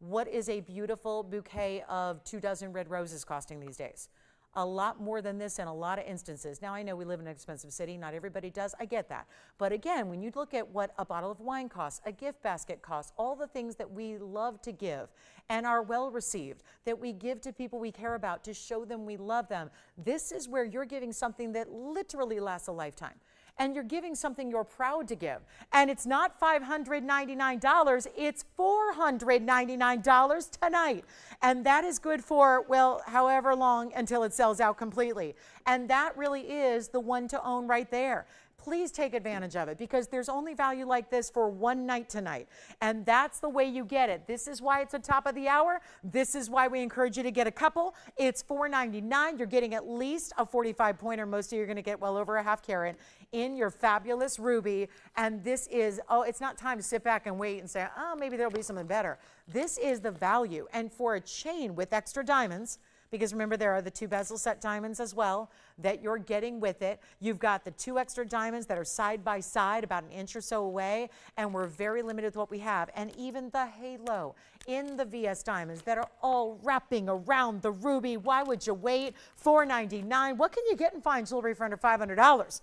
What is a beautiful bouquet of 24 red roses costing these days? A lot more than this in a lot of instances. Now, I know we live in an expensive city. Not everybody does. I get that. But again, when you look at what a bottle of wine costs, a gift basket costs, all the things that we love to give and are well received, that we give to people we care about to show them we love them, this is where you're giving something that literally lasts a lifetime. And you're giving something you're proud to give. And it's not $599, it's $499 tonight. And that is good for, well, however long until it sells out completely. And that really is the one to own right there. Please take advantage of it because there's only value like this for one night tonight. And that's the way you get it. This is why it's the top of the hour. This is why we encourage you to get a couple. It's $4.99. You're getting at least a 45-pointer. Most of you are going to get well over a half carat in your fabulous ruby. And this is, oh, it's not time to sit back and wait and say, oh, maybe there'll be something better. This is the value. And for a chain with extra diamonds, because remember, there are the 2 bezel set diamonds as well that you're getting with it. You've got the 2 extra diamonds that are side by side, about an inch or so away, and we're very limited with what we have. And even the halo in the VS diamonds that are all wrapping around the ruby. Why would you wait? $4.99. What can you get in fine jewelry for under $500?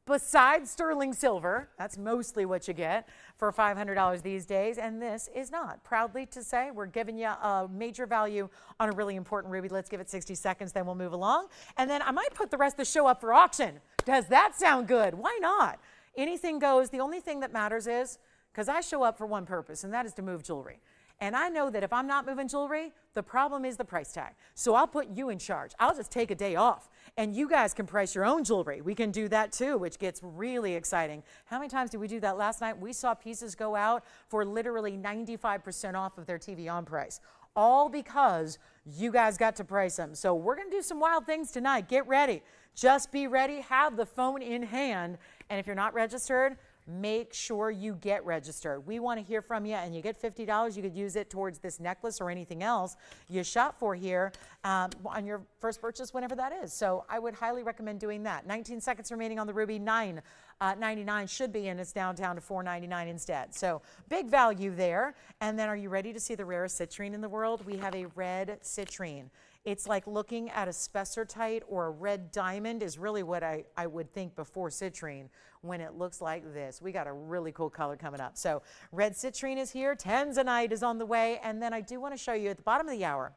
Besides sterling silver, that's mostly what you get for $500 these days, and this is not. Proudly to say, we're giving you a major value on a really important ruby. Let's give it 60 seconds, then we'll move along. And then I might put the rest of the show up for auction. Does that sound good? Why not? Anything goes. The only thing that matters is, because I show up for one purpose, and that is to move jewelry. And I know that if I'm not moving jewelry, the problem is the price tag. So I'll put you in charge. I'll just take a day off. And you guys can price your own jewelry. We can do that too, which gets really exciting. How many times did we do that last night? We saw pieces go out for literally 95% off of their TVON price. All because you guys got to price them. So we're going to do some wild things tonight. Get ready. Just be ready. Have the phone in hand. And if you're not registered, make sure you get registered. We want to hear from you, and you get $50. You could use it towards this necklace or anything else you shop for here on your first purchase, whenever that is. So I would highly recommend doing that. 19 seconds remaining on the ruby. $9.99 should be, and it's down to $4.99 instead. So big value there. And then, are you ready to see the rarest citrine in the world? We have a red citrine. It's like looking at a spessartite or a red diamond is really what I would think before citrine when it looks like this. We got a really cool color coming up. So red citrine is here. Tanzanite is on the way. And then I do want to show you at the bottom of the hour,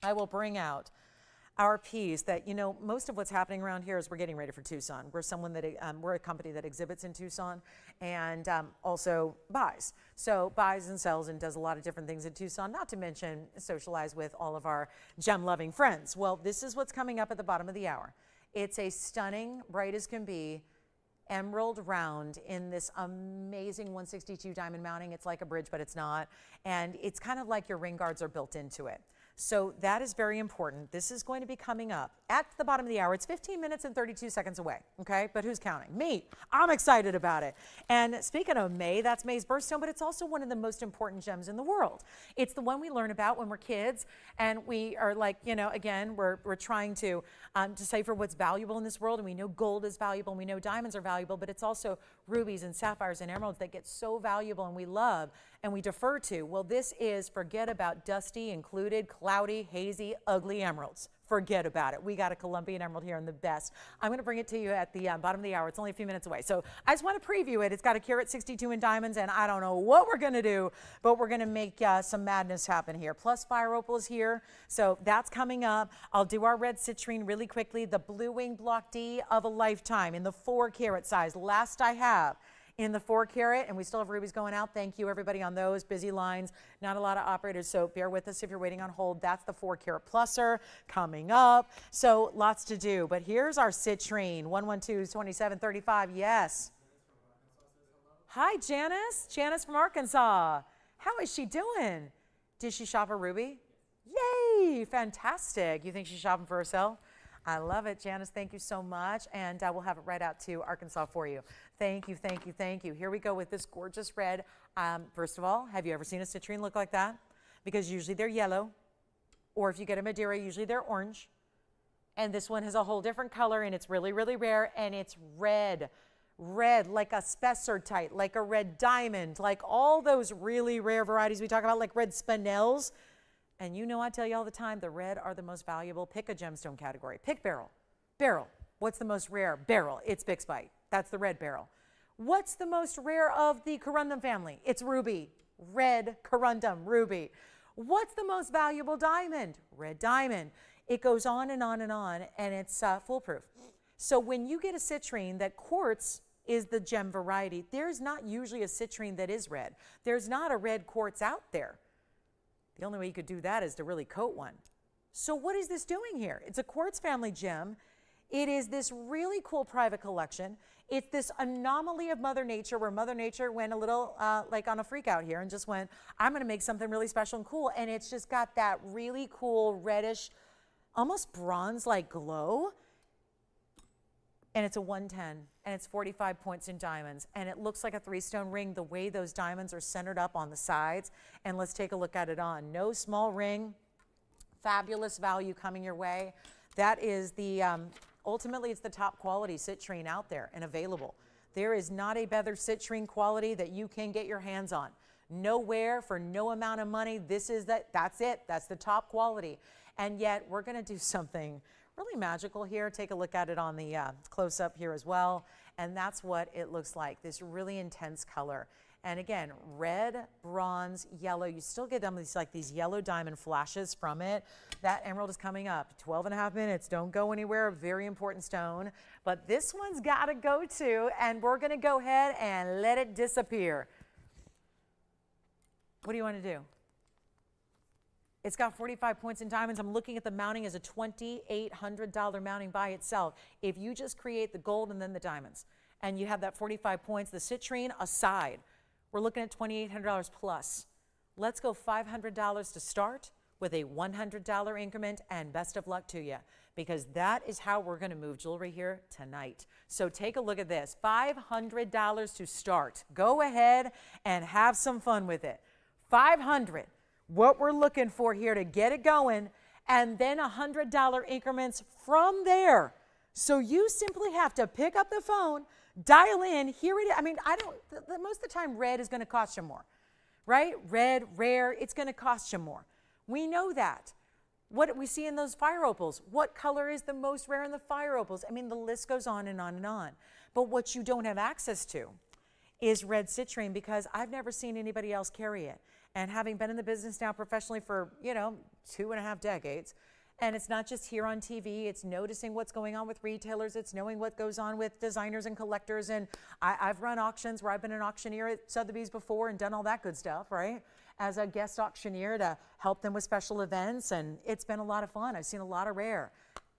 I will bring out our piece that, you know, most of what's happening around here is we're getting ready for Tucson. We're a company that exhibits in Tucson and also buys. So buys and sells and does a lot of different things in Tucson, not to mention socialize with all of our gem-loving friends. Well, this is what's coming up at the bottom of the hour. It's a stunning, bright as can be, emerald round in this amazing 162 diamond mounting. It's like a bridge, but it's not. And it's kind of like your ring guards are built into it. So that is very important. This is going to be coming up at the bottom of the hour. It's 15 minutes and 32 seconds away, okay? But who's counting? Me. I'm excited about it. And speaking of May, that's May's birthstone, but it's also one of the most important gems in the world. It's the one we learn about when we're kids, and we are like, you know, again, we're trying to decipher what's valuable in this world, and we know gold is valuable, and we know diamonds are valuable, but it's also rubies and sapphires and emeralds that get so valuable and we love and we defer to. Well, this is, forget about dusty, included, cloudy, hazy, ugly emeralds. Forget about it. We got a Colombian emerald here, and the best. I'm going to bring it to you at the bottom of the hour. It's only a few minutes away. So I just want to preview it. It's got a carat 62 in diamonds, and I don't know what we're going to do, but we're going to make some madness happen here. Plus fire opal is here, so that's coming up. I'll do our red citrine really quickly. The blue wing block D of a lifetime in the 4 carat size. Last I have in the 4 carat, and we still have rubies going out. Thank you, everybody, on those busy lines. Not a lot of operators, so bear with us if you're waiting on hold. That's the 4 carat pluser coming up. So lots to do, but here's our citrine, 112-2735, yes. Hi, Janice. Janice from Arkansas. How is she doing? Did she shop a ruby? Yay, fantastic. You think she's shopping for herself? I love it, Janice. Thank you so much, and we'll have it right out to Arkansas for you. Thank you, thank you, thank you. Here we go with this gorgeous red. First of all, have you ever seen a citrine look like that? Because usually they're yellow, or if you get a Madeira, usually they're orange. And this one has a whole different color, and it's really, really rare, and it's red. Red, like a spessartite, like a red diamond, like all those really rare varieties we talk about, like red spinels. And you know I tell you all the time, the red are the most valuable. Pick a gemstone category. Pick beryl. Beryl. What's the most rare? Beryl. It's bixbyte. That's the red beryl. What's the most rare of the corundum family? It's ruby. Red corundum, ruby. What's the most valuable diamond? Red diamond. It goes on and on and on, and it's foolproof. So when you get a citrine, that quartz is the gem variety. There's not usually a citrine that is red. There's not a red quartz out there. The only way you could do that is to really coat one. So what is this doing here? It's a quartz family gem. It is this really cool private collection. It's this anomaly of Mother Nature, where Mother Nature went a little like on a freak out here and just went, I'm going to make something really special and cool. And it's just got that really cool reddish, almost bronze-like glow. And it's a 110, and it's 45 points in diamonds, and it looks like a 3-stone ring the way those diamonds are centered up on the sides. And let's take a look at it on. No small ring, fabulous value coming your way. That is the, ultimately it's the top quality citrine out there and available. There is not a better citrine quality that you can get your hands on. Nowhere, for no amount of money. That's it. That's the top quality. And yet we're going to do something really magical here. Take a look at it on the close-up here as well. And that's what it looks like, this really intense color. And again, red, bronze, yellow. You still get them these yellow diamond flashes from it. That emerald is coming up. 12.5 minutes. Don't go anywhere. A very important stone. But this one's got to go too. And we're going to go ahead and let it disappear. What do you want to do? It's got 45 points in diamonds. I'm looking at the mounting as a $2,800 mounting by itself. If you just create the gold and then the diamonds, and you have that 45 points, the citrine aside, we're looking at $2,800 plus. Let's go $500 to start with a $100 increment, and best of luck to you. because that is how we're going to move jewelry here tonight. So take a look at this, $500 to start. Go ahead and have some fun with it. $500, what we're looking for here to get it going, and then $100 increments from there. So you simply have to pick up the phone, dial in, here it is. I mean, most of the time red is going to cost you more, right? Red, rare, it's going to cost you more. We know that. What we see in those fire opals, what color is the most rare in the fire opals? I mean, the list goes on and on and on. But what you don't have access to is red citrine, because I've never seen anybody else carry it. And having been in the business now professionally for, 2.5 decades, and it's not just here on TV, it's noticing what's going on with retailers, it's knowing what goes on with designers and collectors. And I've run auctions where I've been an auctioneer at Sotheby's before and done all that good stuff, right? As a guest auctioneer to help them with special events, and it's been a lot of fun. I've seen a lot of rare.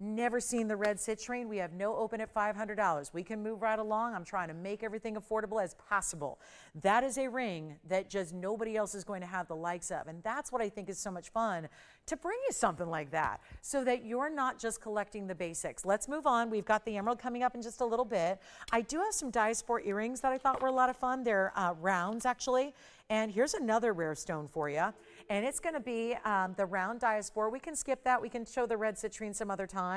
Never seen the red citrine. We have no open at $500. We can move right along. I'm trying to make everything affordable as possible. That is a ring that just nobody else is going to have the likes of. And that's what I think is so much fun, to bring you something like that so that you're not just collecting the basics. Let's move on. We've got the emerald coming up in just a little bit. I do have some Diaspore earrings that I thought were a lot of fun. They're rounds, actually. And here's another rare stone for you. And it's going to be the round Diaspore. We can skip that. We can show the red citrine some other time.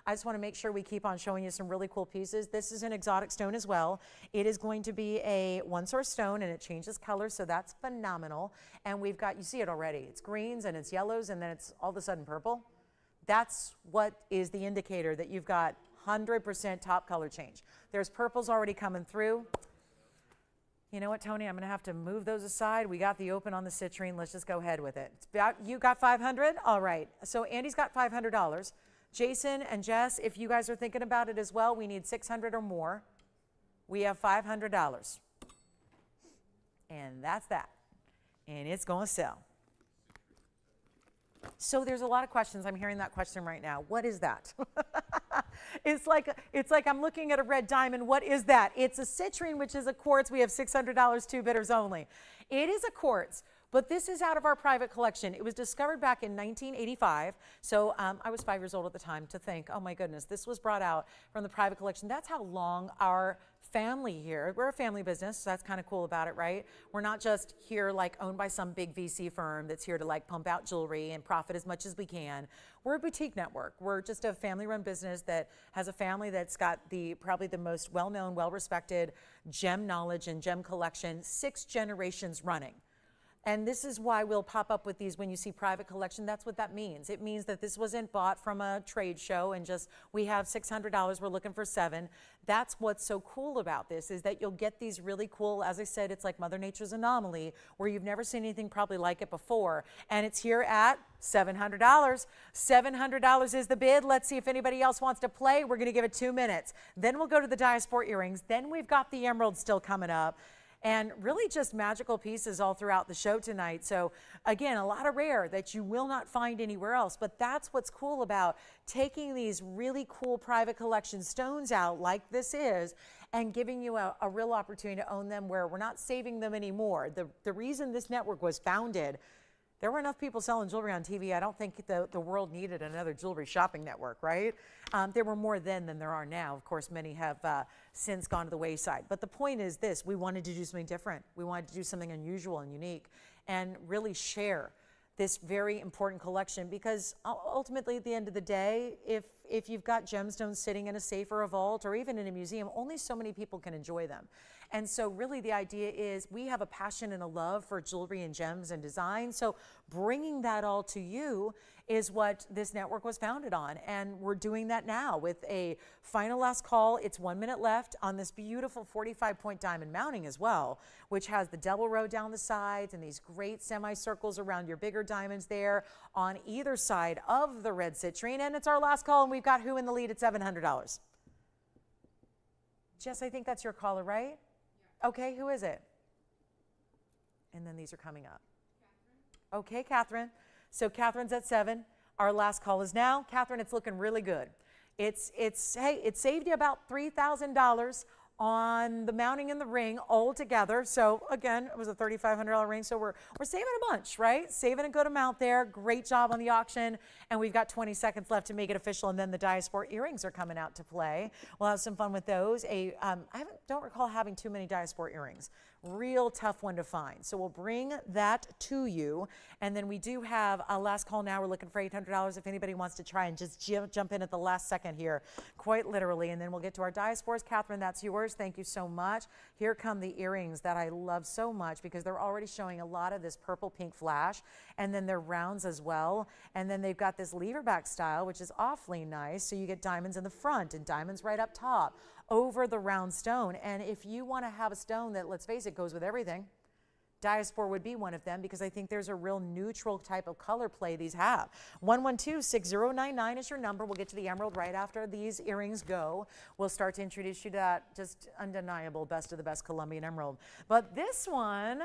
I just want to make sure we keep on showing you some really cool pieces. This is an exotic stone as well. It is going to be a one-source stone, and it changes color, so that's phenomenal. And we've got, you see it already. It's greens, and it's yellows, and then it's all of a sudden purple. That's what is the indicator that you've got 100% top color change. There's purples already coming through. You know what, Tony, I'm going to have to move those aside. We got the open on the citrine. Let's just go ahead with it. You got 500? All right. So Andy's got $500. Jason and Jess, if you guys are thinking about it as well, we need 600 or more. We have $500. And that's that. And it's going to sell. So there's a lot of questions. I'm hearing that question right now. What is that? It's like I'm looking at a red diamond. What is that? It's a citrine, which is a quartz. We have $600, 2 bidders only. It is a quartz, but this is out of our private collection. It was discovered back in 1985. So I was 5 years old at the time to think, oh my goodness, this was brought out from the private collection. That's how long our family here. We're a family business, so that's kind of cool about it, right? We're not just here like owned by some big VC firm that's here to like pump out jewelry and profit as much as we can. We're a boutique network. We're just a family-run business that has a family that's got probably the most well-known, well-respected gem knowledge and gem collection, 6 generations running. And this is why we'll pop up with these when you see private collection. That's what that means. It means that this wasn't bought from a trade show and just, we have $600, we're looking for 7. That's what's so cool about this, is that you'll get these really cool, as I said, it's like Mother Nature's anomaly, where you've never seen anything probably like it before. And it's here at $700. $700 is the bid. Let's see if anybody else wants to play. We're going to give it 2 minutes. Then we'll go to the Diaspore earrings. Then we've got the emerald still coming up. And really just magical pieces all throughout the show tonight. So again, a lot of rare that you will not find anywhere else. But that's what's cool about taking these really cool private collection stones out like this is, and giving you a real opportunity to own them, where we're not saving them anymore. The reason this network was founded, there were enough people selling jewelry on TV. I don't think the world needed another jewelry shopping network, right? There were more then than there are now. Of course, many have since gone to the wayside. But the point is this: we wanted to do something different. We wanted to do something unusual and unique, and really share this very important collection, because ultimately at the end of the day, if you've got gemstones sitting in a safe or a vault or even in a museum, only so many people can enjoy them. And so really the idea is we have a passion and a love for jewelry and gems and design. So bringing that all to you is what this network was founded on. And we're doing that now with a final last call. It's 1 minute left on this beautiful 45-point diamond mounting as well, which has the double row down the sides and these great semicircles around your bigger diamonds there on either side of the red citrine. And it's our last call, and we've got who in the lead at $700? Jess, I think that's your caller, right? Yeah. Okay, who is it? And then these are coming up. Catherine. Okay, Catherine. So Catherine's at 7. Our last call is now. Catherine, it's looking really good. Hey, it saved you about $3,000 on the mounting and the ring all together. So again, it was a $3,500 ring. So we're saving a bunch, right? Saving a good amount there. Great job on the auction. And we've got 20 seconds left to make it official. And then the Diaspore earrings are coming out to play. We'll have some fun with those. Don't recall having too many Diaspore earrings. Real tough one to find. So we'll bring that to you. And then we do have a last call now. We're looking for $800 if anybody wants to try and just jump in at the last second here, quite literally. And then we'll get to our Diaspores. Catherine, that's yours. Thank you so much. Here come the earrings that I love so much because they're already showing a lot of this purple pink flash. And then they're rounds as well. And then they've got this lever back style, which is awfully nice. So you get diamonds in the front and diamonds right up top over the round stone. And if you want to have a stone that, let's face it, goes with everything, Diaspore would be one of them because I think there's a real neutral type of color play these have. 112-6099 is your number. We'll get to the emerald right after these earrings go. We'll start to introduce you to that just undeniable best of the best Colombian emerald. But this one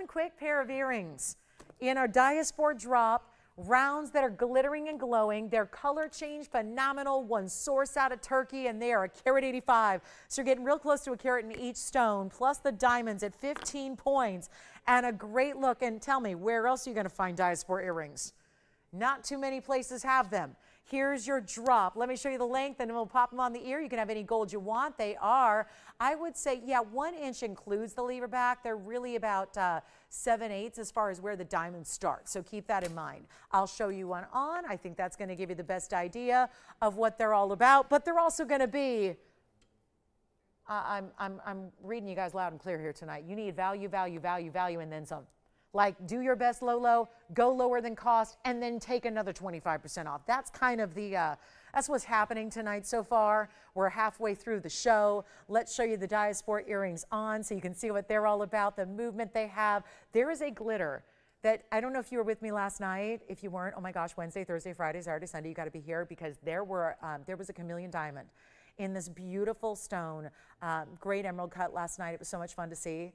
quick pair of earrings in our Diaspore drop, rounds that are glittering and glowing. Their color change phenomenal. One source out of Turkey, and they are a carat 85. So you're getting real close to a carat in each stone, plus the diamonds at 15 points, and a great look. And tell me, where else are you going to find Diaspore earrings? Not too many places have them. Here's your drop. Let me show you the length, and we'll pop them on the ear. You can have any gold you want. They are, I would say, yeah, 1 inch includes the lever back. They're really about 7/8 as far as where the diamonds start. So keep that in mind. I'll show you one on. I think that's going to give you the best idea of what they're all about. But they're also going to be, I'm reading you guys loud and clear here tonight. You need value, value, value, value, and then some. Like, do your best low, go lower than cost, and then take another 25% off. That's kind of the, that's what's happening tonight so far. We're halfway through the show. Let's show you the Diaspore earrings on so you can see what they're all about, the movement they have. There is a glitter that, I don't know if you were with me last night. If you weren't, oh my gosh, Wednesday, Thursday, Friday, Saturday, Sunday, you got to be here because there was a chameleon diamond in this beautiful stone. Great emerald cut last night. It was so much fun to see.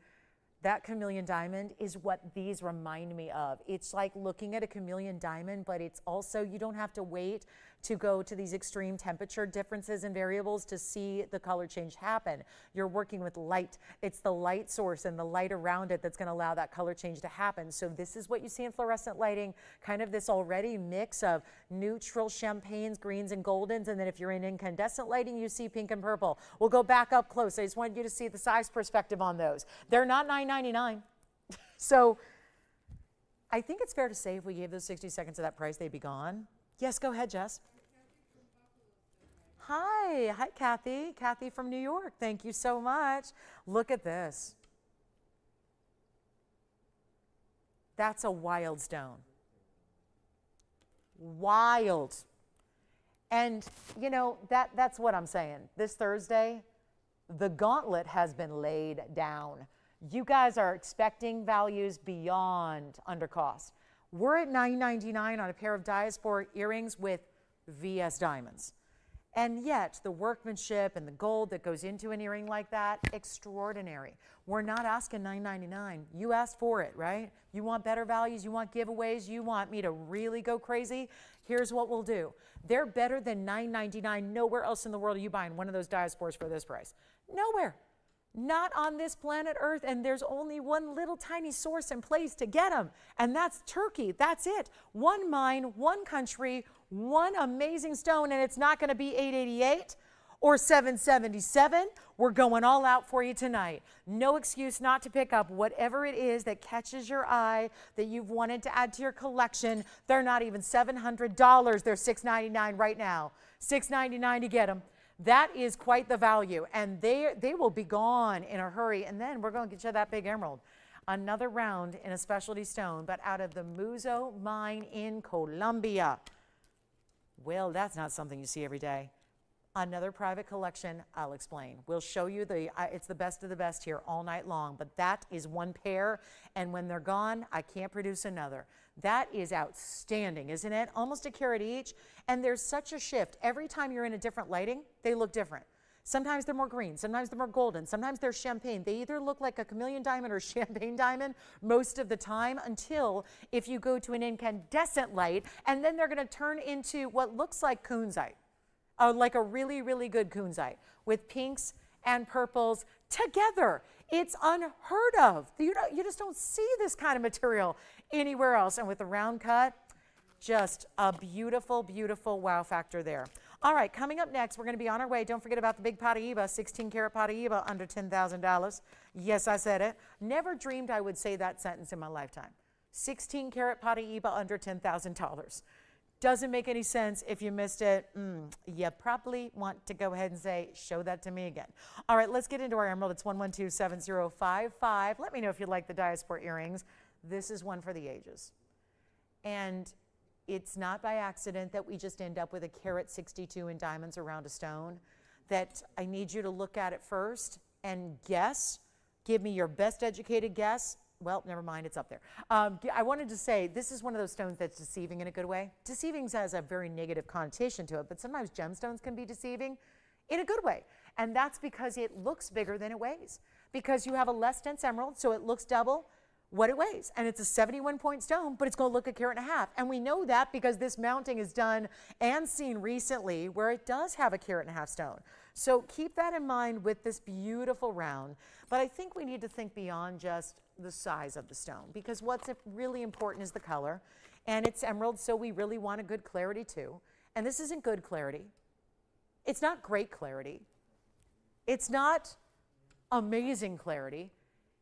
That chameleon diamond is what these remind me of. It's like looking at a chameleon diamond, but it's also, you don't have to wait to go to these extreme temperature differences and variables to see the color change happen. You're working with light. It's the light source and the light around it that's going to allow that color change to happen. So this is what you see in fluorescent lighting, kind of this already mix of neutral champagnes, greens, and goldens. And then if you're in incandescent lighting, you see pink and purple. We'll go back up close. I just wanted you to see the size perspective on those. They're not $9.99. So I think it's fair to say if we gave those 60 seconds of that price, they'd be gone. Yes, go ahead, Jess. Hi, Kathy. Kathy from New York. Thank you so much. Look at this. That's a wild stone. Wild. And, you know, that's what I'm saying. This Thursday, the gauntlet has been laid down. You guys are expecting values beyond under cost. We're at $9.99 on a pair of Diaspore earrings with VS diamonds. And yet, the workmanship and the gold that goes into an earring like that, extraordinary. We're not asking $9.99. You asked for it, right? You want better values, you want giveaways, you want me to really go crazy? Here's what we'll do. They're better than $9.99. Nowhere else in the world are you buying one of those Diaspores for this price. Nowhere. Not on this planet Earth, and there's only one little tiny source and place to get them, and that's Turkey. That's it. One mine, one country, one amazing stone, and it's not going to be $888 or $777. We're going all out for you tonight. No excuse not to pick up whatever it is that catches your eye that you've wanted to add to your collection. They're not even $700. They're $699 right now. $699 to get them. That is quite the value, and they will be gone in a hurry. And then we're going to get you that big emerald. Another round in a specialty stone, but out of the Muzo mine in Colombia. Well, that's not something you see every day. Another private collection, I'll explain. We'll show you it's the best of the best here all night long, but that is one pair, and when they're gone, I can't produce another. That is outstanding, isn't it? Almost a carat each, and there's such a shift. Every time you're in a different lighting, they look different. Sometimes they're more green, sometimes they're more golden, sometimes they're champagne. They either look like a chameleon diamond or champagne diamond most of the time until if you go to an incandescent light, and then they're going to turn into what looks like kunzite, like a really, really good kunzite with pinks and purples together. It's unheard of. You just don't see this kind of material anywhere else. And with the round cut, just a beautiful, beautiful wow factor there. All right, coming up next, we're going to be on our way. Don't forget about the big Paraiba, 16 karat Paraiba, under $10,000. Yes, I said it. Never dreamed I would say that sentence in my lifetime. 16 karat Paraiba, under $10,000. Doesn't make any sense. If you missed it, you probably want to go ahead and say, show that to me again. All right, let's get into our emerald. It's 1127055. Let me know if you like the Diaspore earrings. This is one for the ages. And it's not by accident that we just end up with a carat 62 in diamonds around a stone. That I need you to look at it first and guess. Give me your best educated guess. Well, never mind, it's up there. I wanted to say, this is one of those stones that's deceiving in a good way. Deceiving has a very negative connotation to it, but sometimes gemstones can be deceiving in a good way. And that's because it looks bigger than it weighs. Because you have a less dense emerald, so it looks double what it weighs. And it's a 71-point stone, but it's going to look a carat and a half. And we know that because this mounting is done and seen recently where it does have a carat and a half stone. So keep that in mind with this beautiful round. But I think we need to think beyond just the size of the stone, because what's really important is the color. And it's emerald, so we really want a good clarity too. And this isn't good clarity. It's not great clarity. It's not amazing clarity.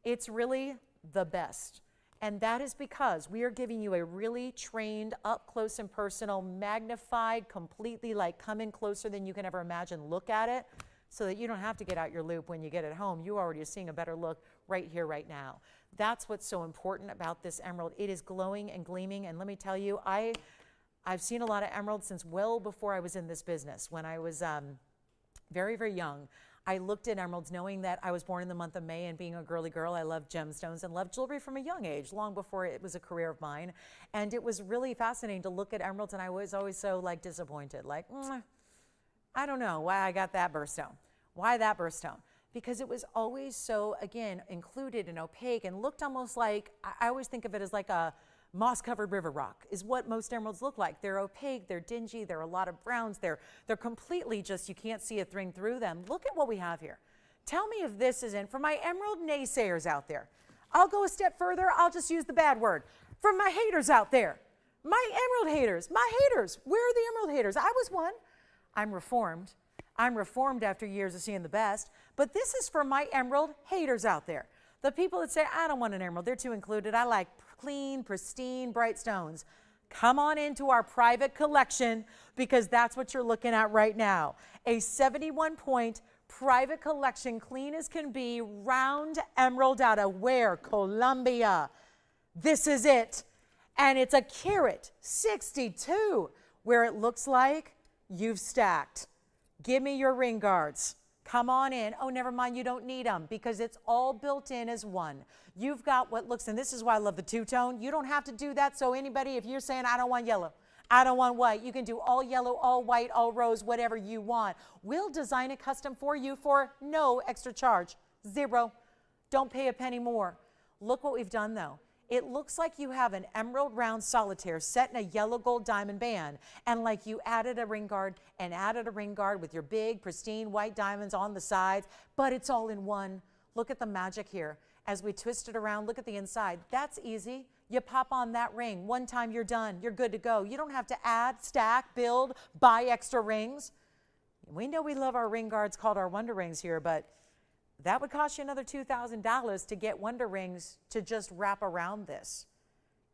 It's really the best. And that is because we are giving you a really trained, up close and personal, magnified, completely like come in closer than you can ever imagine look at it, so that you don't have to get out your loupe when you get it home. You already are seeing a better look right here, right now. That's what's so important about this emerald. It is glowing and gleaming. And let me tell you, I've seen a lot of emeralds since well before I was in this business. When I was very, very young, I looked at emeralds knowing that I was born in the month of May, and being a girly girl, I loved gemstones and loved jewelry from a young age, long before it was a career of mine. And it was really fascinating to look at emeralds, and I was always so like disappointed, like, I don't know why I got that birthstone. Why that birthstone? Because it was always so, again, included and opaque and looked almost like, I always think of it as like a moss-covered river rock is what most emeralds look like. They're opaque, they're dingy, there are a lot of browns, they're completely just, you can't see a thing through them. Look at what we have here. Tell me if this isn't, for my emerald naysayers out there, I'll go a step further, I'll just use the bad word. For my haters out there, my emerald haters, my haters, where are the emerald haters? I was one. I'm reformed. I'm reformed after years of seeing the best, but this is for my emerald haters out there. The people that say, I don't want an emerald, they're too included. I like clean, pristine, bright stones. Come on into our private collection, because that's what you're looking at right now. A 71-point private collection, clean as can be, round emerald out of where? Colombia. This is it. And it's a carat 62, where it looks like you've stacked. Give me your ring guards. Come on in. Oh, never mind, you don't need them, because it's all built in as one. You've got what looks, and this is why I love the two-tone. You don't have to do that. So anybody, if you're saying, I don't want yellow, I don't want white, you can do all yellow, all white, all rose, whatever you want. We'll design it custom for you for no extra charge. Zero. Don't pay a penny more. Look what we've done though. It looks like you have an emerald round solitaire set in a yellow gold diamond band, and like you added a ring guard and added a ring guard with your big pristine white diamonds on the sides, but it's all in one. Look at the magic here. As we twist it around, look at the inside. That's easy. You pop on that ring. One time you're done. You're good to go. You don't have to add, stack, build, buy extra rings. We know we love our ring guards called our Wonder Rings here, but that would cost you another $2,000 to get Wonder Rings to just wrap around this.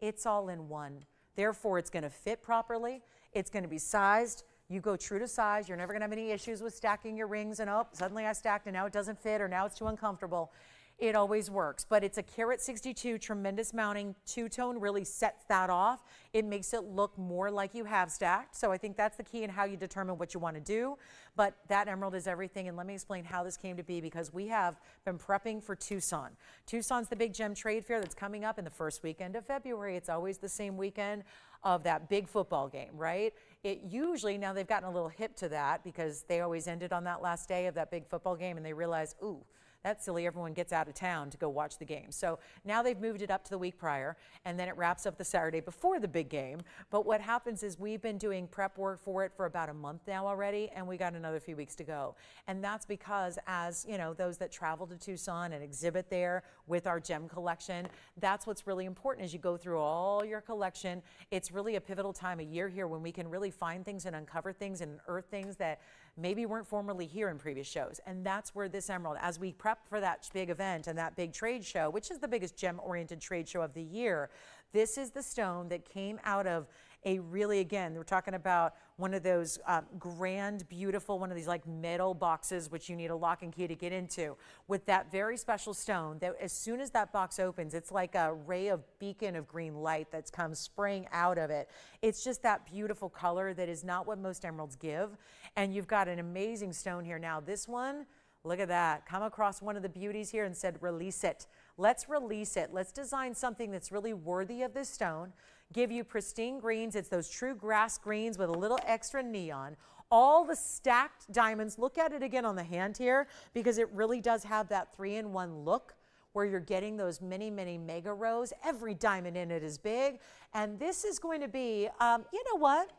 It's all in one. Therefore, it's going to fit properly. It's going to be sized. You go true to size. You're never going to have any issues with stacking your rings and, oh, suddenly I stacked and now it doesn't fit, or now it's too uncomfortable. It always works. But it's a carat 62, tremendous mounting. Two-tone really sets that off. It makes it look more like you have stacked. So I think that's the key in how you determine what you want to do. But that emerald is everything. And let me explain how this came to be, because we have been prepping for Tucson. Tucson's the big gem trade fair that's coming up in the first weekend of February. It's always the same weekend of that big football game, right? It usually, now they've gotten a little hip to that, because they always ended on that last day of that big football game, and they realize, ooh, That's silly. Everyone gets out of town to go watch the game. So now they've moved it up to the week prior, and then it wraps up the Saturday before the big game. But what happens is we've been doing prep work for it for about a month now already, and we got another few weeks to go. And that's because, as you know, those that travel to Tucson and exhibit there with our gem collection, that's what's really important as you go through all your collection. It's really a pivotal time of year here when we can really find things and uncover things and unearth things that maybe weren't formerly here in previous shows. And that's where this emerald, as we prep for that big event and that big trade show, which is the biggest gem-oriented trade show of the year, this is the stone that came out of a really, again, we're talking about one of those grand, beautiful, one of these like metal boxes, which you need a lock and key to get into, with that very special stone that as soon as that box opens, it's like a ray of beacon of green light that's come spraying out of it. It's just that beautiful color that is not what most emeralds give. And you've got an amazing stone here. Now this one, look at that. Come across one of the beauties here and said, release it. Let's release it. Let's design something that's really worthy of this stone. Give you pristine greens. It's those true grass greens with a little extra neon. All the stacked diamonds. Look at it again on the hand here, because it really does have that 3-in-1 look where you're getting those many, many mega rows. Every diamond in it is big. And this is going to be, you know what?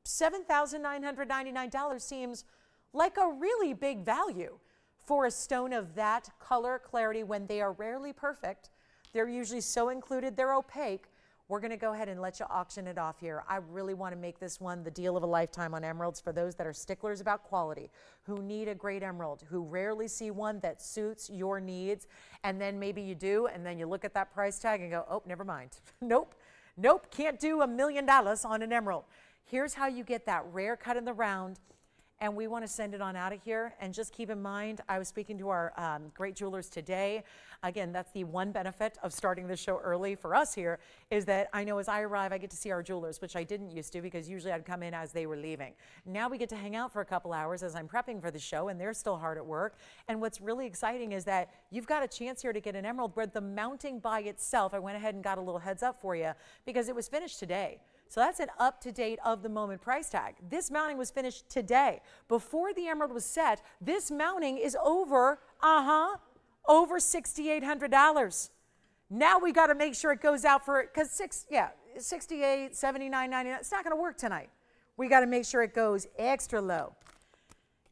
$7,999 seems like a really big value for a stone of that color clarity when they are rarely perfect. They're usually so included, they're opaque. We're going to go ahead and let you auction it off here. I really want to make this one the deal of a lifetime on emeralds for those that are sticklers about quality, who need a great emerald, who rarely see one that suits your needs. And then maybe you do, and then you look at that price tag and go, oh, never mind. Nope, can't do $1 million on an emerald. Here's how you get that rare cut in the round. And we want to send it on out of here. And just keep in mind, I was speaking to our great jewelers today. Again, that's the one benefit of starting the show early for us here, is that I know as I arrive, I get to see our jewelers, which I didn't used to, because usually I'd come in as they were leaving. Now we get to hang out for a couple hours as I'm prepping for the show, and they're still hard at work. And what's really exciting is that you've got a chance here to get an emerald where the mounting by itself, I went ahead and got a little heads up for you, because it was finished today. So that's an up-to-date of the moment price tag. This mounting was finished today. Before the emerald was set, this mounting is over $6,800. Now we got to make sure it goes out for it, because $68, $79, $99, it's not going to work tonight. We got to make sure it goes extra low.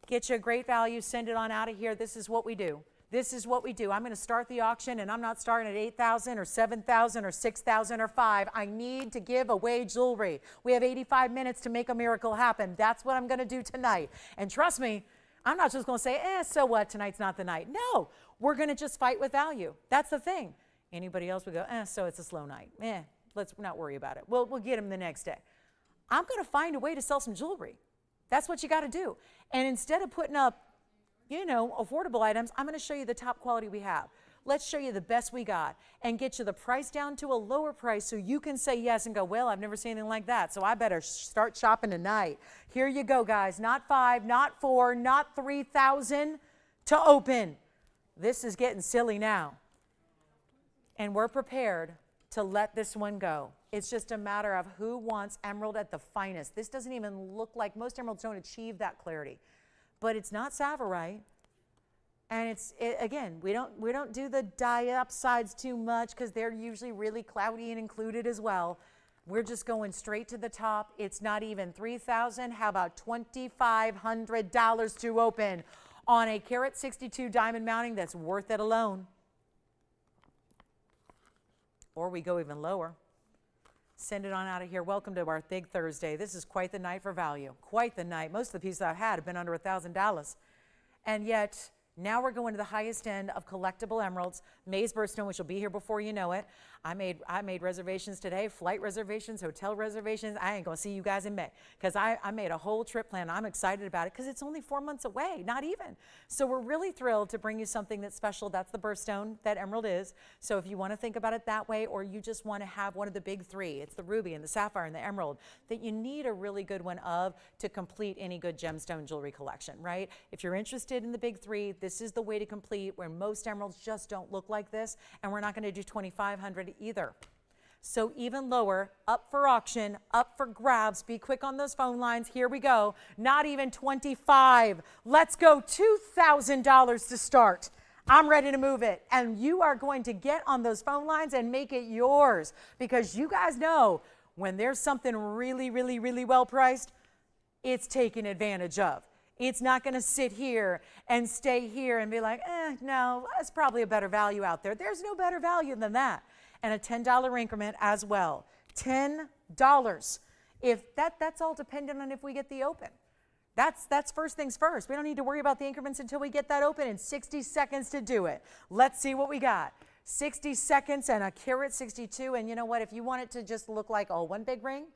Get you a great value, send it on out of here. This is what we do. This is what we do. I'm going to start the auction, and I'm not starting at 8,000 or 7,000 or 6,000 or 5. I need to give away jewelry. We have 85 minutes to make a miracle happen. That's what I'm going to do tonight. And trust me, I'm not just going to say, so what, tonight's not the night. No, we're going to just fight with value. That's the thing. Anybody else would go, so it's a slow night. Let's not worry about it. We'll get them the next day. I'm going to find a way to sell some jewelry. That's what you got to do. And instead of putting up, affordable items, I'm going to show you the top quality we have. Let's show you the best we got and get you the price down to a lower price so you can say yes and go, well, I've never seen anything like that, so I better start shopping tonight. Here you go, guys. Not 5, not 4, not 3,000 to open. This is getting silly now. And we're prepared to let this one go. It's just a matter of who wants emerald at the finest. This doesn't even look like, most emeralds don't achieve that clarity. But it's not Savarite, and again, we don't do the diopsides too much, because they're usually really cloudy and included as well. We're just going straight to the top. It's not even 3,000. How about $2,500 to open on a carat 62 diamond mounting that's worth it alone? Or we go even lower. Send it on out of here. Welcome to our Big Thursday. This is quite the night for value. Quite the night. Most of the pieces I've had have been under $1,000. And yet, now we're going to the highest end of collectible emeralds. May's birthstone, which will be here before you know it. I made reservations today, flight reservations, hotel reservations. I ain't going to see you guys in May, because I made a whole trip plan. I'm excited about it because it's only 4 months away, not even. So we're really thrilled to bring you something that's special. That's the birthstone that emerald is. So if you want to think about it that way, or you just want to have one of the big three, it's the ruby and the sapphire and the emerald, that you need a really good one of to complete any good gemstone jewelry collection, right? If you're interested in the big three, this is the way to complete, where most emeralds just don't look like this, and we're not going to do 2,500 either. So even lower, up for auction, up for grabs. Be quick on those phone lines. Here we go. Not even 25. Let's go $2,000 to start. I'm ready to move it. And you are going to get on those phone lines and make it yours, because you guys know when there's something really, really, really well priced, it's taken advantage of. It's not going to sit here and stay here and be like, no, that's probably a better value out there. There's no better value than that. And a $10 increment as well. $10. If that's all dependent on if we get the open. That's first things first. We don't need to worry about the increments until we get that open in 60 seconds to do it. Let's see what we got. 60 seconds and a carat 62. And you know what? If you want it to just look like all one big ring,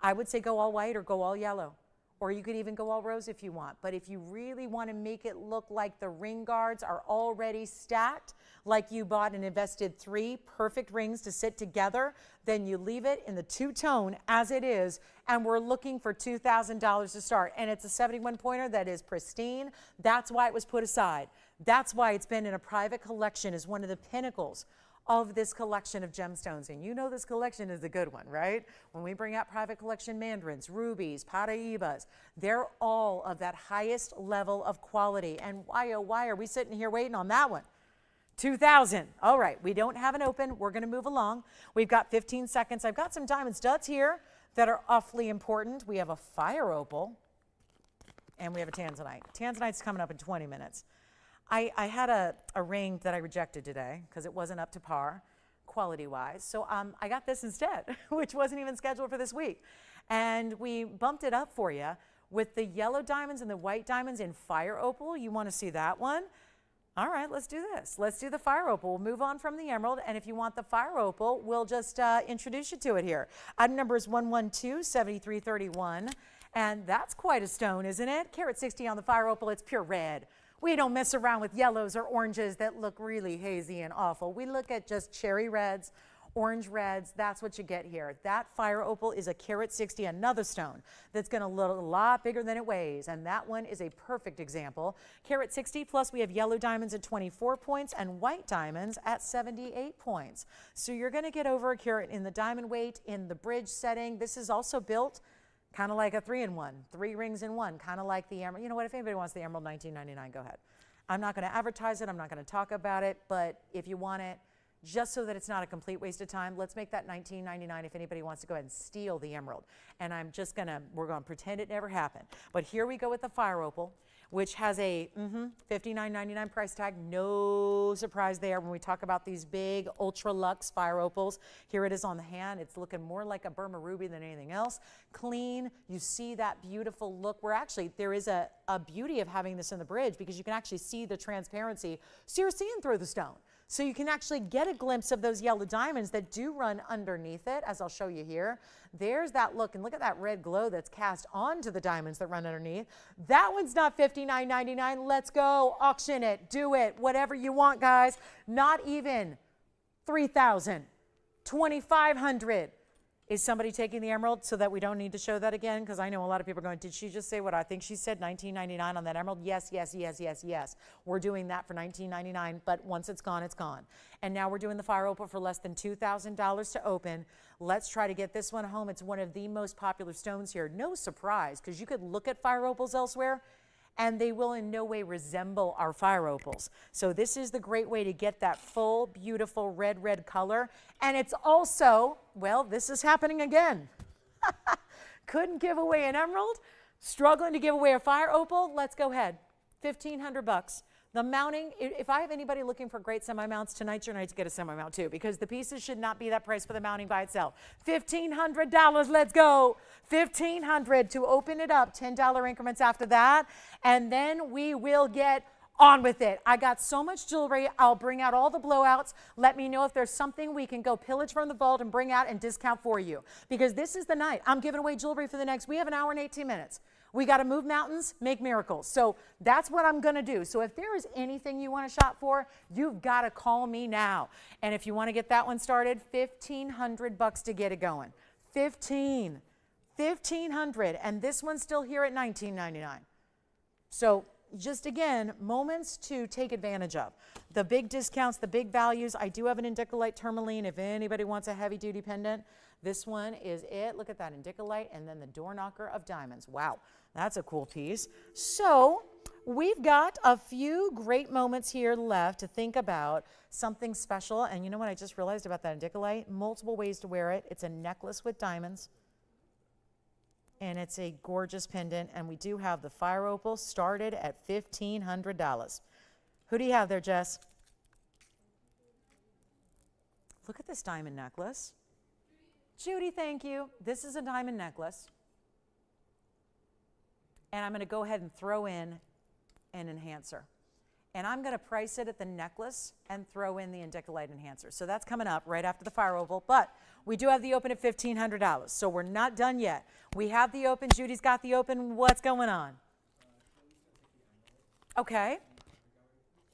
I would say go all white or go all yellow. Or you could even go all rose if you want. But if you really want to make it look like the ring guards are already stacked, like you bought and invested 3 perfect rings to sit together, then you leave it in the two-tone as it is, and we're looking for $2,000 to start. And it's a 71 pointer that is pristine. That's why it was put aside. That's why it's been in a private collection as one of the pinnacles of this collection of gemstones. And you know this collection is a good one, right? When we bring out private collection mandarins, rubies, Paraibas, they're all of that highest level of quality. And why, oh, why are we sitting here waiting on that one? 2,000. All right, we don't have an open. We're going to move along. We've got 15 seconds. I've got some diamond studs here that are awfully important. We have a fire opal, and we have a Tanzanite. Tanzanite's coming up in 20 minutes. I had a ring that I rejected today because it wasn't up to par quality-wise. So I got this instead, which wasn't even scheduled for this week. And we bumped it up for you with the yellow diamonds and the white diamonds in fire opal. You want to see that one? All right, let's do this. Let's do the fire opal. We'll move on from the emerald. And if you want the fire opal, we'll just introduce you to it here. Item number is 112-7331. And that's quite a stone, isn't it? Carat 60 on the fire opal. It's pure red. We don't mess around with yellows or oranges that look really hazy and awful. We look at just cherry reds, orange reds. That's what you get here. That fire opal is a carat 60, another stone that's going to look a lot bigger than it weighs. And that one is a perfect example. Carat 60, plus we have yellow diamonds at 24 points and white diamonds at 78 points. So you're going to get over a carat in the diamond weight in the bridge setting. This is also built kind of like a 3-in-1, 3 rings in one, kind of like the emerald. You know what, if anybody wants the emerald 1999, go ahead. I'm not going to advertise it. I'm not going to talk about it. But if you want it, just so that it's not a complete waste of time, let's make that $19.99 if anybody wants to go ahead and steal the emerald. And we're going to pretend it never happened. But here we go with the fire opal, which has a $59.99 price tag. No surprise there when we talk about these big ultra luxe fire opals. Here it is on the hand. It's looking more like a Burma ruby than anything else. Clean. You see that beautiful look. There is a beauty of having this in the bridge because you can actually see the transparency. So you're seeing through the stone. So you can actually get a glimpse of those yellow diamonds that do run underneath it, as I'll show you here. There's that look, and look at that red glow that's cast onto the diamonds that run underneath. That one's not $59.99. Let's go, auction it, do it, whatever you want, guys. Not even $3,000, $2,500. Is somebody taking the emerald so that we don't need to show that again? Because I know a lot of people are going, did she just say what I think she said, $19.99 on that emerald? Yes, yes, yes, yes, yes. We're doing that for $19.99, but once it's gone, it's gone. And now we're doing the fire opal for less than $2,000 to open. Let's try to get this one home. It's one of the most popular stones here. No surprise, because you could look at fire opals elsewhere, and they will in no way resemble our fire opals. So this is the great way to get that full, beautiful red color. And it's also, well, this is happening again. Couldn't give away an emerald, struggling to give away a fire opal. Let's go ahead, $1,500. The mounting, if I have anybody looking for great semi-mounts, tonight's your night to get a semi-mount too, because the pieces should not be that price for the mounting by itself. $1,500, let's go. $1,500 to open it up, $10 increments after that, and then we will get on with it. I got so much jewelry, I'll bring out all the blowouts. Let me know if there's something we can go pillage from the vault and bring out and discount for you, because this is the night. I'm giving away jewelry for the next, we have an hour and 18 minutes. We got to move mountains, make miracles. So that's what I'm going to do. So if there is anything you want to shop for, you've got to call me now. And if you want to get that one started, $1,500 to get it going. $1,500. And this one's still here at $19.99. So just again, moments to take advantage of. The big discounts, the big values. I do have an Indicolite tourmaline if anybody wants a heavy duty pendant. This one is it. Look at that Indicolite and then the door knocker of diamonds. Wow. That's a cool piece. So we've got a few great moments here left to think about something special. And you know what I just realized about that Indicolite? Multiple ways to wear it. It's a necklace with diamonds. And it's a gorgeous pendant. And we do have the fire opal started at $1,500. Who do you have there, Jess? Look at this diamond necklace. Judy, thank you. This is a diamond necklace. And I'm going to go ahead and throw in an enhancer. And I'm going to price it at the necklace and throw in the Indicolite enhancer. So that's coming up right after the fire opal. But we do have the open at $1,500. So we're not done yet. We have the open. Judy's got the open. What's going on? Okay.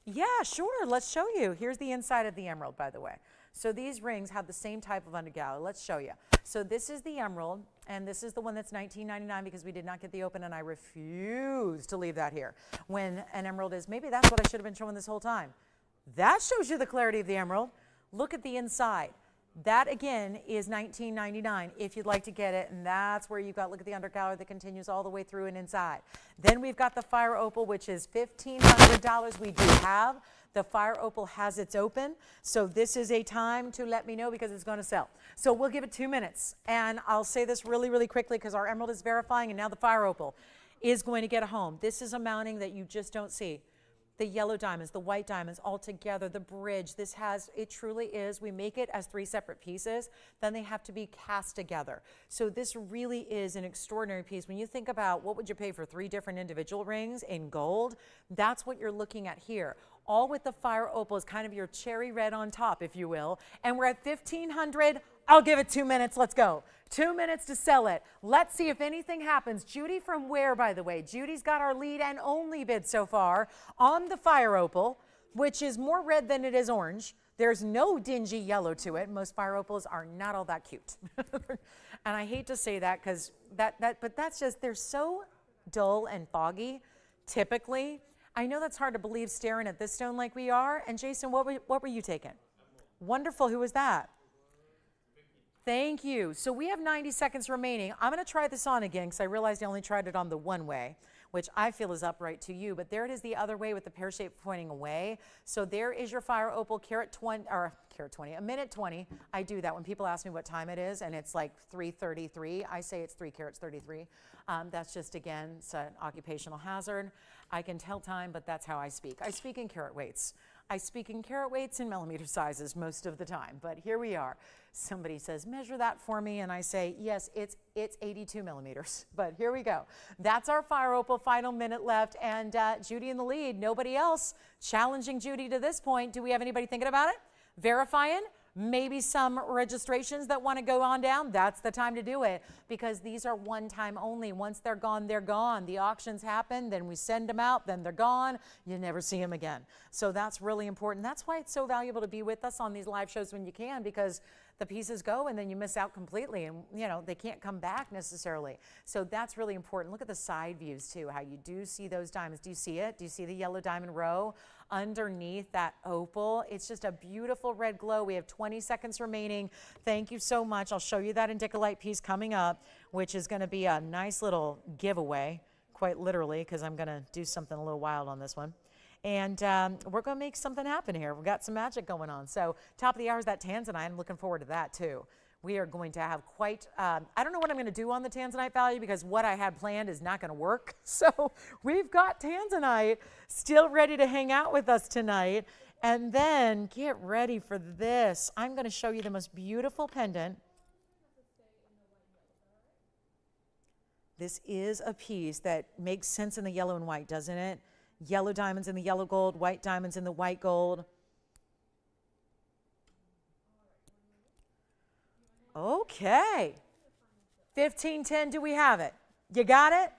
Yeah, sure. Let's show you. Here's the inside of the emerald, by the way. So these rings have the same type of undergallery. Let's show you. So this is the emerald, and this is the one that's $19.99 because we did not get the open, and I refuse to leave that here. When an emerald is, maybe that's what I should have been showing this whole time. That shows you the clarity of the emerald. Look at the inside. That, again, is $19.99 if you'd like to get it, and that's where you've got, look at the undergallery that continues all the way through and inside. Then we've got the fire opal, which is $1,500. We do have. The fire opal has its open, so this is a time to let me know because it's going to sell. So we'll give it 2 minutes, and I'll say this really, really quickly because our emerald is verifying, and now the fire opal is going to get a home. This is a mounting that you just don't see. The yellow diamonds, the white diamonds all together, the bridge, this has, it truly is, we make it as 3 separate pieces, then they have to be cast together. So this really is an extraordinary piece. When you think about what would you pay for 3 different individual rings in gold, that's what you're looking at here. All with the fire opal is kind of your cherry red on top, if you will. And we're at $1,500. I'll give it 2 minutes. Let's go. 2 minutes to sell it. Let's see if anything happens. Judy from where, by the way? Judy's got our lead and only bid so far on the fire opal, which is more red than it is orange. There's no dingy yellow to it. Most fire opals are not all that cute. And I hate to say that because but that's just, they're so dull and foggy typically. I know that's hard to believe staring at this stone like we are. And Jason, what were you taking? Wonderful. Who was that? Thank you. So we have 90 seconds remaining. I'm going to try this on again because I realized I only tried it on the one way, which I feel is upright to you. But there it is the other way with the pear shape pointing away. So there is your fire opal, carat 20, a minute 20. I do that when people ask me what time it is, and it's like 3:33. I say it's 3 carats 33. That's just, again, it's an occupational hazard. I can tell time, but that's how I speak. I speak in carat weights. I speak in carat weights and millimeter sizes most of the time, but here we are. Somebody says, measure that for me, and I say, yes, it's 82 millimeters, but here we go. That's our fire opal, final minute left, and Judy in the lead. Nobody else challenging Judy to this point. Do we have anybody thinking about it? Verifying? Maybe some registrations that want to go on down, that's the time to do it because these are one time only. Once they're gone, they're gone. The auctions happen, then we send them out, then they're gone. You never see them again. So that's really important. That's why it's so valuable to be with us on these live shows when you can because the pieces go and then you miss out completely and you know they can't come back necessarily. So that's really important. Look at the side views too, how you do see those diamonds. Do you see it? Do you see the yellow diamond row underneath that opal? It's just a beautiful red glow. We have 20 seconds remaining. Thank you so much. I'll show you that Indicolite piece coming up, which is going to be a nice little giveaway, quite literally, because I'm going to do something a little wild on this one. And we're going to make something happen here. We've got some magic going on. So top of the hour is that Tanzanite. I'm looking forward to that too. We are going to have quite, I don't know what I'm going to do on the Tanzanite value because what I had planned is not going to work. So we've got Tanzanite still ready to hang out with us tonight. And then get ready for this. I'm going to show you the most beautiful pendant. This is a piece that makes sense in the yellow and white, doesn't it? Yellow diamonds in the yellow gold, white diamonds in the white gold. Okay. 1510, do we have it? You got it?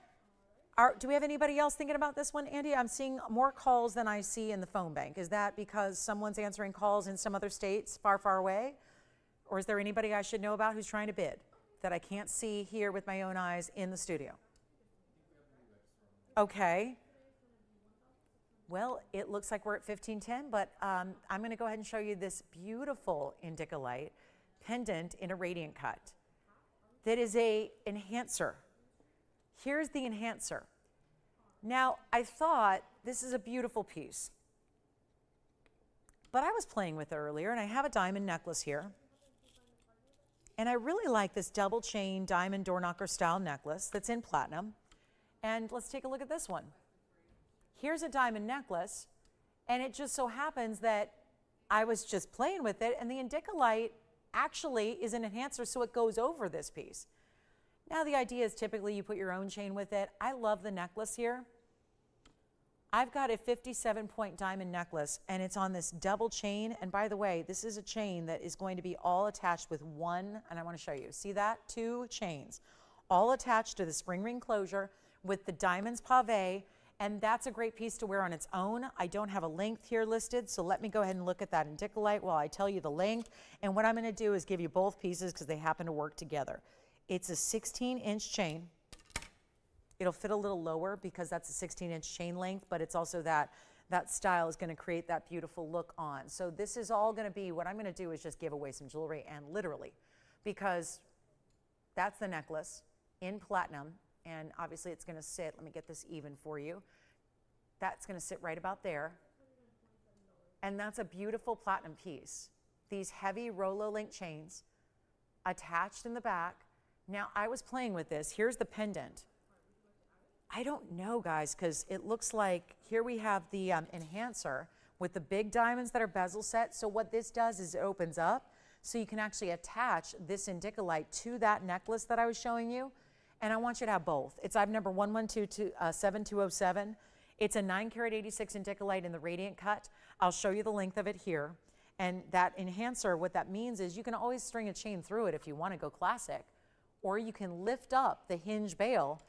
Do we have anybody else thinking about this one, Andy? I'm seeing more calls than I see in the phone bank. Is that because someone's answering calls in some other states far, far away? Or is there anybody I should know about who's trying to bid that I can't see here with my own eyes in the studio? Okay. Well, it looks like we're at 1510, but I'm going to go ahead and show you this beautiful Indicolite pendant in a radiant cut that is a enhancer. Here's the enhancer. Now, I thought this is a beautiful piece, but I was playing with it earlier, and I have a diamond necklace here. And I really like this double chain diamond door knocker style necklace that's in platinum. And let's take a look at this one. Here's a diamond necklace, and it just so happens that I was just playing with it, and the Indicolite actually is an enhancer, so it goes over this piece. Now the idea is typically you put your own chain with it. I love the necklace here. I've got a 57-point diamond necklace, and it's on this double chain. And by the way, this is a chain that is going to be all attached with one, and I want to show you. See that? 2 chains, all attached to the spring ring closure with the diamonds pave, and that's a great piece to wear on its own. I don't have a length here listed, so let me go ahead and look at that Indicolite while I tell you the length. And what I'm going to do is give you both pieces because they happen to work together. It's a 16-inch chain. It'll fit a little lower because that's a 16-inch chain length, but it's also that style is going to create that beautiful look on. So this is all going to be, what I'm going to do is just give away some jewelry, and literally, because that's the necklace in platinum, and obviously it's going to sit, let me get this even for you. That's going to sit right about there. And that's a beautiful platinum piece. These heavy Rolo link chains attached in the back. Now I was playing with this. Here's the pendant. I don't know, guys, because it looks like here we have the enhancer with the big diamonds that are bezel set. So what this does is it opens up so you can actually attach this Indicolite to that necklace that I was showing you. And I want you to have both. It's item number 11227207. It's a 9-carat 86 Indicolite in the radiant cut. I'll show you the length of it here. And that enhancer, what that means is you can always string a chain through it if you want to go classic, or you can lift up the hinge bail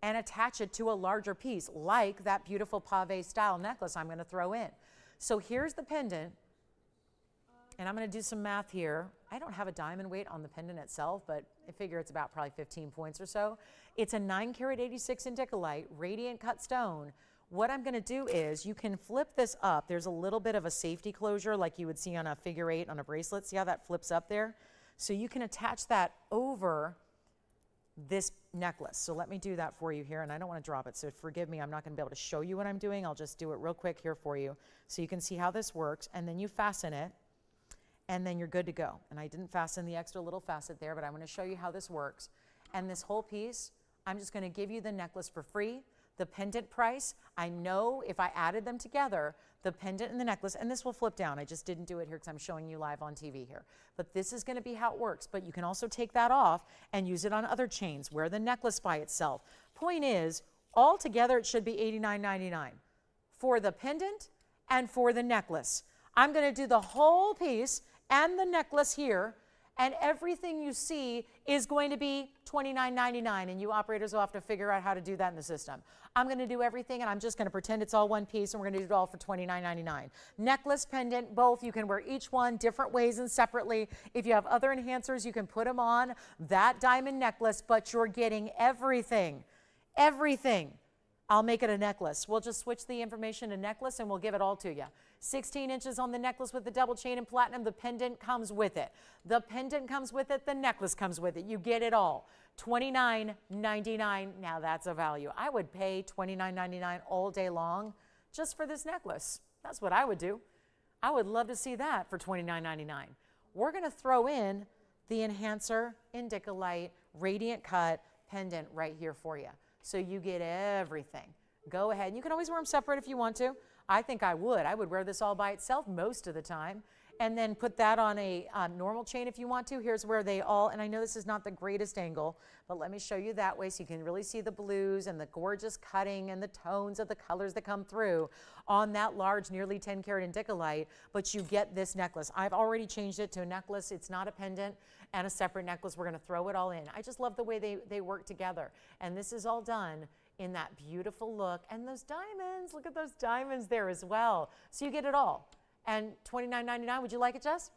and attach it to a larger piece, like that beautiful pave style necklace I'm going to throw in. So here's the pendant, and I'm going to do some math here. I don't have a diamond weight on the pendant itself, but I figure it's about probably 15 points or so. It's a 9-carat 86 Indicolite, radiant cut stone. What I'm going to do is you can flip this up. There's a little bit of a safety closure like you would see on a figure 8 on a bracelet. See how that flips up there? So you can attach that over this necklace. So let me do that for you here, and I don't want to drop it, so forgive me, I'm not going to be able to show you what I'm doing. I'll just do it real quick here for you so you can see how this works, and then you fasten it, and then you're good to go. And I didn't fasten the extra little facet there, but I'm going to show you how this works. And this whole piece, I'm just going to give you the necklace for free. The pendant price, I know if I added them together, the pendant and the necklace, and this will flip down. I just didn't do it here because I'm showing you live on TV here. But this is going to be how it works. But you can also take that off and use it on other chains, wear the necklace by itself. Point is, all together it should be $89.99 for the pendant and for the necklace. I'm going to do the whole piece and the necklace here, and everything you see is going to be $29.99, and you operators will have to figure out how to do that in the system. I'm going to do everything, and I'm just going to pretend it's all one piece, and we're going to do it all for $29.99. Necklace, pendant, both. You can wear each one different ways and separately. If you have other enhancers, you can put them on that diamond necklace, but you're getting everything. Everything. I'll make it a necklace. We'll just switch the information to necklace, and we'll give it all to you. 16 inches on the necklace with the double chain and platinum. The pendant comes with it. The pendant comes with it. The necklace comes with it. You get it all. $29.99. Now that's a value. I would pay $29.99 all day long just for this necklace. That's what I would do. I would love to see that for $29.99. We're going to throw in the enhancer, Indicolite, radiant cut pendant right here for you. So you get everything. Go ahead. You can always wear them separate if you want to. I think I would. I would wear this all by itself most of the time, and then put that on a normal chain if you want to. Here's where they all, and I know this is not the greatest angle, but let me show you that way so you can really see the blues and the gorgeous cutting and the tones of the colors that come through on that large, nearly 10-carat Indicolite, but you get this necklace. I've already changed it to a necklace. It's not a pendant and a separate necklace. We're going to throw it all in. I just love the way they work together, and this is all done in that beautiful look. And those diamonds, look at those diamonds there as well. So you get it all. And $29.99, would you like it, Jess?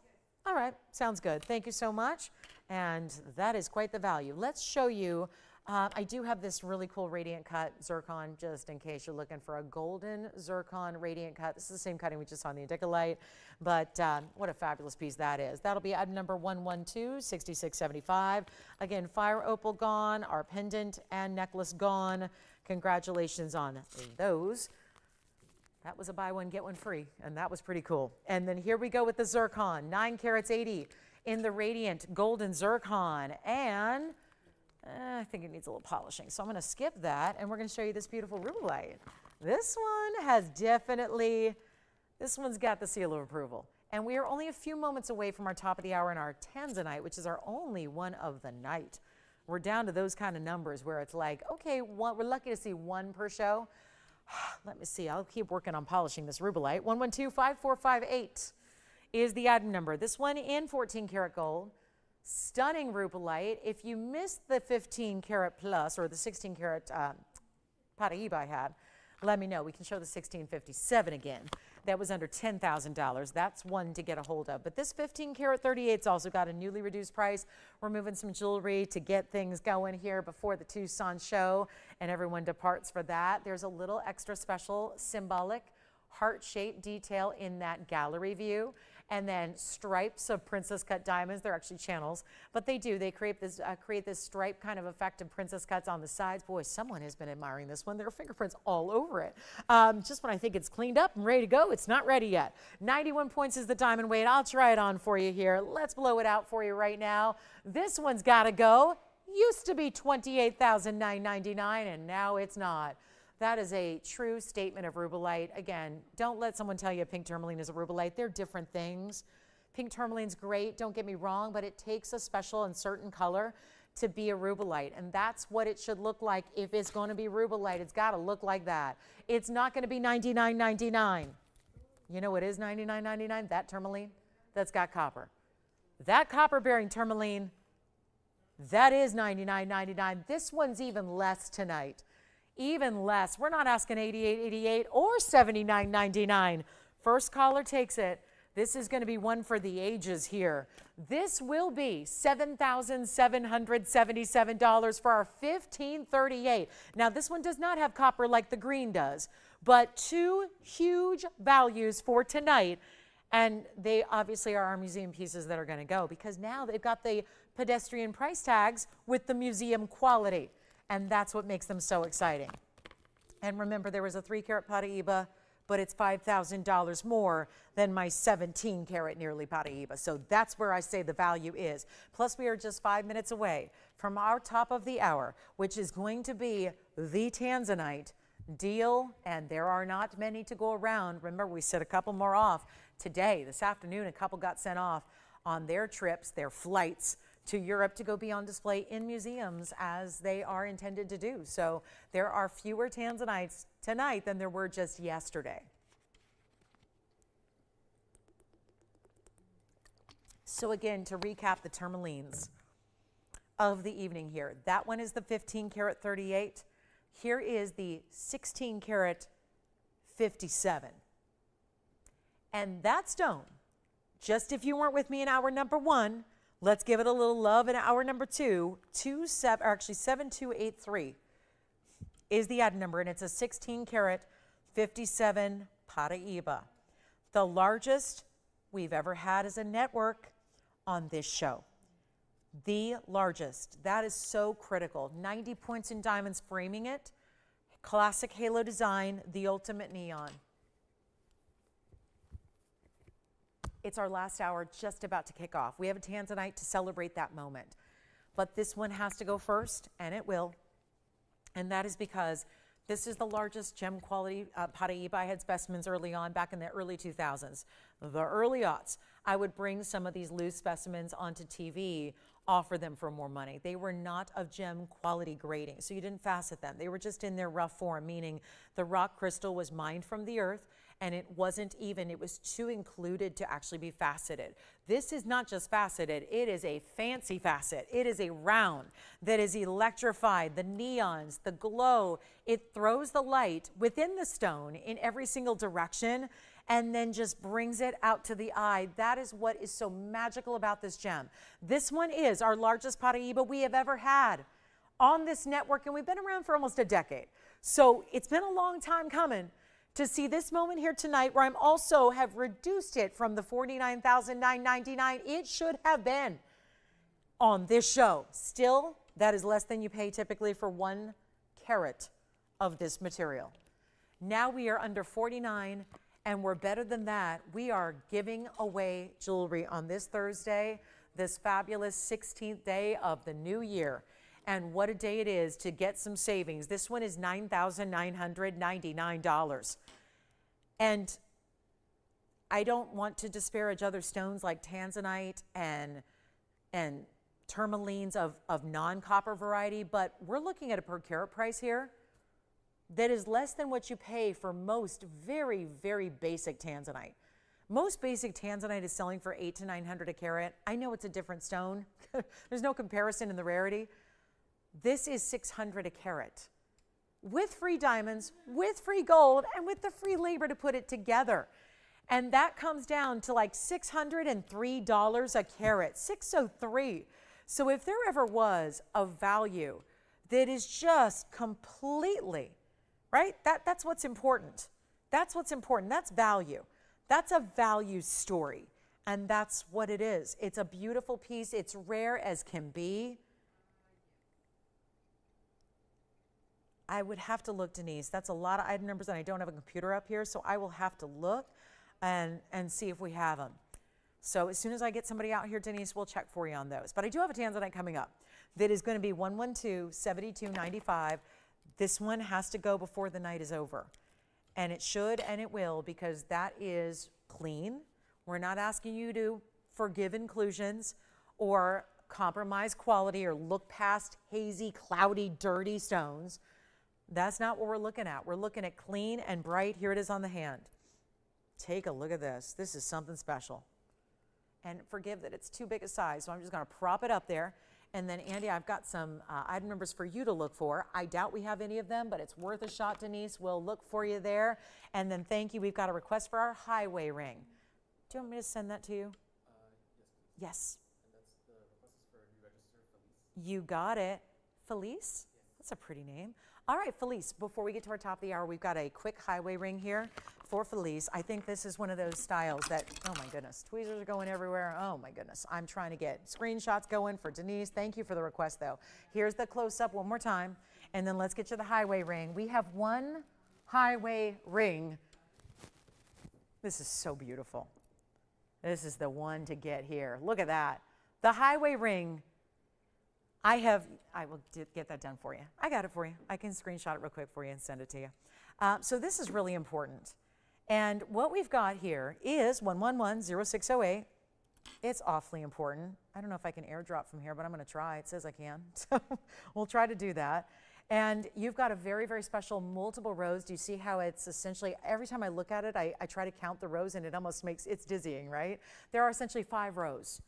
All right, sounds good. Thank you so much. And that is quite the value. Let's show you I do have this really cool radiant cut zircon, just in case you're looking for a golden zircon radiant cut. This is the same cutting we just saw in the Indicolite, but what a fabulous piece that is. That'll be item number 112, 6675. Again, fire opal gone, our pendant and necklace gone. Congratulations on those. That was a buy one, get one free, and that was pretty cool. And then here we go with the zircon, 9 carats 80 in the radiant golden zircon, and I think it needs a little polishing, so I'm going to skip that, and we're going to show you this beautiful Rubilite. This one has definitely, this one's got the seal of approval. And we are only a few moments away from our top of the hour in our Tanzanite, which is our only one of the night. We're down to those kind of numbers where it's like, okay, we're lucky to see one per show. Let me see, I'll keep working on polishing this Rubilite. 112-5458 is the item number. This one in 14 karat gold. Stunning Rubilite. If you missed the 15 karat plus or the 16 karat Paraiba I had, let me know. We can show the 1657 again. That was under $10,000. That's one to get a hold of. But this 15 karat 38's also got a newly reduced price. We're moving some jewelry to get things going here before the Tucson show, and everyone departs for that. There's a little extra special symbolic heart-shaped detail in that gallery view, and then stripes of princess cut diamonds. They're actually channels, but they create this stripe kind of effect of princess cuts on the sides. Boy, someone has been admiring this one. There are fingerprints all over it. Just when I think it's cleaned up and ready to go, it's not ready yet. 91 points is the diamond weight. I'll try it on for you here. Let's blow it out for you right now. This one's got to go. Used to be $28,999, and now it's not. That is a true statement of Rubilite. Again, don't let someone tell you a pink tourmaline is a Rubilite. They're different things. Pink tourmaline's great, don't get me wrong, but it takes a special and certain color to be a Rubilite, and that's what it should look like. If it's going to be Rubilite, it's got to look like that. It's not going to be $99.99. You know what is $99.99? That tourmaline that's got copper. That copper-bearing tourmaline, that is $99.99. This one's even less tonight. Even less. We're not asking $88.88 or $79.99. First caller takes it. This is going to be one for the ages here. This will be $7,777 for our 1538. Now, this one does not have copper like the green does, but two huge values for tonight. And they obviously are our museum pieces that are going to go, because now they've got the pedestrian price tags with the museum quality. And that's what makes them so exciting. And remember, there was a 3 karat Paraiba, but it's $5,000 more than my 17 karat nearly Paraiba. So that's where I say the value is. Plus, we are just 5 minutes away from our top of the hour, which is going to be the Tanzanite deal. And there are not many to go around. Remember, we set a couple more off today. This afternoon, a couple got sent off on their trips, their flights to Europe to go be on display in museums as they are intended to do. So there are fewer Tanzanites tonight than there were just yesterday. So again, to recap the tourmalines of the evening here, that one is the 15 karat 38. Here is the 16 karat 57. And that stone, just if you weren't with me in hour number one, let's give it a little love in hour number two. 7283 is the item number, and it's a 16 karat 57 Paraiba. The largest we've ever had as a network on this show. The largest. That is so critical. 90 points in diamonds framing it. Classic halo design, the ultimate neon. It's our last hour, just about to kick off. We have a Tanzanite to celebrate that moment. But this one has to go first, and it will. And that is because this is the largest gem quality Paraiba. I had specimens early on, back in the early 2000s. The early aughts, I would bring some of these loose specimens onto TV, offer them for more money. They were not of gem quality grading, so you didn't facet them. They were just in their rough form, meaning the rock crystal was mined from the earth, and it wasn't even, it was too included to actually be faceted. This is not just faceted, it is a fancy facet. It is a round that is electrified, the neons, the glow. It throws the light within the stone in every single direction and then just brings it out to the eye. That is what is so magical about this gem. This one is our largest Paraiba we have ever had on this network, and we've been around for almost a decade. So it's been a long time coming to see this moment here tonight, where I'm also have reduced it from the $49,999 it should have been on this show. Still, that is less than you pay typically for 1 carat of this material. Now we are under 49, and we're better than that. We are giving away jewelry on this Thursday, this fabulous 16th day of the new year. And what a day it is to get some savings. This one is $9,999. And I don't want to disparage other stones like Tanzanite and tourmalines of non-copper variety, but we're looking at a per carat price here that is less than what you pay for most very, very basic Tanzanite. Most basic Tanzanite is selling for $800 to $900 a carat. I know it's a different stone. There's no comparison in the rarity. This is $600 a carat with free diamonds, with free gold, and with the free labor to put it together. And that comes down to like $603 a carat, $603. So if there ever was a value that is just completely, right? That's what's important. That's what's important. That's value. That's a value story. And that's what it is. It's a beautiful piece. It's rare as can be. I would have to look, Denise. That's a lot of item numbers, and I don't have a computer up here, so I will have to look and see if we have them. So as soon as I get somebody out here, Denise, we'll check for you on those. But I do have a Tanzanite coming up that is going to be 112-7295. This one has to go before the night is over. And it should and it will, because that is clean. We're not asking you to forgive inclusions or compromise quality or look past hazy, cloudy, dirty stones. That's not what we're looking at. We're looking at clean and bright. Here it is on the hand. Take a look at this. This is something special. And forgive that it's too big a size, so I'm just going to prop it up there. And then, Andy, I've got some item numbers for you to look for. I doubt we have any of them, but it's worth a shot, Denise. We'll look for you there. And then, thank you. We've got a request for our highway ring. Do you want me to send that to you? Yes, Yes. please. And that's the request is for re-register Felice. You got it. Felice? Yes. That's a pretty name. All right, Felice, before we get to our top of the hour, we've got a quick highway ring here for Felice. I think this is one of those styles that, oh my goodness, tweezers are going everywhere. Oh my goodness, I'm trying to get screenshots going for Denise. Thank you for the request though. Here's the close-up one more time, and then let's get to the highway ring. We have one highway ring. This is so beautiful. This is the one to get here. Look at that. The highway ring. I will get that done for you. I got it for you. I can screenshot it real quick for you and send it to you. So this is really important. And what we've got here is 111-0608. It's awfully important. I don't know if I can airdrop from here, but I'm going to try. It says I can. So we'll try to do that. And you've got a very, very special multiple rows. Do you see how it's essentially, every time I look at it, I try to count the rows, and it almost makes, it's dizzying, right? There are essentially 5 rows.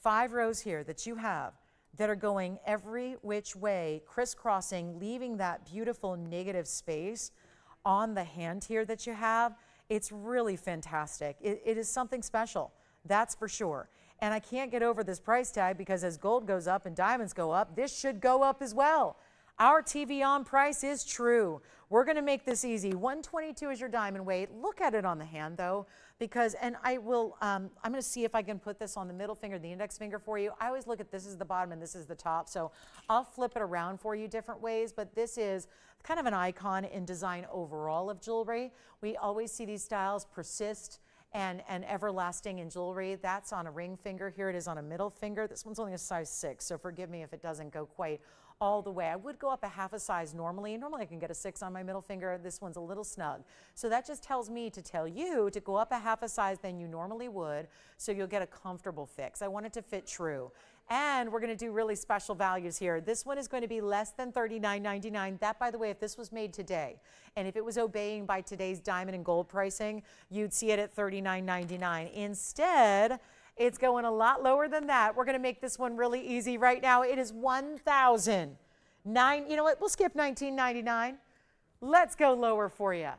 5 rows here that you have that are going every which way, crisscrossing, leaving that beautiful negative space on the hand here that you have. It's really fantastic. It is something special, that's for sure. And I can't get over this price tag, because as gold goes up and diamonds go up, this should go up as well. Our TVON price is true. We're going to make this easy. 122 is your diamond weight. Look at it on the hand though, because, and I will, I'm going to see if I can put this on the middle finger, the index finger for you. I always look at this is the bottom and this is the top, so I'll flip it around for you different ways, but this is kind of an icon in design overall of jewelry. We always see these styles persist and everlasting in jewelry. That's on a ring finger. Here it is on a middle finger. This one's only a size 6, so forgive me if it doesn't go quite all the way. I would go up a half a size normally. Normally I can get a 6 on my middle finger. This one's a little snug. So that just tells me to tell you to go up a half a size than you normally would, so you'll get a comfortable fix. I want it to fit true. And we're going to do really special values here. This one is going to be less than $39.99. That, by the way, if this was made today, and if it was obeying by today's diamond and gold pricing, you'd see it at $39.99. Instead, it's going a lot lower than that. We're going to make this one really easy right now. It is $1,009. You know what? We'll skip $19.99. Let's go lower for you.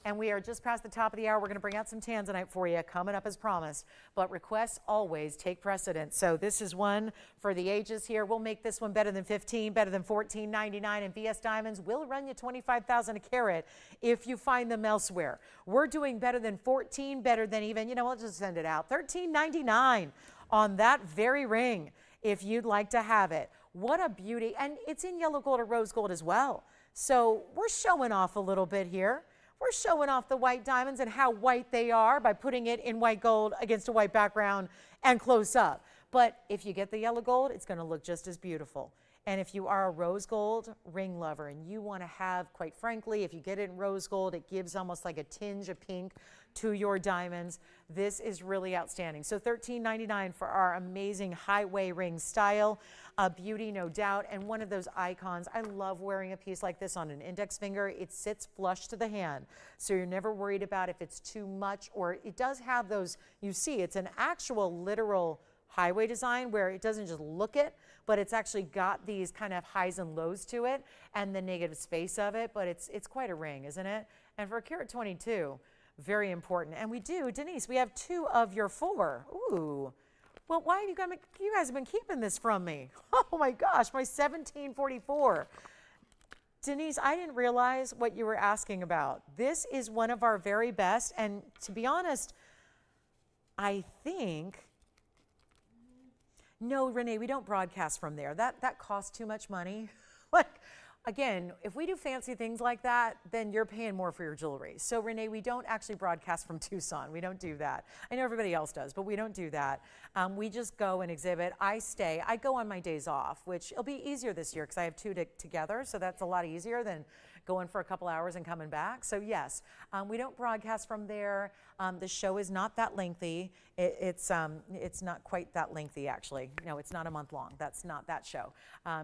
And we are just past the top of the hour. We're going to bring out some Tanzanite for you coming up as promised. But requests always take precedence. So this is one for the ages here. We'll make this one better than $15, better than $14.99. And VS Diamonds will run you $25,000 a carat if you find them elsewhere. We're doing better than 14, better than even, we'll just send it out. $13.99 on that very ring if you'd like to have it. What a beauty. And it's in yellow gold or rose gold as well. So we're showing off a little bit here. We're showing off the white diamonds and how white they are by putting it in white gold against a white background and close up. But if you get the yellow gold, it's going to look just as beautiful. And if you are a rose gold ring lover and you want to have, quite frankly, if you get it in rose gold, it gives almost like a tinge of pink to your diamonds. This is really outstanding. So $13.99 for our amazing highway ring style. A beauty, no doubt, and one of those icons. I love wearing a piece like this on an index finger. It sits flush to the hand, so you're never worried about if it's too much, or it does have those, you see, it's an actual literal highway design where it doesn't just look it, but it's actually got these kind of highs and lows to it and the negative space of it, but it's quite a ring, isn't it? And for a carat 22, very important. And we do, Denise, we have 2 of your 4. Ooh. Well, why have you guys have been keeping this from me? Oh my gosh, my 1744. Denise, I didn't realize what you were asking about. This is one of our very best, and to be honest, I think, no, Renee, we don't broadcast from there. That costs too much money. Like, again, if we do fancy things like that, then you're paying more for your jewelry. So Renee, we don't actually broadcast from Tucson. We don't do that. I know everybody else does, but we don't do that. We just go and exhibit. I go on my days off, which it'll be easier this year because I have 2 together. So that's a lot easier than going for a couple hours and coming back. So yes, we don't broadcast from there. The show is not that lengthy. It's not quite that lengthy, actually. No, it's not a month long. That's not that show.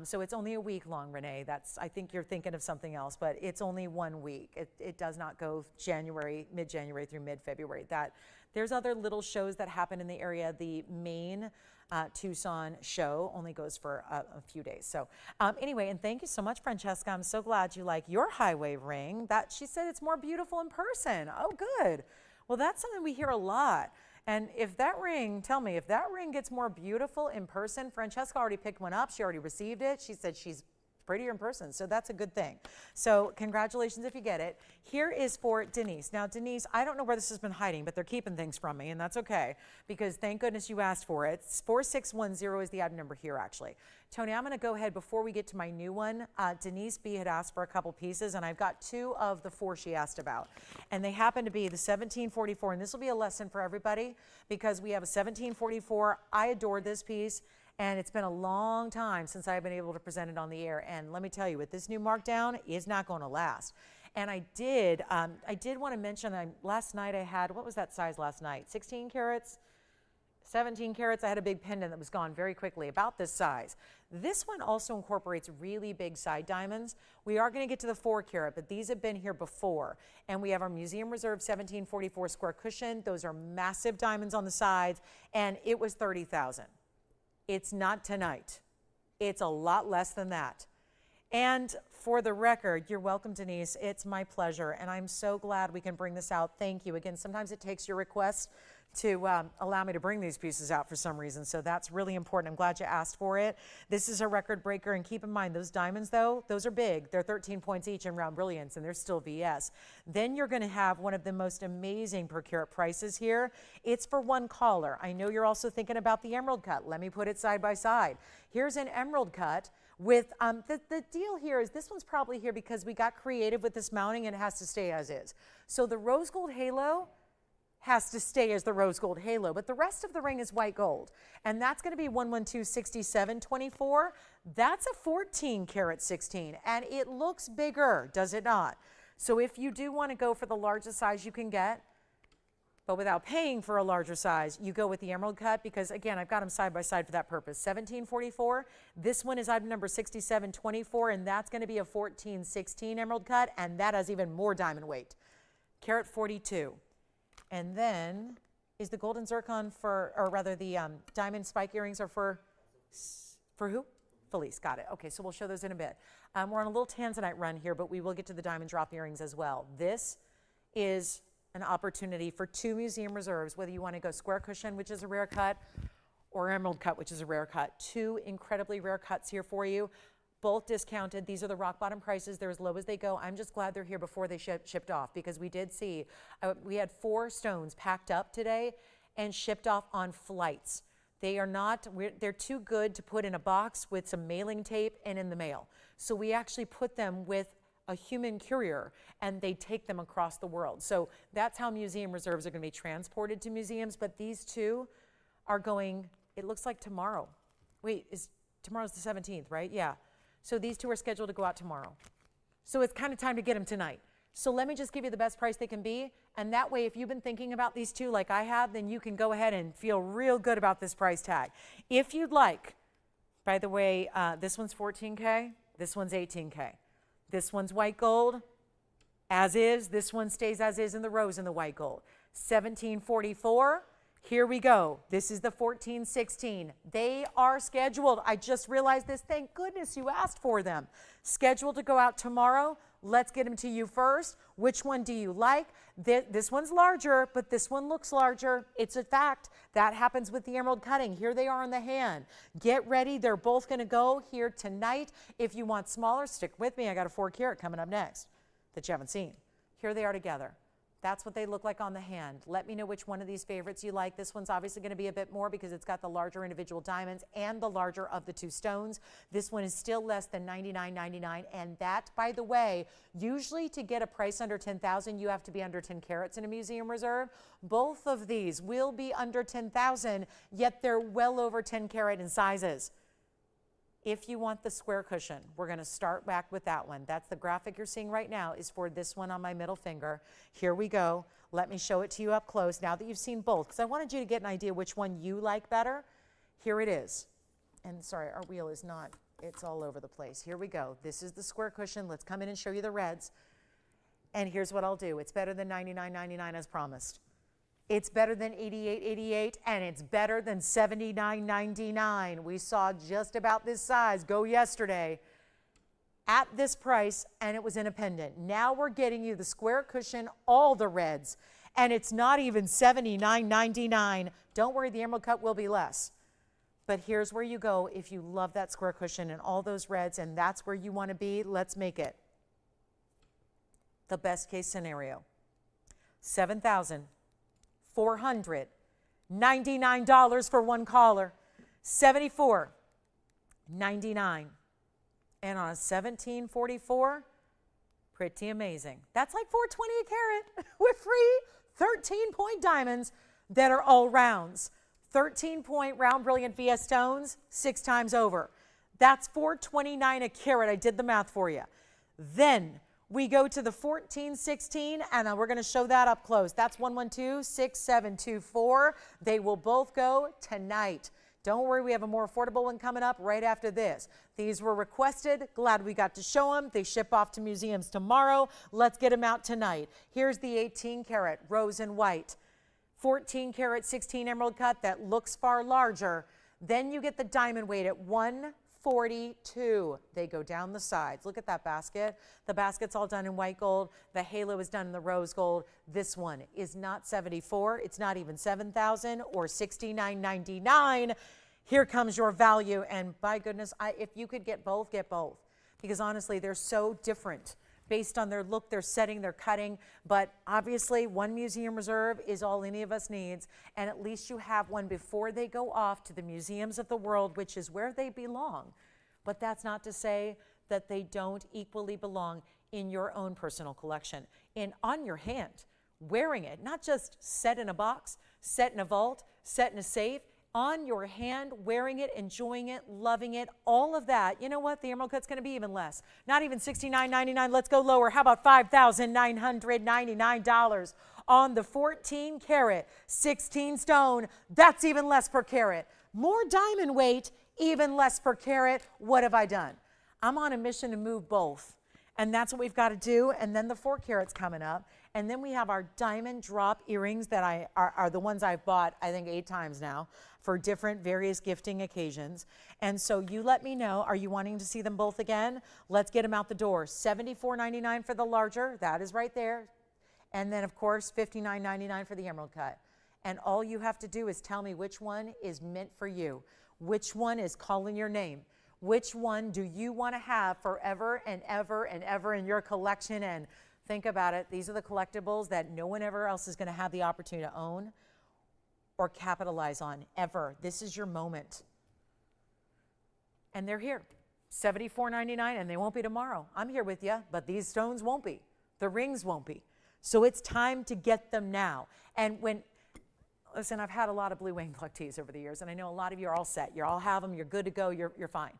So it's only a week long, Renee. I think you're thinking of something else, but it's only 1 week. It does not go mid-January through mid-February. There's other little shows that happen in the area. The main Tucson show only goes for a few days. So anyway, and thank you so much, Francesca. I'm so glad you like your highway ring. She said it's more beautiful in person. Oh, good. Well, that's something we hear a lot. And if that ring, tell me, if that ring gets more beautiful in person, Francesca already picked one up. She already received it. She said she's prettier in person, so that's a good thing. So congratulations if you get it. Here is for Denise. Now, Denise, I don't know where this has been hiding, but they're keeping things from me, and that's okay, because thank goodness you asked for it. 4610 is the item number here, actually. Tony, I'm going to go ahead before we get to my new one. Denise B had asked for a couple pieces, and I've got 2 of the 4 she asked about, and they happen to be the 1744, and this will be a lesson for everybody, because we have a 1744. I adored this piece. And it's been a long time since I've been able to present it on the air. And let me tell you, with this new markdown, it's not going to last. And I did want to mention, last night I had, what was that size last night? 16 carats? 17 carats? I had a big pendant that was gone very quickly, about this size. This one also incorporates really big side diamonds. We are going to get to the 4 carat, but these have been here before. And we have our Museum Reserve 1744 square cushion. Those are massive diamonds on the sides, and it was $30,000. It's not tonight. It's a lot less than that. And for the record, you're welcome, Denise. It's my pleasure, and I'm so glad we can bring this out. Thank you. Again, sometimes it takes your request to allow me to bring these pieces out for some reason, so that's really important. I'm glad you asked for it. This is a record breaker, and keep in mind, those diamonds, though, those are big. They're 13 points each in round brilliance, and they're still VS. Then you're going to have one of the most amazing per carat prices here. It's for 1 caller. I know you're also thinking about the emerald cut. Let me put it side by side. Here's an emerald cut with, the deal here is this one's probably here because we got creative with this mounting, and it has to stay as is. So the rose gold halo has to stay as the rose gold halo, but the rest of the ring is white gold, and that's going to be 1126724. That's a 14 karat 16, and it looks bigger, does it not? So if you do want to go for the largest size you can get, but without paying for a larger size, you go with the emerald cut, because again, I've got them side by side for that purpose. 1744, this one is item number 6724, and that's going to be a 1416 emerald cut, and that has even more diamond weight. Carat 42. And then, is the golden zircon for, or rather the diamond spike earrings are for who? Felice, got it. Okay, so we'll show those in a bit. We're on a little Tanzanite run here, but we will get to the diamond drop earrings as well. This is an opportunity for 2 museum reserves, whether you want to go square cushion, which is a rare cut, or emerald cut, which is a rare cut. 2 incredibly rare cuts here for you, both discounted. These are the rock bottom prices. They're as low as they go. I'm just glad they're here before they shipped off, because we did see, we had 4 stones packed up today and shipped off on flights. They are not, they're too good to put in a box with some mailing tape and in the mail. So we actually put them with a human courier, and they take them across the world. So that's how museum reserves are going to be transported to museums. But these 2 are going, it looks like tomorrow. Wait, tomorrow's the 17th, right? Yeah. So these 2 are scheduled to go out tomorrow. So it's kind of time to get them tonight. So let me just give you the best price they can be. And that way, if you've been thinking about these 2 like I have, then you can go ahead and feel real good about this price tag. If you'd like, by the way, this one's $14K, this one's $18K. This one's white gold, as is. This one stays as is in the rose in the white gold. $17.44. Here we go. This is the $14.16. They are scheduled. I just realized this. Thank goodness you asked for them. Scheduled to go out tomorrow. Let's get them to you first. Which one do you like? This one's larger, but this one looks larger. It's a fact. That happens with the emerald cutting. Here they are in the hand. Get ready. They're both going to go here tonight. If you want smaller, stick with me. I got a 4 carat coming up next that you haven't seen. Here they are together. That's what they look like on the hand. Let me know which one of these favorites you like. This one's obviously going to be a bit more because it's got the larger individual diamonds and the larger of the 2 stones. This one is still less than $99.99. And that, by the way, usually to get a price under $10,000, you have to be under 10 carats in a museum reserve. Both of these will be under $10,000, yet they're well over 10 carat in sizes. If you want the square cushion, we're going to start back with that one. That's the graphic you're seeing right now is for this one on my middle finger. Here we go. Let me show it to you up close now that you've seen both, because I wanted you to get an idea which one you like better. Here it is. And sorry, our wheel is not, it's all over the place. Here we go. This is the square cushion. Let's come in and show you the reds. And here's what I'll do. It's better than $99.99 as promised. It's better than $88.88, and it's better than $79.99. We saw just about this size go yesterday at this price, and it was in a pendant. Now we're getting you the square cushion, all the reds, and it's not even $79.99. Don't worry, the emerald cut will be less. But here's where you go if you love that square cushion and all those reds, and that's where you want to be. Let's make it the best case scenario. $7,499 for one caller, $74.99. And on a 1744, pretty amazing. That's like $420 a carat with free 13-point diamonds that are all rounds. 13-point round brilliant VS stones 6 times over. That's $429 a carat. I did the math for you. Then we go to the 1416, and we're going to show that up close. That's 112-6724. They will both go tonight. Don't worry, we have a more affordable one coming up right after this. These were requested. Glad we got to show them. They ship off to museums tomorrow. Let's get them out tonight. Here's the 18-carat rose and white. 14-carat 16 emerald cut that looks far larger. Then you get the diamond weight at 142. They go down the sides. Look at that basket. The basket's all done in white gold. The halo is done in the rose gold. This one is not 74. It's not even 7,000 or $69.99. Here comes your value. And by goodness, if you could get both, get both. Because honestly, they're so different based on their look, their setting, their cutting. But obviously, one museum reserve is all any of us needs. And at least you have one before they go off to the museums of the world, which is where they belong. But that's not to say that they don't equally belong in your own personal collection. And on your hand, wearing it, not just set in a box, set in a vault, set in a safe, on your hand, wearing it, enjoying it, loving it, all of that. You know what? The emerald cut's going to be even less. Not even $69.99. Let's go lower. How about $5,999 on the 14-carat 16 stone? That's even less per carat. More diamond weight, even less per carat. What have I done? I'm on a mission to move both. And that's what we've got to do. And then the 4 carats coming up. And then we have our diamond drop earrings that are the ones I've bought, I think, 8 times now for different various gifting occasions. And so you let me know, are you wanting to see them both again? Let's get them out the door. $74.99 for the larger. That is right there. And then, of course, $59.99 for the emerald cut. And all you have to do is tell me which one is meant for you. Which one is calling your name? Which one do you want to have forever and ever and ever in your collection? And think about it. These are the collectibles that no one ever else is going to have the opportunity to own or capitalize on ever. This is your moment. And they're here. $74.99, and they won't be tomorrow. I'm here with you, but these stones won't be. The rings won't be. So it's time to get them now. And listen, I've had a lot of blue wing pluck tees over the years, and I know a lot of you are all set. You all have them. You're good to go. You're fine.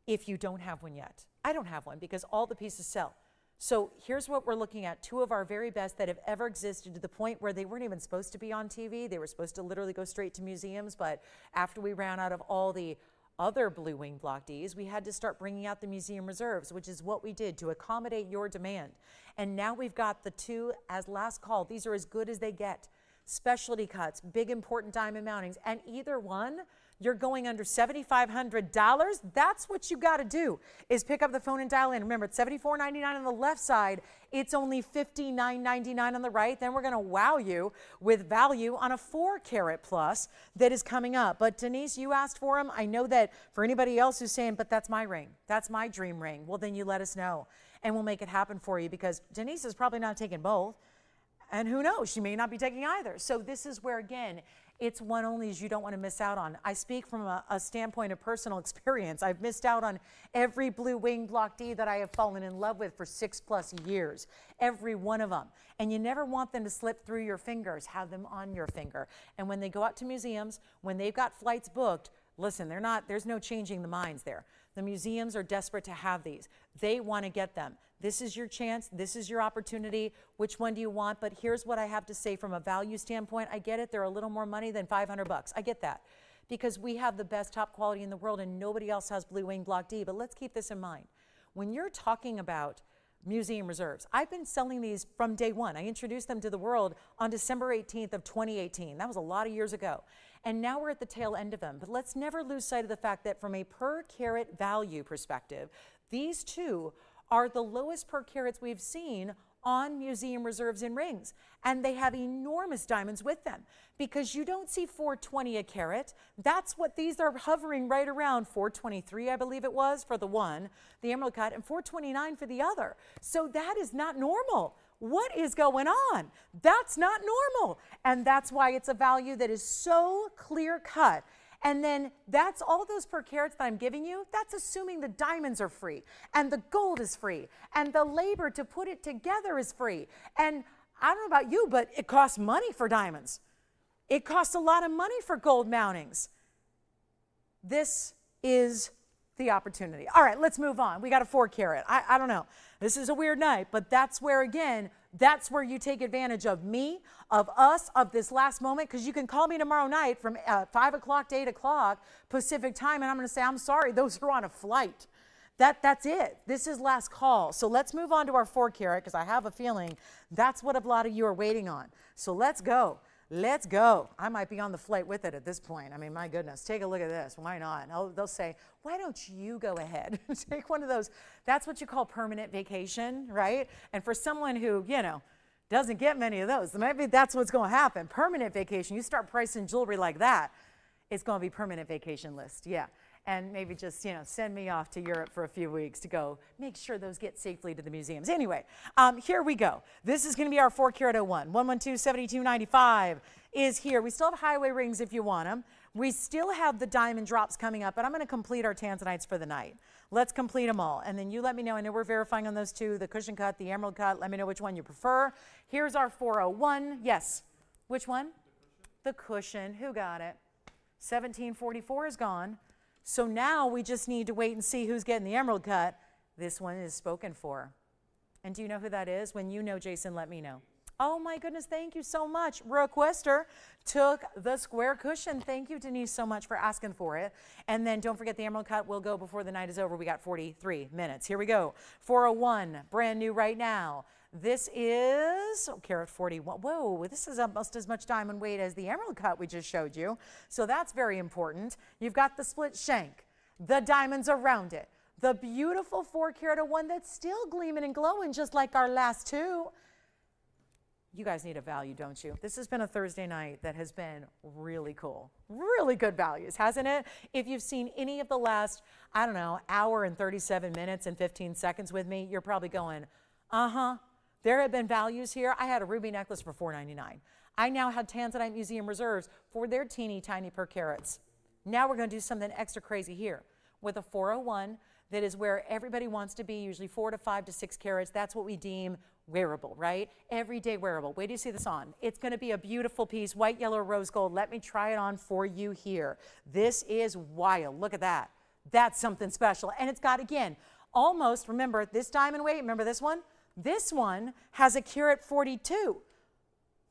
If you don't have one yet, I don't have one because all the pieces sell. So here's what we're looking at. Two of our very best that have ever existed, to the point where they weren't even supposed to be on TV. They were supposed to literally go straight to museums. But after we ran out of all the other blue wing block Ds, we had to start bringing out the museum reserves, which is what we did to accommodate your demand. And now we've got the two as last call. These are as good as they get. Specialty cuts, big important diamond mountings, and either one, you're going under $7,500. That's what you got to do, is pick up the phone and dial in. Remember, it's $74.99 on the left side. It's only $59.99 on the right. Then we're going to wow you with value on a 4-carat plus that is coming up. But Denise, you asked for them. I know that for anybody else who's saying, but that's my ring, that's my dream ring, well, then you let us know, and we'll make it happen for you, because Denise is probably not taking both. And who knows, she may not be taking either. So this is where, again, it's one only you don't want to miss out on. I speak from a standpoint of personal experience. I've missed out on every blue wing block D that I have fallen in love with for 6+ years. Every one of them. And you never want them to slip through your fingers. Have them on your finger. And when they go out to museums, when they've got flights booked, listen, there's no changing the minds there. The museums are desperate to have these. They want to get them. This is your chance. This is your opportunity. Which one do you want? But here's what I have to say from a value standpoint. I get it. They're a little more money than $500. I get that, because we have the best top quality in the world and nobody else has blue wing block D. But let's keep this in mind. When you're talking about museum reserves, I've been selling these from day one. I introduced them to the world on December 18th of 2018. That was a lot of years ago. And now we're at the tail end of them. But let's never lose sight of the fact that from a per carat value perspective, these two are the lowest per carats we've seen on museum reserves in rings. And they have enormous diamonds with them, because you don't see $420 a carat. That's what these are hovering right around. $423, I believe it was, for the one, the emerald cut, and $429 for the other. So that is not normal. What is going on? That's not normal. And that's why it's a value that is so clear cut. And then that's all those per carats that I'm giving you, that's assuming the diamonds are free and the gold is free and the labor to put it together is free. And I don't know about you, but it costs money for diamonds. It costs a lot of money for gold mountings. This is the opportunity. All right, let's move on. We got a 4-carat. I don't know. This is a weird night, but that's where, again, that's where you take advantage of me, of us, of this last moment, because you can call me tomorrow night from 5 o'clock to 8 o'clock Pacific time, and I'm going to say, I'm sorry, those are on a flight. That's it. This is last call. So let's move on to our 4-carat, because I have a feeling that's what a lot of you are waiting on. So let's go. Let's go. I might be on the flight with it at this point. I mean, my goodness, take a look at this. Why not? They'll say, why don't you go ahead and take one of those? That's what you call permanent vacation, right? And for someone who, doesn't get many of those, maybe that's what's going to happen. Permanent vacation. You start pricing jewelry like that, it's going to be permanent vacation list. Yeah. And maybe just, send me off to Europe for a few weeks to go make sure those get safely to the museums. Anyway, here we go. This is going to be our 4-carat 01. 112-7295 is here. We still have highway rings if you want them. We still have the diamond drops coming up, but I'm going to complete our Tanzanites for the night. Let's complete them all. And then you let me know. I know we're verifying on those two, the cushion cut, the emerald cut. Let me know which one you prefer. Here's our 401. Yes. Which one? The cushion. Who got it? 1744 is gone. So now we just need to wait and see who's getting the emerald cut. This one is spoken for. And do you know who that is? When you know, Jason, let me know. Oh my goodness, thank you so much. Requester took the square cushion. Thank you, Denise, so much for asking for it. And then don't forget the emerald cut will go before the night is over. We got 43 minutes. Here we go. 401, brand new right now. This is carat 41. Whoa, this is almost as much diamond weight as the emerald cut we just showed you. So that's very important. You've got the split shank, the diamonds around it, the beautiful 4-carat one that's still gleaming and glowing just like our last two. you guys need a value, don't you? This has been a Thursday night that has been really cool. Really good values, hasn't it? If you've seen any of the last, I don't know, hour and 37 minutes and 15 seconds with me, you're probably going, uh-huh. There have been values here. I had a ruby necklace for $4.99. I now had Tanzanite Museum reserves for their teeny tiny per carats. Now we're going to do something extra crazy here with a 401 that is where everybody wants to be, usually 4 to 5 to 6 carats. That's what we deem wearable, right? Everyday wearable. Wait till you see this on. It's going to be a beautiful piece, white, yellow, rose gold. Let me try it on for you here. This is wild. Look at that. That's something special. And it's got, again, almost, remember this diamond weight, remember this one? This one has a carat 42.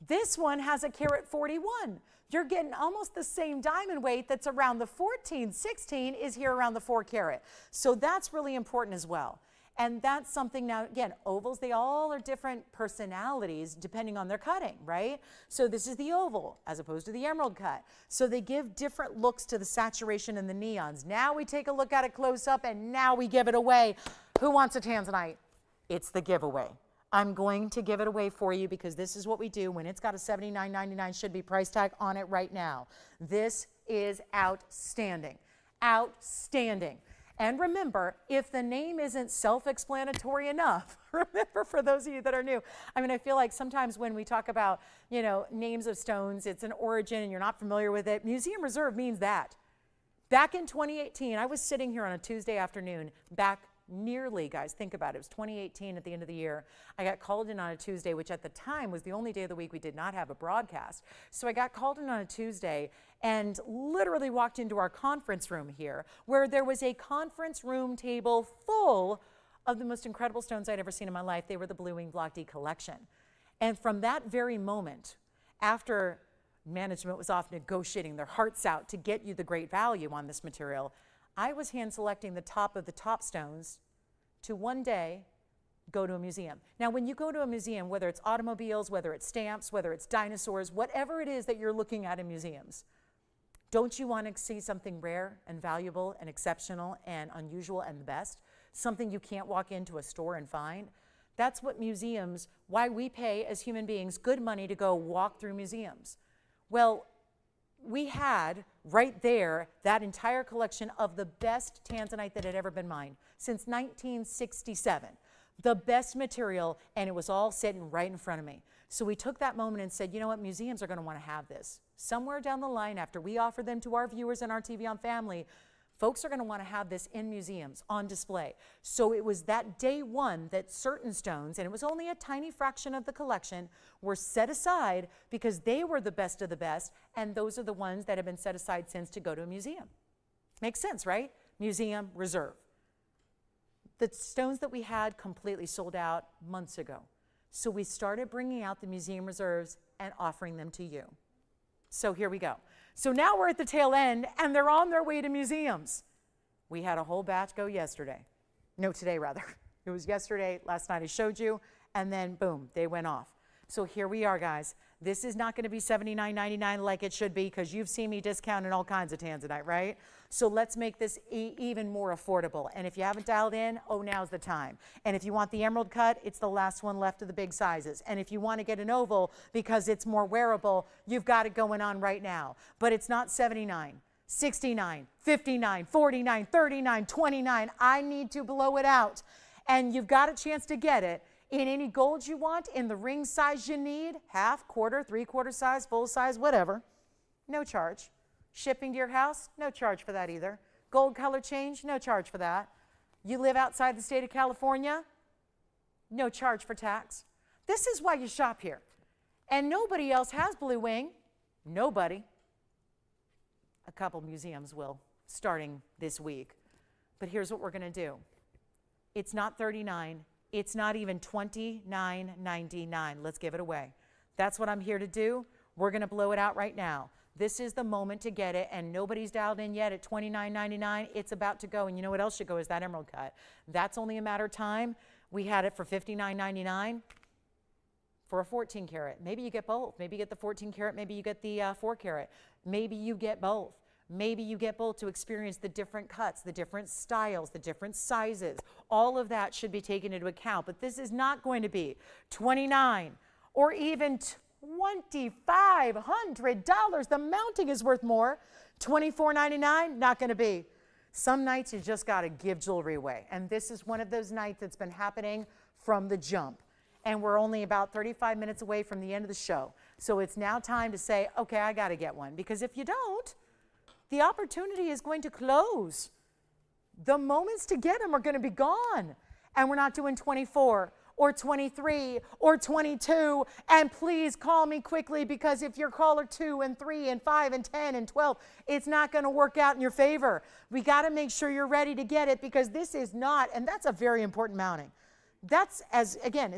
This one has a carat 41. You're getting almost the same diamond weight that's around the 14, 16 is here around the 4 carat. So that's really important as well. And that's something now, again, ovals, they all are different personalities depending on their cutting, right? So this is the oval as opposed to the emerald cut. So they give different looks to the saturation and the neons. Now we take a look at it close up and now we give it away. Who wants a Tanzanite? It's the giveaway. I'm going to give it away for you because this is what we do when it's got a $79.99 should be price tag on it right now. This is outstanding. Outstanding. And remember, if the name isn't self-explanatory enough, remember for those of you that are new, I mean, I feel like sometimes when we talk about, you know, names of stones, it's an origin and you're not familiar with it. Museum Reserve means that. Back in 2018, I was sitting here on a Tuesday afternoon, nearly, guys, think about it. It was 2018 at the end of the year. I got called in on a Tuesday, which at the time was the only day of the week we did not have a broadcast. So I got called in on a Tuesday and literally walked into our conference room here where there was a conference room table full of the most incredible stones I'd ever seen in my life. They were the Blue Wing Block D collection. And from that very moment, after management was off negotiating their hearts out to get you the great value on this material, I was hand selecting the top of the top stones to one day go to a museum. Now, when you go to a museum, whether it's automobiles, whether it's stamps, whether it's dinosaurs, whatever it is that you're looking at in museums, don't you want to see something rare and valuable and exceptional and unusual and the best? Something you can't walk into a store and find? That's what museums, why we pay as human beings good money to go walk through museums. Well, we had right there that entire collection of the best Tanzanite that had ever been mined since 1967. The best material, and it was all sitting right in front of me. So we took that moment and said, you know what, museums are going to want to have this. Somewhere down the line, after we offer them to our viewers and our TVON family, folks are going to want to have this in museums on display. So it was that day one that certain stones, and it was only a tiny fraction of the collection, were set aside because they were the best of the best, and those are the ones that have been set aside since to go to a museum. Makes sense, right? Museum reserve. The stones that we had completely sold out months ago. So we started bringing out the museum reserves and offering them to you. So here we go. So now we're at the tail end, and they're on their way to museums. We had a whole batch go yesterday. No, today, rather. It was yesterday, last night I showed you, and then boom, they went off. So here we are, guys. This is not going to be $79.99 like it should be because you've seen me discounting all kinds of Tanzanite, right? So let's make this even more affordable. And if you haven't dialed in, oh, now's the time. And if you want the emerald cut, it's the last one left of the big sizes. And if you want to get an oval because it's more wearable, you've got it going on right now. But it's not $79, $69, $59, $49, $39, $29. I need to blow it out. And you've got a chance to get it in any gold you want, in the ring size you need, half, quarter, three-quarter size, full size, whatever. No charge. Shipping to your house, no charge for that either. Gold color change, no charge for that. You live outside the state of California, no charge for tax. This is why you shop here. And nobody else has Blue Wing. Nobody. A couple museums will, starting this week. But here's what we're going to do. It's not $39. It's not even $29.99. Let's give it away. That's what I'm here to do. We're going to blow it out right now. This is the moment to get it, and nobody's dialed in yet at $29.99. It's about to go, and you know what else should go is that emerald cut. That's only a matter of time. We had it for $59.99 for a 14 karat. Maybe you get both. Maybe you get the 14 karat. Maybe you get the 4 karat. Maybe you get both. Maybe you get both to experience the different cuts, the different styles, the different sizes. All of that should be taken into account. But this is not going to be $29 or even $2,500. The mounting is worth more. $24.99, not going to be. Some nights you just got to give jewelry away. And this is one of those nights that's been happening from the jump. And we're only about 35 minutes away from the end of the show. So it's now time to say, okay, I got to get one. Because if you don't, the opportunity is going to close. The moments to get them are going to be gone. And we're not doing 24 or 23 or 22. And please call me quickly, because if you're caller 2 and 3 and 5 and 10 and 12, it's not going to work out in your favor. We got to make sure you're ready to get it, because this is not, and that's a very important mounting. That's, as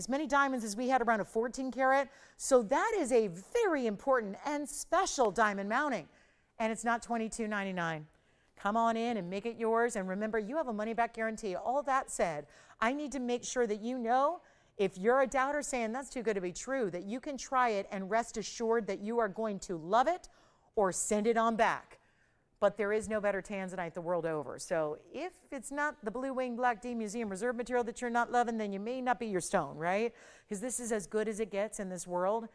many diamonds as we had around a 14 karat. So that is a very important and special diamond mounting. And it's not $22.99. Come on in and make it yours. And remember, you have a money-back guarantee. All that said, I need to make sure that you know, if you're a doubter saying that's too good to be true, that you can try it and rest assured that you are going to love it or send it on back. But there is no better Tanzanite the world over. So if it's not the Blue Wing Black D Museum Reserve material that you're not loving, then you may not be your stone, right? Because this is as good as it gets in this world.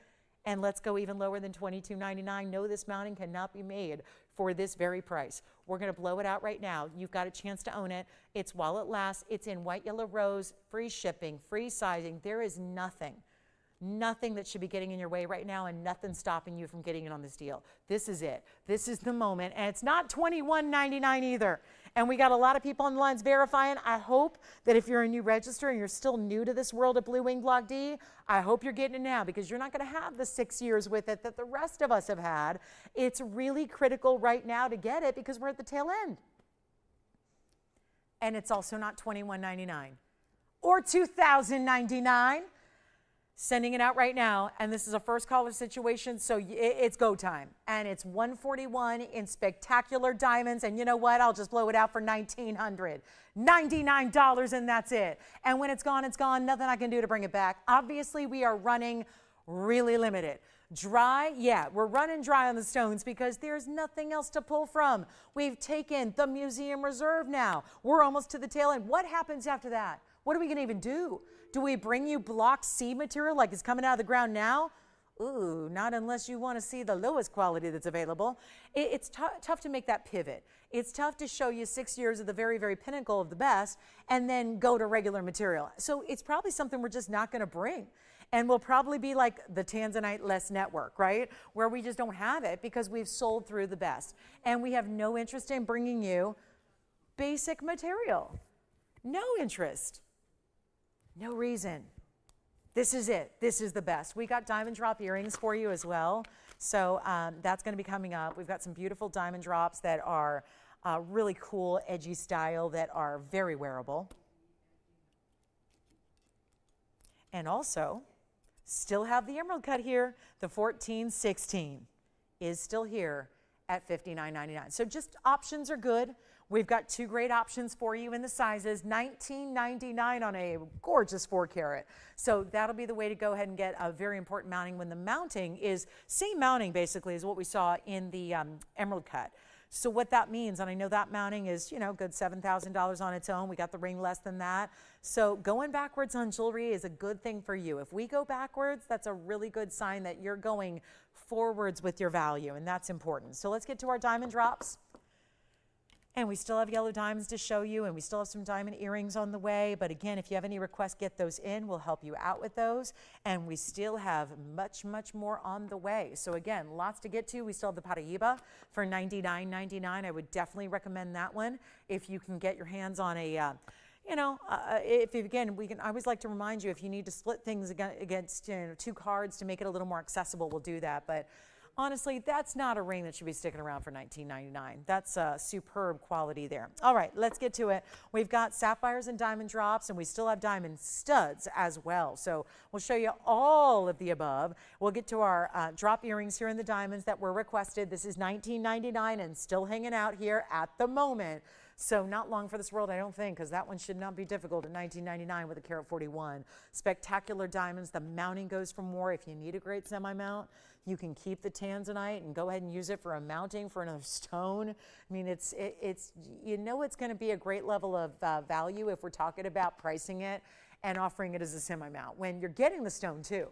And let's go even lower than $22.99. No, this mounting cannot be made for this very price. We're going to blow it out right now. You've got a chance to own it. It's while it lasts. It's in white, yellow, rose, free shipping, free sizing. There is nothing that should be getting in your way right now, and nothing stopping you from getting it on this deal. This is it. This is the moment, and it's not $21.99 either. And we got a lot of people on the lines verifying. I hope that if you're a new register and you're still new to this world of Blue Wing Block D, I hope you're getting it now, because you're not going to have the 6 years with it that the rest of us have had. It's really critical right now to get it, because we're at the tail end. And it's also not $21.99 or $2,099. Sending it out right now, and this is a first caller situation, so it's go time. And it's $141 in spectacular diamonds, and you know what? I'll just blow it out for $1,999, and that's it. And when it's gone, nothing I can do to bring it back. Obviously, we are running really limited. Dry, yeah, we're running dry on the stones because there's nothing else to pull from. We've taken the museum reserve now. We're almost to the tail end. What happens after that? What are we going to even do? Do we bring you block C material like it's coming out of the ground now? Ooh, not unless you want to see the lowest quality that's available. It's tough to make that pivot. It's tough to show you 6 years of the very, very pinnacle of the best and then go to regular material. So it's probably something we're just not going to bring. And we'll probably be like the Tanzanite less network, right? Where we just don't have it because we've sold through the best. And we have no interest in bringing you basic material. No interest. No reason. This is it. This is the best. We got diamond drop earrings for you as well. So that's going to be coming up. We've got some beautiful diamond drops that are really cool, edgy style that are very wearable. And also, still have the emerald cut here. The 1416 is still here at $59.99. So just options are good. We've got two great options for you in the sizes, $19.99 on a gorgeous 4 karat. So that'll be the way to go ahead and get a very important mounting when the mounting is same mounting basically as what we saw in the emerald cut. So what that means, and I know that mounting is, you know, good $7,000 on its own. We got the ring less than that. So going backwards on jewelry is a good thing for you. If we go backwards, that's a really good sign that you're going forwards with your value, and that's important. So let's get to our diamond drops. And we still have yellow diamonds to show you, and we still have some diamond earrings on the way. But again, if you have any requests, get those in. We'll help you out with those. And we still have much, much more on the way. So again, lots to get to. We still have the Paraiba for $99.99. I would definitely recommend that one if you can get your hands on a, I always like to remind you, if you need to split things against 2 cards to make it a little more accessible, we'll do that. But honestly, that's not a ring that should be sticking around for $19.99. That's a superb quality there. All right, let's get to it. We've got sapphires and diamond drops, and we still have diamond studs as well. So we'll show you all of the above. We'll get to our drop earrings here in the diamonds that were requested. This is $19.99 and still hanging out here at the moment. So not long for this world, I don't think, because that one should not be difficult at $19.99 with a carat 41. Spectacular diamonds. The mounting goes for more. If you need a great semi-mount, you can keep the Tanzanite and go ahead and use it for a mounting for another stone. I mean, it's you know it's going to be a great level of value if we're talking about pricing it and offering it as a semi-mount when you're getting the stone too.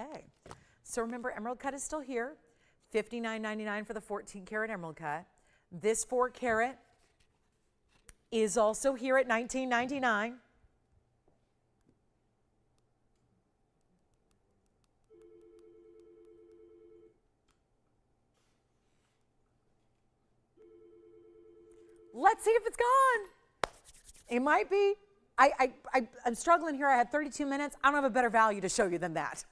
Okay. So remember, emerald cut is still here. $59.99 for the 14 karat emerald cut. This 4 karat is also here at $19.99. Let's see if it's gone. It might be. I'm struggling here. I had 32 minutes. I don't have a better value to show you than that.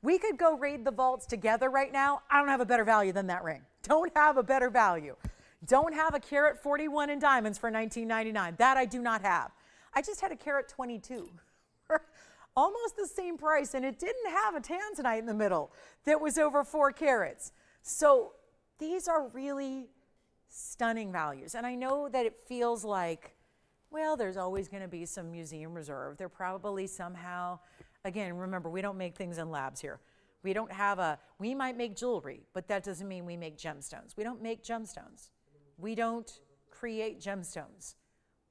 We could go raid the vaults together right now. I don't have a better value than that ring. Don't have a better value. Don't have a carat 41 in diamonds for $19.99. That I do not have. I just had a carat 22 for almost the same price, and it didn't have a Tanzanite in the middle that was over 4 carats. So these are really stunning values. And I know that it feels like, well, there's always going to be some museum reserve. There probably somehow, again, remember, we don't make things in labs here. We don't have we might make jewelry, but that doesn't mean we make gemstones. We don't make gemstones. We don't create gemstones.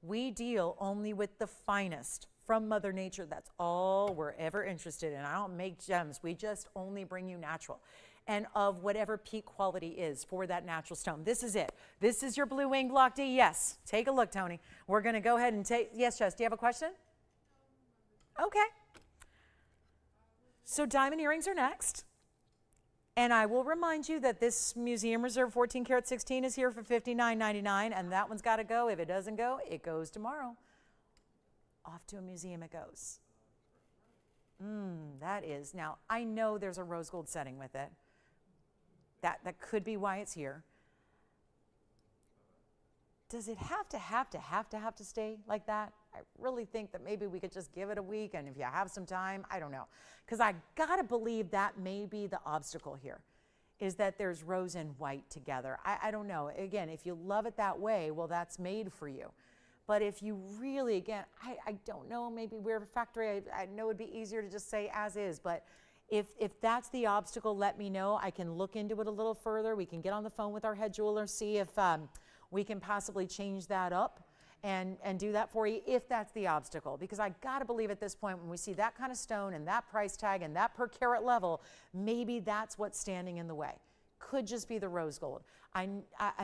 We deal only with the finest from Mother Nature. That's all we're ever interested in. I don't make gems. We just only bring you natural and of whatever peak quality is for that natural stone. This is it. This is your blue wing block D. Yes. Take a look, Tony. We're going to go ahead and take, yes, Jess, do you have a question? Okay. So diamond earrings are next. And I will remind you that this Museum Reserve 14 karat 16 is here for $59.99, and that one's got to go. If it doesn't go, it goes tomorrow. Off to a museum it goes. That is. Now, I know there's a rose gold setting with it. That could be why it's here. Does it have to stay like that? I really think that maybe we could just give it a week, and if you have some time, I don't know. Because I gotta believe that may be the obstacle here, is that there's rose and white together. I don't know. Again, if you love it that way, well, that's made for you. But if you really, again, I don't know, maybe we're a factory. I know it'd be easier to just say as is, but if that's the obstacle, let me know. I can look into it a little further. We can get on the phone with our head jeweler, see if we can possibly change that up and do that for you if that's the obstacle. Because I gotta believe at this point, when we see that kind of stone and that price tag and that per carat level, maybe that's what's standing in the way. Could just be the rose gold. I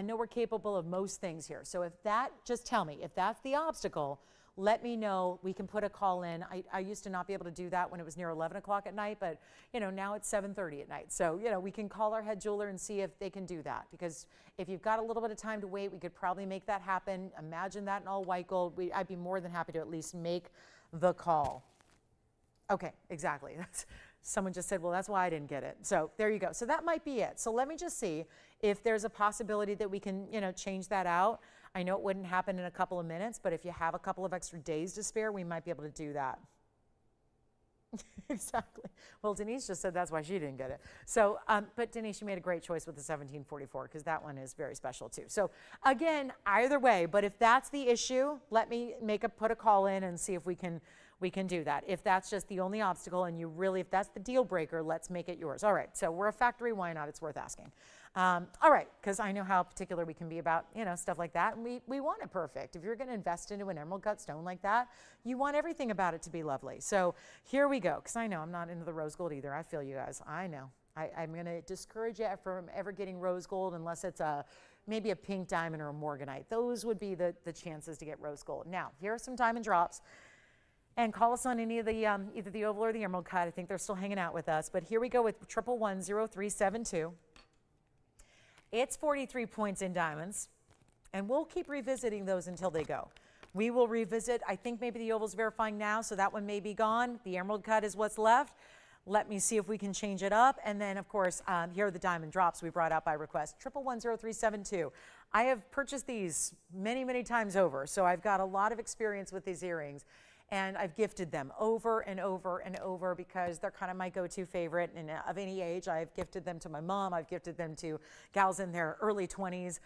know we're capable of most things here. So if that, just tell me, if that's the obstacle, let me know. We can put a call in. I used to not be able to do that when it was near 11 o'clock at night, but now it's 7:30 at night. So, we can call our head jeweler and see if they can do that. Because if you've got a little bit of time to wait, we could probably make that happen. Imagine that in all white gold. I'd be more than happy to at least make the call. Okay, exactly. Someone just said, well, that's why I didn't get it. So there you go. So that might be it. So let me just see if there's a possibility that we can, change that out. I know it wouldn't happen in a couple of minutes, but if you have a couple of extra days to spare, we might be able to do that. Exactly. Well, Denise just said that's why she didn't get it. So, but Denise, you made a great choice with the 1744 because that one is very special too. So again, either way, but if that's the issue, let me put a call in and see if we can do that. If that's just the only obstacle and if that's the deal breaker, let's make it yours. All right, so we're a factory, why not? It's worth asking. All right, because I know how particular we can be about, stuff like that, and we want it perfect. If you're gonna invest into an emerald cut stone like that, you want everything about it to be lovely. So here we go, because I know I'm not into the rose gold either. I feel you guys, I know. I'm gonna discourage you from ever getting rose gold unless it's maybe a pink diamond or a morganite. Those would be the chances to get rose gold. Now, here are some diamond drops. And call us on any of the, either the oval or the emerald cut. I think they're still hanging out with us. But here we go with 1110372. It's 43 points in diamonds. And we'll keep revisiting those until they go. We will revisit, I think maybe the oval's verifying now, so that one may be gone. The emerald cut is what's left. Let me see if we can change it up. And then, of course, here are the diamond drops we brought out by request. 1110372. I have purchased these many, many times over. So I've got a lot of experience with these earrings. And I've gifted them over and over and over because they're kind of my go-to favorite. And of any age, I've gifted them to my mom. I've gifted them to gals in their early 20s.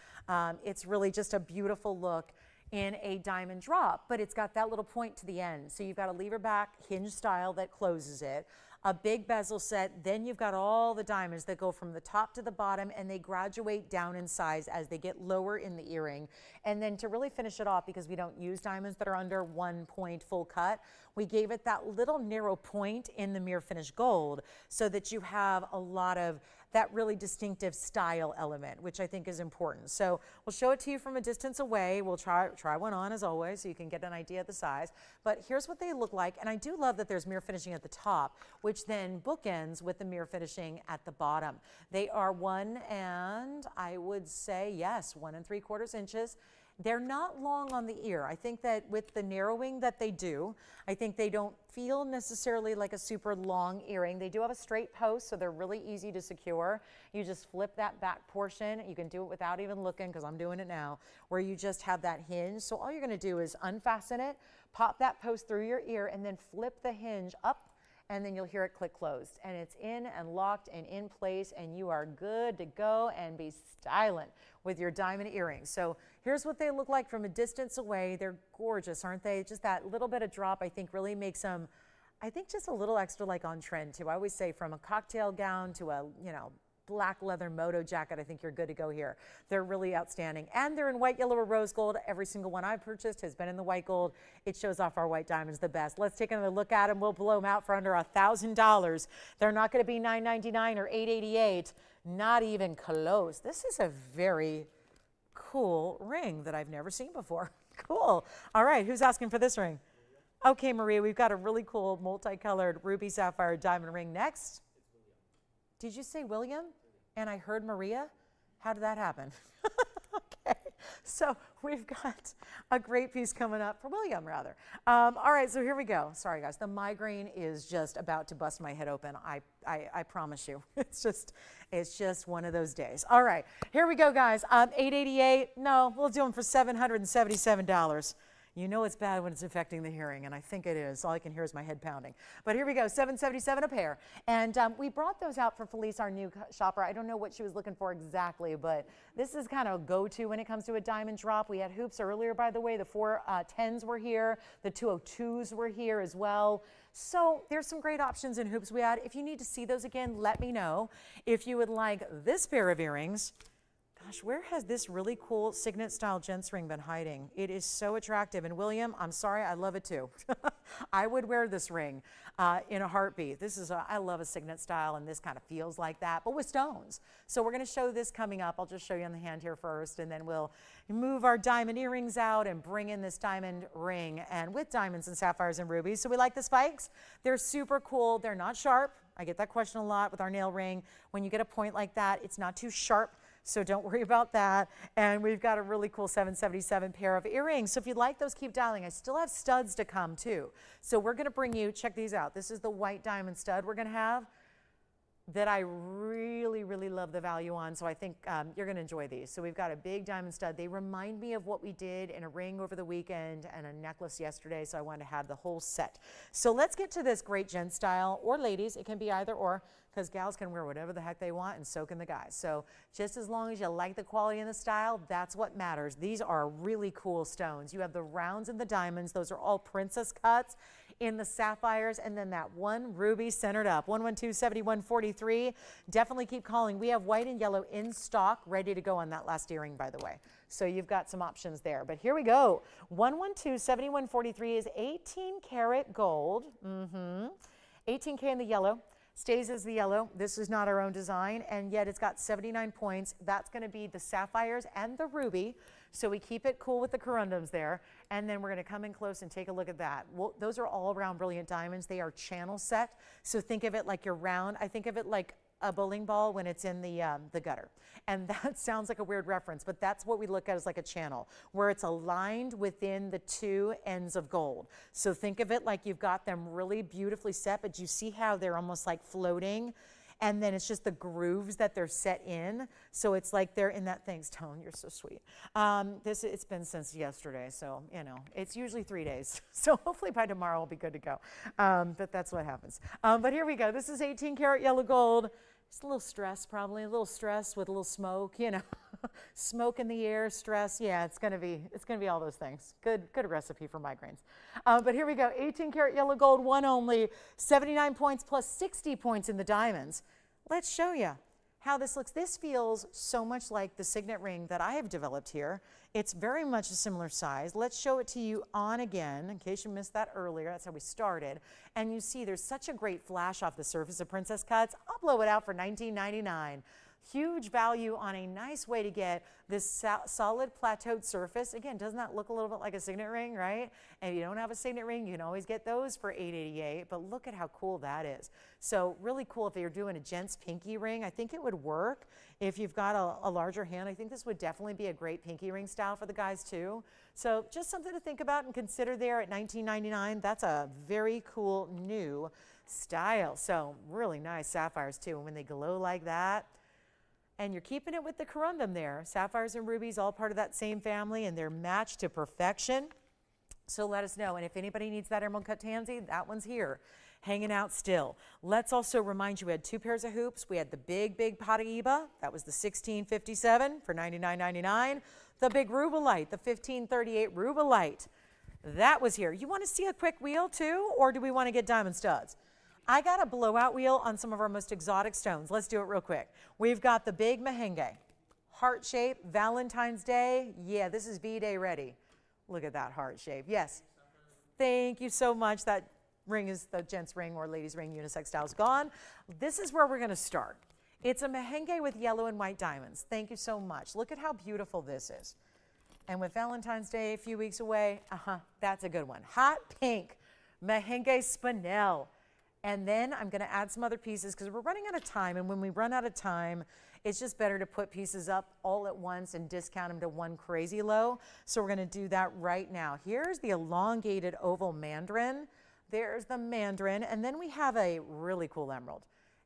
It's really just a beautiful look in a diamond drop, but it's got that little point to the end. So you've got a lever back hinge style that closes it. a big bezel set. Then you've got all the diamonds that go from the top to the bottom, and they graduate down in size as they get lower in the earring. And then to really finish it off, because we don't use diamonds that are under 1 point full cut, we gave it that little narrow point in the mirror finish gold so that you have a lot of that really distinctive style element, which I think is important. So we'll show it to you from a distance away. We'll try one on as always so you can get an idea of the size. But here's what they look like. And I do love that there's mirror finishing at the top, which then bookends with the mirror finishing at the bottom. They are 1 and I would say, yes, 1 3/4 inches. They're not long on the ear. I think that with the narrowing that they do, I think they don't feel necessarily like a super long earring. They do have a straight post, so they're really easy to secure. You just flip that back portion. You can do it without even looking, because I'm doing it now, where you just have that hinge. So all you're going to do is unfasten it, pop that post through your ear, and then flip the hinge up, and then you'll hear it click closed. And it's in and locked and in place, and you are good to go and be styling with your diamond earrings. So here's what they look like from a distance away. They're gorgeous, aren't they? Just that little bit of drop, I think, really makes them, I think, just a little extra like on trend too. I always say from a cocktail gown to a, black leather moto jacket, I think you're good to go here. They're really outstanding. And they're in white, yellow, or rose gold. Every single one I've purchased has been in the white gold. It shows off our white diamonds the best. Let's take another look at them. We'll blow them out for under $1,000. They're not going to be $999 or $888. Not even close. This is a very cool ring that I've never seen before. Cool. All right, who's asking for this ring? Okay, Maria, we've got a really cool multicolored ruby sapphire diamond ring next. Did you say William? And I heard Maria? How did that happen? Okay, so we've got a great piece coming up for William, rather. All right, so here we go. Sorry, guys. The migraine is just about to bust my head open. I promise you. It's just one of those days. All right, here we go, guys. $888. No, we'll do them for $777. You know it's bad when it's affecting the hearing, and I think it is. All I can hear is my head pounding. But here we go, $777 a pair. And we brought those out for Felice, our new shopper. I don't know what she was looking for exactly, but this is kind of a go-to when it comes to a diamond drop. We had hoops earlier, by the way. The 410s were here. The 202s were here as well. So there's some great options in hoops we had. If you need to see those again, let me know. If you would like this pair of earrings, gosh, where has this really cool signet style gents ring been hiding? It is so attractive. And William, I'm sorry, I love it too. I would wear this ring in a heartbeat. I love a signet style, and this kind of feels like that, but with stones. So we're going to show this coming up. I'll just show you on the hand here first, and then we'll move our diamond earrings out and bring in this diamond ring, and with diamonds and sapphires and rubies. So we like the spikes. They're super cool. They're not sharp. I get that question a lot with our nail ring. When you get a point like that, it's not too sharp. So don't worry about that. And we've got a really cool $777 pair of earrings. So if you'd like those, keep dialing. I still have studs to come too. So we're going to bring you, check these out. This is the white diamond stud we're going to have that I really, really love the value on. So I think you're going to enjoy these. So we've got a big diamond stud. They remind me of what we did in a ring over the weekend and a necklace yesterday. So I wanted to have the whole set. So let's get to this great gent style, or ladies. It can be either or, because gals can wear whatever the heck they want, and so can the guys. So just as long as you like the quality and the style, that's what matters. These are really cool stones. You have the rounds and the diamonds. Those are all princess cuts in the sapphires, and then that one ruby centered up. 112-7143. Definitely keep calling. We have white and yellow in stock, ready to go on that last earring, by the way. So you've got some options there. But here we go. 112-7143 is 18 karat gold. 18K in the yellow. Stays as the yellow. This is not our own design, and yet it's got 79 points. That's going to be the sapphires and the ruby. So we keep it cool with the corundums there. And then we're going to come in close and take a look at that. Well, those are all around brilliant diamonds. They are channel set. So think of it like you're round. I think of it like a bowling ball when it's in the gutter. And that sounds like a weird reference, but that's what we look at as like a channel, where it's aligned within the two ends of gold. So think of it like you've got them really beautifully set, but you see how they're almost like floating, and then it's just the grooves that they're set in. So it's like they're in that thing. Stone, you're so sweet. It's been since yesterday, so it's usually 3 days. So hopefully by tomorrow we'll be good to go. But that's what happens. But here we go. This is 18 karat yellow gold. Just a little stress, probably a little stress with a little smoke, Smoke in the air, stress. Yeah, it's gonna be all those things. Good recipe for migraines. But here we go. 18 karat yellow gold, one only. 79 points plus 60 points in the diamonds. Let's show you how this looks. This feels so much like the signet ring that I have developed here. It's very much a similar size. Let's show it to you on again, in case you missed that earlier. That's how we started. And you see there's such a great flash off the surface of Princess Cuts. I'll blow it out for $19.99. Huge value on a nice way to get this solid plateaued surface. Again, doesn't that look a little bit like a signet ring, right? And if you don't have a signet ring, you can always get those for $8.88, but look at how cool that is. So really cool if you're doing a gent's pinky ring. I think it would work if you've got a larger hand. I think this would definitely be a great pinky ring style for the guys too. So just something to think about and consider there at $19.99. That's a very cool new style. So really nice sapphires too. And when they glow like that, and you're keeping it with the corundum there. Sapphires and rubies, all part of that same family, and they're matched to perfection. So let us know. And if anybody needs that emerald cut tansy, that one's here, hanging out still. Let's also remind you, we had two pairs of hoops. We had the big Paraiba. That was the 1657 for $99.99. The big Rubilite, the 1538 Rubilite. That was here. You want to see a quick wheel too, or do we want to get diamond studs? I got a blowout wheel on some of our most exotic stones. Let's do it real quick. We've got the big Mahenge, heart shape, Valentine's Day. Yeah, this is V-Day ready. Look at that heart shape. Yes. Thank you so much. That ring is the gent's ring or ladies ring unisex style is gone. This is where we're going to start. It's a Mahenge with yellow and white diamonds. Thank you so much. Look at how beautiful this is. And with Valentine's Day a few weeks away, that's a good one. Hot pink, Mahenge Spinel. And then I'm going to add some other pieces because we're running out of time. And when we run out of time, it's just better to put pieces up all at once and discount them to one crazy low. So we're going to do that right now. Here's the elongated oval Mandarin. There's the Mandarin. And then we have a really cool emerald.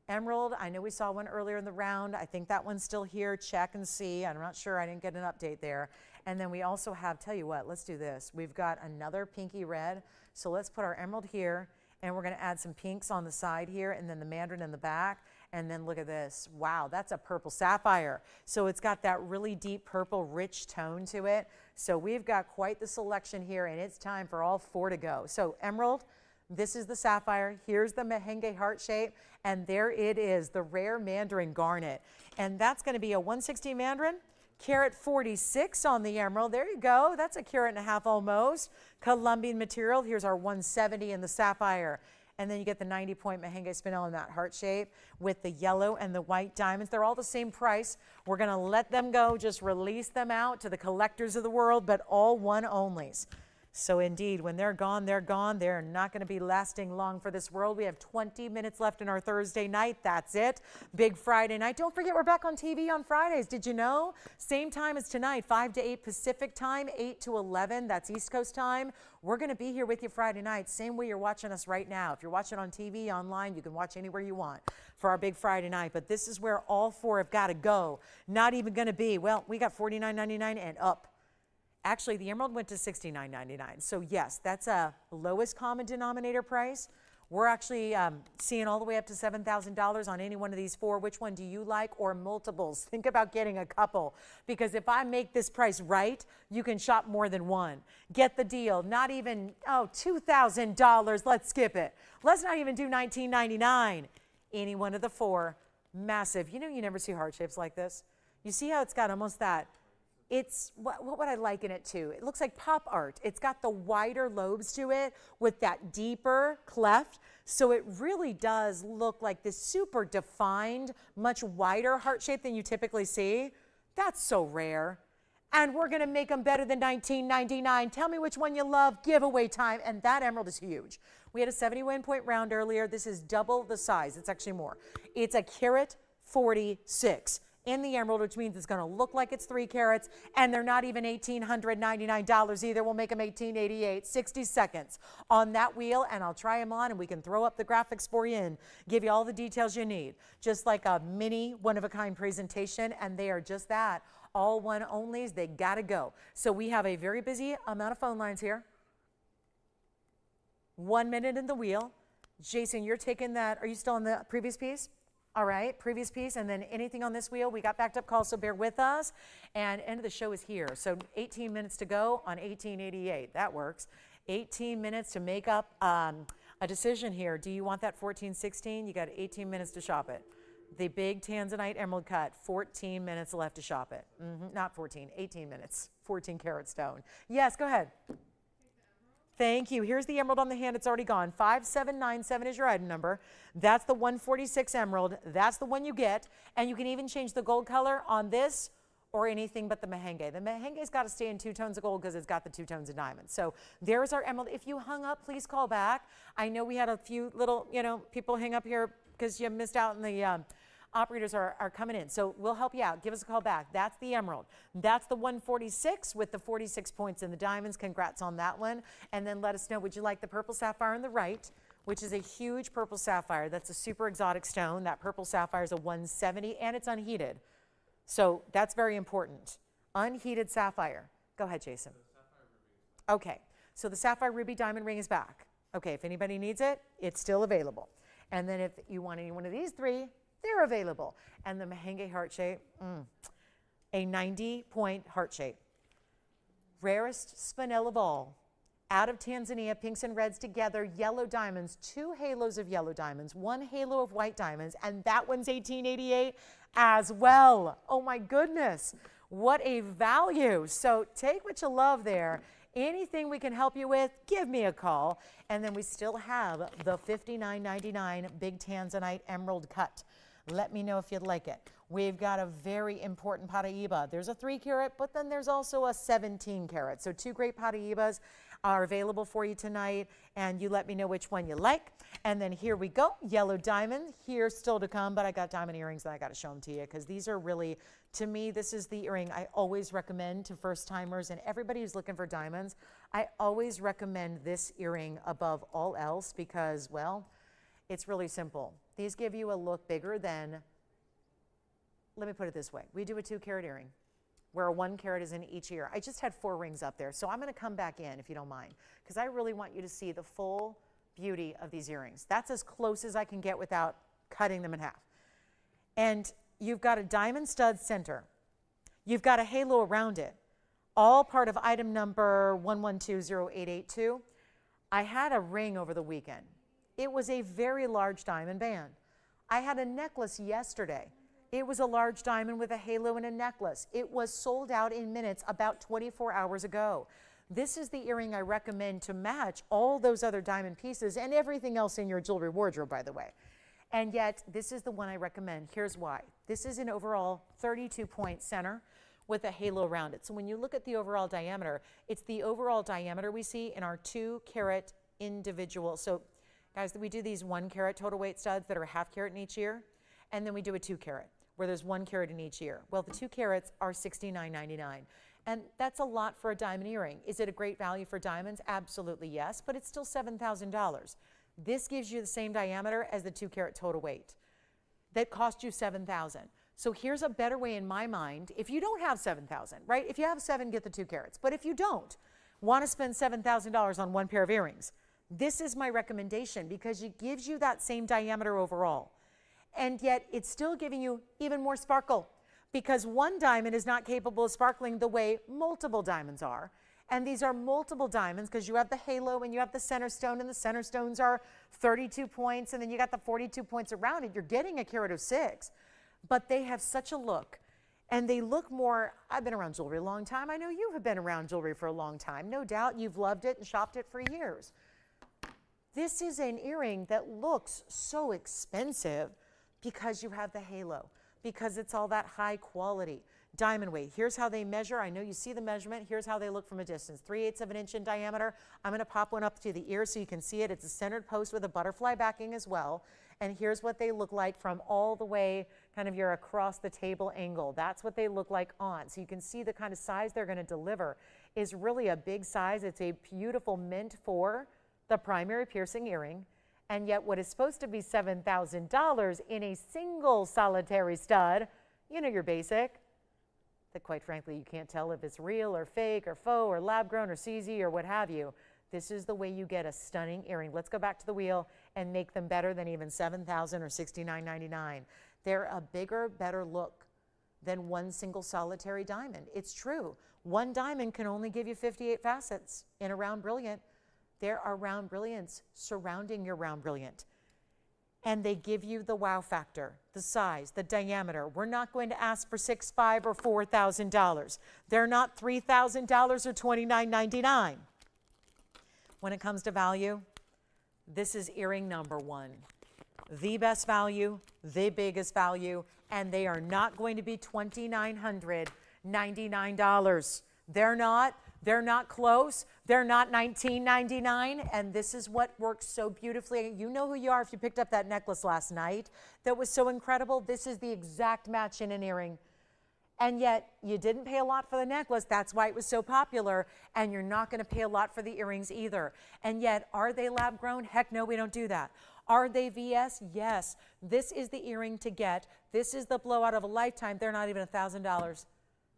Emerald, I know we saw one earlier in the round. I think that one's still here. Check and see. I'm not sure. I didn't get an update there. And then we also have, tell you what, let's do this. We've got another pinky red. So let's put our emerald here. And we're going to add some pinks on the side here and then the Mandarin in the back. And then look at this. Wow, that's a purple sapphire. So it's got that really deep purple rich tone to it. So we've got quite the selection here and it's time for all four to go. So emerald, this is the sapphire. Here's the Mahenge heart shape. And there it is, the rare Mandarin garnet. And that's going to be a 160 Mandarin. Carat 46 on the emerald. There you go. That's a carat and a half almost. Colombian material. Here's our 170 in the sapphire. And then you get the 90-point Mahenge Spinel in that heart shape with the yellow and the white diamonds. They're all the same price. We're going to let them go. Just release them out to the collectors of the world, but all one onlys. So indeed, when they're gone, they're gone. They're not going to be lasting long for this world. We have 20 minutes left in our Thursday night. That's it. Big Friday night. Don't forget, we're back on TV on Fridays. Did you know? Same time as tonight, 5 to 8 Pacific time, 8 to 11. That's East Coast time. We're going to be here with you Friday night, same way you're watching us right now. If you're watching on TV, online, you can watch anywhere you want for our big Friday night. But this is where all four have got to go. Not even going to be, well, we got $49.99 and up. Actually, the emerald went to $69.99. So yes, that's a lowest common denominator price. We're actually seeing all the way up to $7,000 on any one of these four. Which one do you like, or multiples? Think about getting a couple, because if I make this price right, you can shop more than one. Get the deal. Not even, $2,000. Let's skip it. Let's not even do $19.99. Any one of the four. Massive. You know, you never see heart shapes like this. You see how it's got almost that. It's, what would I liken it to? It looks like pop art. It's got the wider lobes to it with that deeper cleft. So it really does look like this super defined, much wider heart shape than you typically see. That's so rare. And we're going to make them better than $19.99. Tell me which one you love. Giveaway time. And that emerald is huge. We had a 71-point round earlier. This is double the size. It's actually more. It's a carat 46. In the emerald, which means it's going to look like it's 3 carats, and they're not even $1,899 either. We'll make them $1,888. 60 seconds on that wheel, and I'll try them on, and we can throw up the graphics for you and give you all the details you need. Just like a mini one-of-a-kind presentation, and they are just that. All one onlys, they got to go. So we have a very busy amount of phone lines here. 1 minute in the wheel. Jason, you're taking that. Are you still on the previous piece? All right, previous piece, and then anything on this wheel. We got backed up calls, so bear with us. And end of the show is here. So 18 minutes to go on 1888. That works. 18 minutes to make up a decision here. Do you want that 1416? You got 18 minutes to shop it. The big Tanzanite emerald cut, 14 minutes left to shop it. Not 14, 18 minutes. 14 karat stone. Yes, go ahead. Thank you. Here's the emerald on the hand. It's already gone. 5797 is your item number. That's the 146 emerald. That's the one you get. And you can even change the gold color on this or anything but the mahenge. The mahenge's got to stay in 2 tones of gold because it's got the 2 tones of diamonds. So there's our emerald. If you hung up, please call back. I know we had a few little, people hang up here because you missed out on the operators are coming in. So we'll help you out. Give us a call back. That's the emerald. That's the 146 with the 46 points in the diamonds. Congrats on that one. And then let us know, would you like the purple sapphire on the right, which is a huge purple sapphire. That's a super exotic stone. That purple sapphire is a 170 and it's unheated. So that's very important. Unheated sapphire. Go ahead, Jason. Okay. So the sapphire ruby diamond ring is back. Okay. If anybody needs it, it's still available. And then if you want any one of these 3, they're available. And the mahenge heart shape, a 90-point heart shape. Rarest spinel of all. Out of Tanzania, pinks and reds together, yellow diamonds, 2 halos of yellow diamonds, 1 halo of white diamonds, and that one's 1888 as well. Oh my goodness, what a value. So take what you love there. Anything we can help you with, give me a call. And then we still have the $59.99 big Tanzanite emerald cut. Let me know if you'd like it. We've got a very important Paraiba. There's a 3 carat, but then there's also a 17 carat. So 2 great Paraibas are available for you tonight, and you let me know which one you like. And then here we go, yellow diamond, here still to come, but I got diamond earrings and I got to show them to you because these are really, to me, this is the earring I always recommend to first timers and everybody who's looking for diamonds. I always recommend this earring above all else because, well, it's really simple. These give you a look bigger than, let me put it this way. We do a 2 carat earring where a 1 carat is in each ear. I just had 4 rings up there, so I'm going to come back in if you don't mind because I really want you to see the full beauty of these earrings. That's as close as I can get without cutting them in half. And you've got a diamond stud center. You've got a halo around it, all part of item number 11208882. I had a ring over the weekend. It was a very large diamond band. I had a necklace yesterday. It was a large diamond with a halo and a necklace. It was sold out in minutes about 24 hours ago. This is the earring I recommend to match all those other diamond pieces and everything else in your jewelry wardrobe, by the way. And yet, this is the one I recommend. Here's why. This is an overall 32-point center with a halo around it. So when you look at the overall diameter, it's the overall diameter we see in our 2 carat individual. So guys, we do these 1 carat total weight studs that are a ½ carat in each ear, and then we do a 2 carat where there's 1 carat in each ear. Well, the 2 carats are $69.99, and that's a lot for a diamond earring. Is it a great value for diamonds? Absolutely yes, but it's still $7,000. This gives you the same diameter as the 2 carat total weight. That cost you $7,000. So here's a better way in my mind. If you don't have $7,000, right? If you have 7, get the 2 carats. But if you don't want to spend $7,000 on 1 pair of earrings, this is my recommendation because it gives you that same diameter overall. And yet it's still giving you even more sparkle because 1 diamond is not capable of sparkling the way multiple diamonds are. And these are multiple diamonds because you have the halo and you have the center stone, and the center stones are 32 points, and then you got the 42 points around it. You're getting a carat of 6, but they have such a look. And they look more, I've been around jewelry a long time. I know you have been around jewelry for a long time. No doubt you've loved it and shopped it for years. This is an earring that looks so expensive because you have the halo, because it's all that high quality. Diamond weight, here's how they measure. I know you see the measurement. Here's how they look from a distance. 3/8 of an inch in diameter. I'm going to pop one up to the ear so you can see it. It's a centered post with a butterfly backing as well. And here's what they look like from all the way kind of your across the table angle. That's what they look like on. So you can see the kind of size they're going to deliver is really a big size. It's a beautiful mint for the primary piercing earring. And yet what is supposed to be $7,000 in a single solitary stud, you know, your basic, that quite frankly you can't tell if it's real or fake or faux or lab grown or CZ or what have you. This is the way you get a stunning earring. Let's go back to the wheel and make them better than even $7,000 or $69.99. They're a bigger, better look than one single solitary diamond. It's true. One diamond can only give you 58 facets in a round brilliant. There are round brilliants surrounding your round brilliant. And they give you the wow factor, the size, the diameter. We're not going to ask for $6,500 or $4,000. They're not $3,000 or $29.99. When it comes to value, this is earring number one. The best value, the biggest value, and they are not going to be $2,999. They're not close. They're not $19.99, and this is what works so beautifully. You know who you are if you picked up that necklace last night that was so incredible. This is the exact match in an earring. And yet you didn't pay a lot for the necklace. That's why it was so popular, and you're not going to pay a lot for the earrings either. And yet, are they lab grown? Heck no, we don't do that. Are they VS? Yes. This is the earring to get. This is the blowout of a lifetime. They're not even $1,000.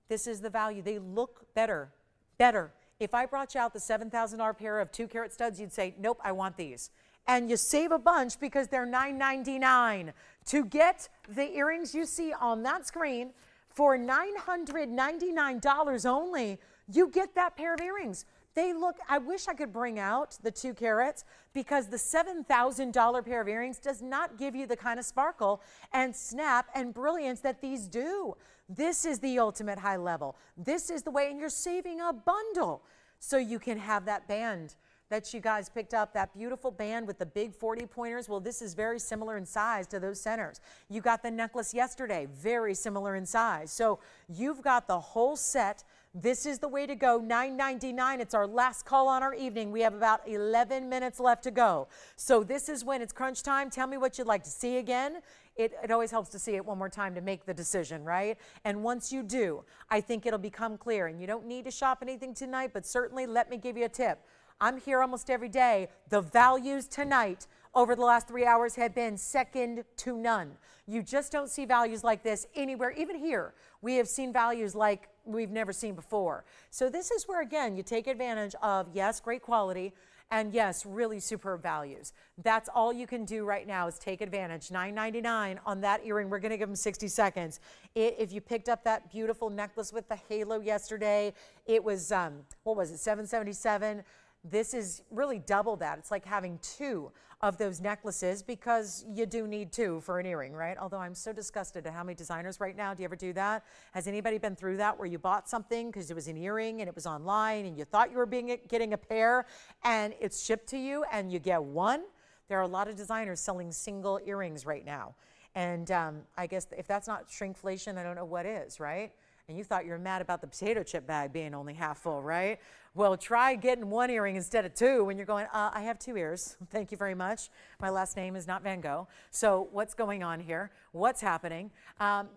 This is the value. They look better. Better. If I brought you out the $7,000 pair of 2-carat studs, you'd say, nope, I want these. And you save a bunch because they're $9.99. To get the earrings you see on that screen for $999 only, you get that pair of earrings. They look, I wish I could bring out the 2 carats because the $7,000 pair of earrings does not give you the kind of sparkle and snap and brilliance that these do. This is the ultimate high level. This is the way, and you're saving a bundle. So you can have that band that you guys picked up, that beautiful band with the big 40 pointers. Well, this is very similar in size to those centers. You got the necklace yesterday, very similar in size. So you've got the whole set. This is the way to go, $9.99. It's our last call on our evening. We have about 11 minutes left to go. So this is when it's crunch time. Tell me what you'd like to see again. It always helps to see it one more time to make the decision, right? And once you do, I think it'll become clear. And you don't need to shop anything tonight, but certainly let me give you a tip. I'm here almost every day. The values tonight over the last 3 hours have been second to none. You just don't see values like this anywhere. Even here, we have seen values like we've never seen before. So this is where, again, you take advantage of, yes, great quality, and yes, really superb values. That's all you can do right now is take advantage. $9.99 on that earring. We're going to give them 60 seconds. If you picked up that beautiful necklace with the halo yesterday, it was, what was it, $777. This is really double that. It's like having 2 of those necklaces because you do need 2 for an earring, right? Although I'm so disgusted at how many designers right now. Do you ever do that? Has anybody been through that where you bought something because it was an earring and it was online and you thought you were getting a pair and it's shipped to you and you get 1? There are a lot of designers selling single earrings right now. And I guess if that's not shrinkflation, I don't know what is, right? And you thought you were mad about the potato chip bag being only half full, right? Well, try getting 1 earring instead of 2 when you're going, I have 2 ears. Thank you very much. My last name is not Van Gogh. So what's going on here? What's happening?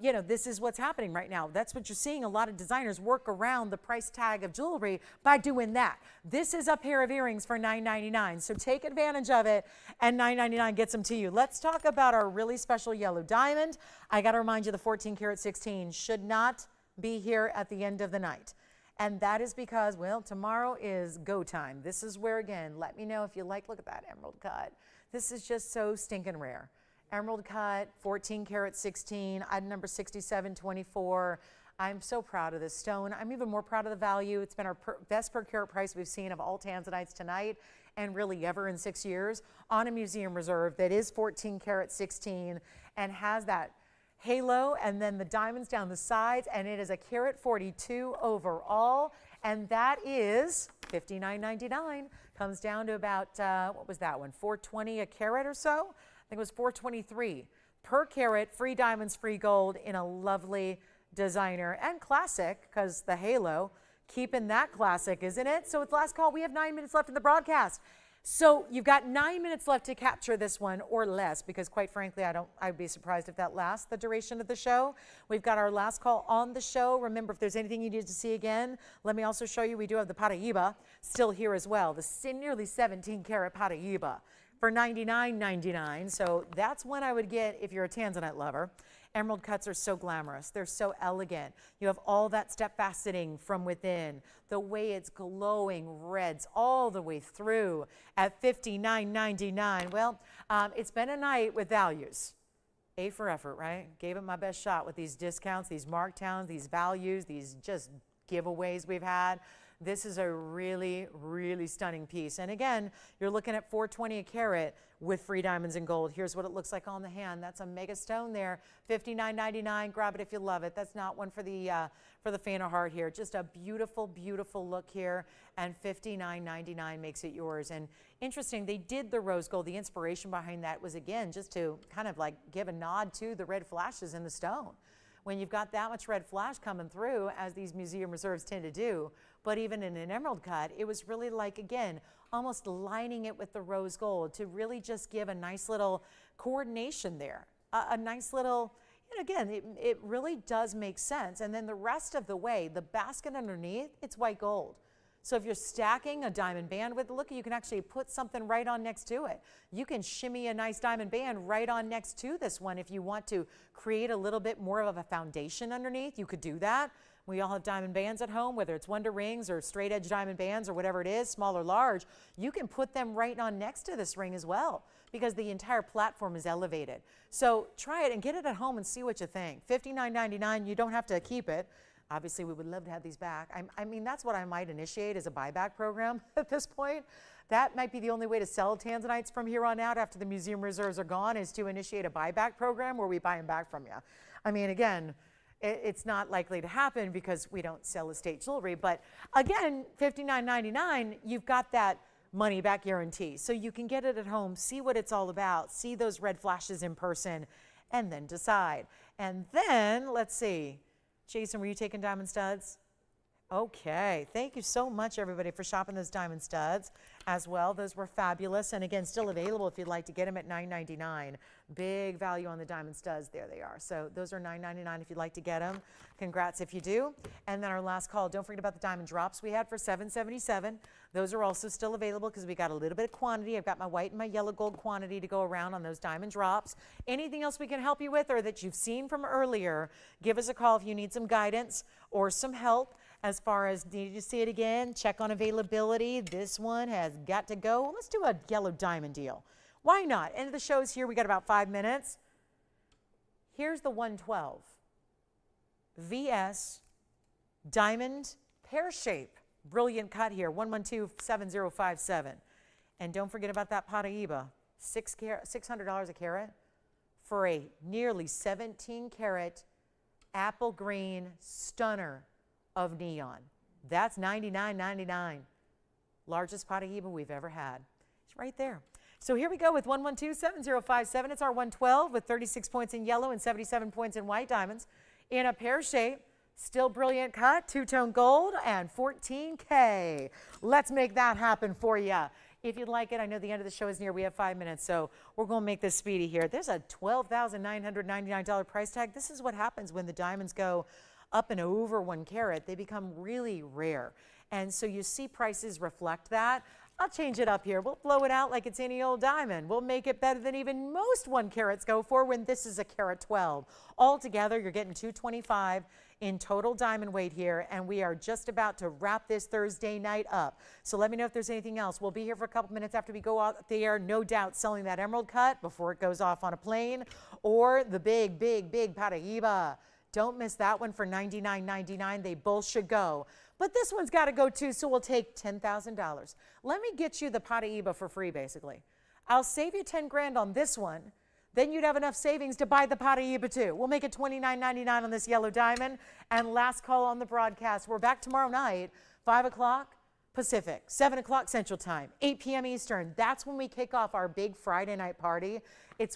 You know, this is what's happening right now. That's what you're seeing. A lot of designers work around the price tag of jewelry by doing that. This is a pair of earrings for $9.99. So take advantage of it, and $9.99 gets them to you. Let's talk about our really special yellow diamond. I got to remind you, the 14 karat 16 should not be here at the end of the night. And that is because, well, tomorrow is go time. This is where, again, let me know if you like, look at that emerald cut. This is just so stinking rare. Emerald cut, 14 karat 16, item number 6724. I'm so proud of this stone. I'm even more proud of the value. It's been our best per carat price we've seen of all Tanzanites tonight and really ever in 6 years on a museum reserve that is 14 karat 16 and has that halo and then the diamonds down the sides, and it is a carat 42 overall, and that is $59.99. Comes down to about what was that one, $420 a carat or so? I think it was $423 per carat, free diamonds, free gold in a lovely designer and classic, because the halo, keeping that classic, isn't it? So it's last call. We have 9 minutes left in the broadcast. So you've got 9 minutes left to capture this one or less, because quite frankly, I'd be surprised if that lasts the duration of the show. We've got our last call on the show. Remember, if there's anything you need to see again, let me also show you, we do have the Paraiba still here as well. The nearly 17 karat Paraiba for $99.99. So that's one I would get if you're a Tanzanite lover. Emerald cuts are so glamorous. They're so elegant. You have all that step faceting from within. The way it's glowing reds all the way through at $59.99. Well, it's been a night with values. A for effort, right? Gave it my best shot with these discounts, these markdowns, these values, these just giveaways we've had. This is a really, really stunning piece. And again, you're looking at $420 a carat with free diamonds and gold. Here's what it looks like on the hand. That's a mega stone there, $59.99. Grab it if you love it. That's not one for the faint of heart here. Just a beautiful, beautiful look here, and $59.99 makes it yours. And interesting, they did the rose gold. The inspiration behind that was, again, just to kind of like give a nod to the red flashes in the stone. When you've got that much red flash coming through, as these museum reserves tend to do, but even in an emerald cut, it was really like, again, almost lining it with the rose gold to really just give a nice little coordination there. A nice little, and again, it really does make sense. And then the rest of the way, the basket underneath, it's white gold. So if you're stacking a diamond band with, look, you can actually put something right on next to it. You can shimmy a nice diamond band right on next to this one if you want to create a little bit more of a foundation underneath. You could do that. We all have diamond bands at home, whether it's wonder rings or straight edge diamond bands or whatever it is, small or large. You can put them right on next to this ring as well, because the entire platform is elevated. So try it and get it at home and see what you think. $59.99, you don't have to keep it. Obviously, we would love to have these back. I mean, that's what I might initiate as a buyback program at this point. That might be the only way to sell Tanzanites from here on out after the museum reserves are gone, is to initiate a buyback program where we buy them back from you. I mean, again, it's not likely to happen because we don't sell estate jewelry. But again, $59.99, you've got that money back guarantee. So you can get it at home, see what it's all about, see those red flashes in person, and then decide. And then, let's see. Jason, were you taking diamond studs? Okay, thank you so much, everybody, for shopping those diamond studs as well. Those were fabulous, and again, still available if you'd like to get them at $9.99. Big value on the diamond studs. There they are. So those are $9.99 if you'd like to get them. Congrats if you do. And then our last call, don't forget about the diamond drops we had for $777. Those are also still available because we got a little bit of quantity. I've got my white and my yellow gold quantity to go around on those diamond drops. Anything else we can help you with or that you've seen from earlier, give us a call if you need some guidance or some help. As far as, need you to see it again? Check on availability. This one has got to go. Let's do a yellow diamond deal. Why not? End of the show's here. We got about 5 minutes. Here's the 112 VS diamond pear shape. Brilliant cut here, 1127057. And don't forget about that Paraiba, $600 a carat for a nearly 17 carat apple green stunner of neon. That's $99.99. Largest Paraiba we've ever had. It's right there. So here we go with 1127057. It's our 112 with 36 points in yellow and 77 points in white diamonds in a pear shape. Still brilliant cut, two-tone gold, and $14K. Let's make that happen for you. If you'd like it, I know the end of the show is near. We have 5 minutes, so we're going to make this speedy here. There's a $12,999 price tag. This is what happens when the diamonds go up and over 1 carat. They become really rare. And so you see prices reflect that. I'll change it up here. We'll blow it out like it's any old diamond. We'll make it better than even most 1 carats go for when this is a carat 12. Altogether, you're getting $225 in total diamond weight here, and we are just about to wrap this Thursday night up. So let me know if there's anything else. We'll be here for a couple minutes after we go out there, no doubt selling that emerald cut before it goes off on a plane, or the big, big, big Paraiba. Don't miss that one for $99.99. They both should go. But this one's got to go too, so we'll take $10,000. Let me get you the Paraiba for free, basically. I'll save you 10 grand on this one. Then you'd have enough savings to buy the Paraiba too. We'll make it $29.99 on this yellow diamond. And last call on the broadcast. We're back tomorrow night, 5 o'clock Pacific, 7 o'clock Central Time, 8 p.m. Eastern. That's when we kick off our big Friday night party.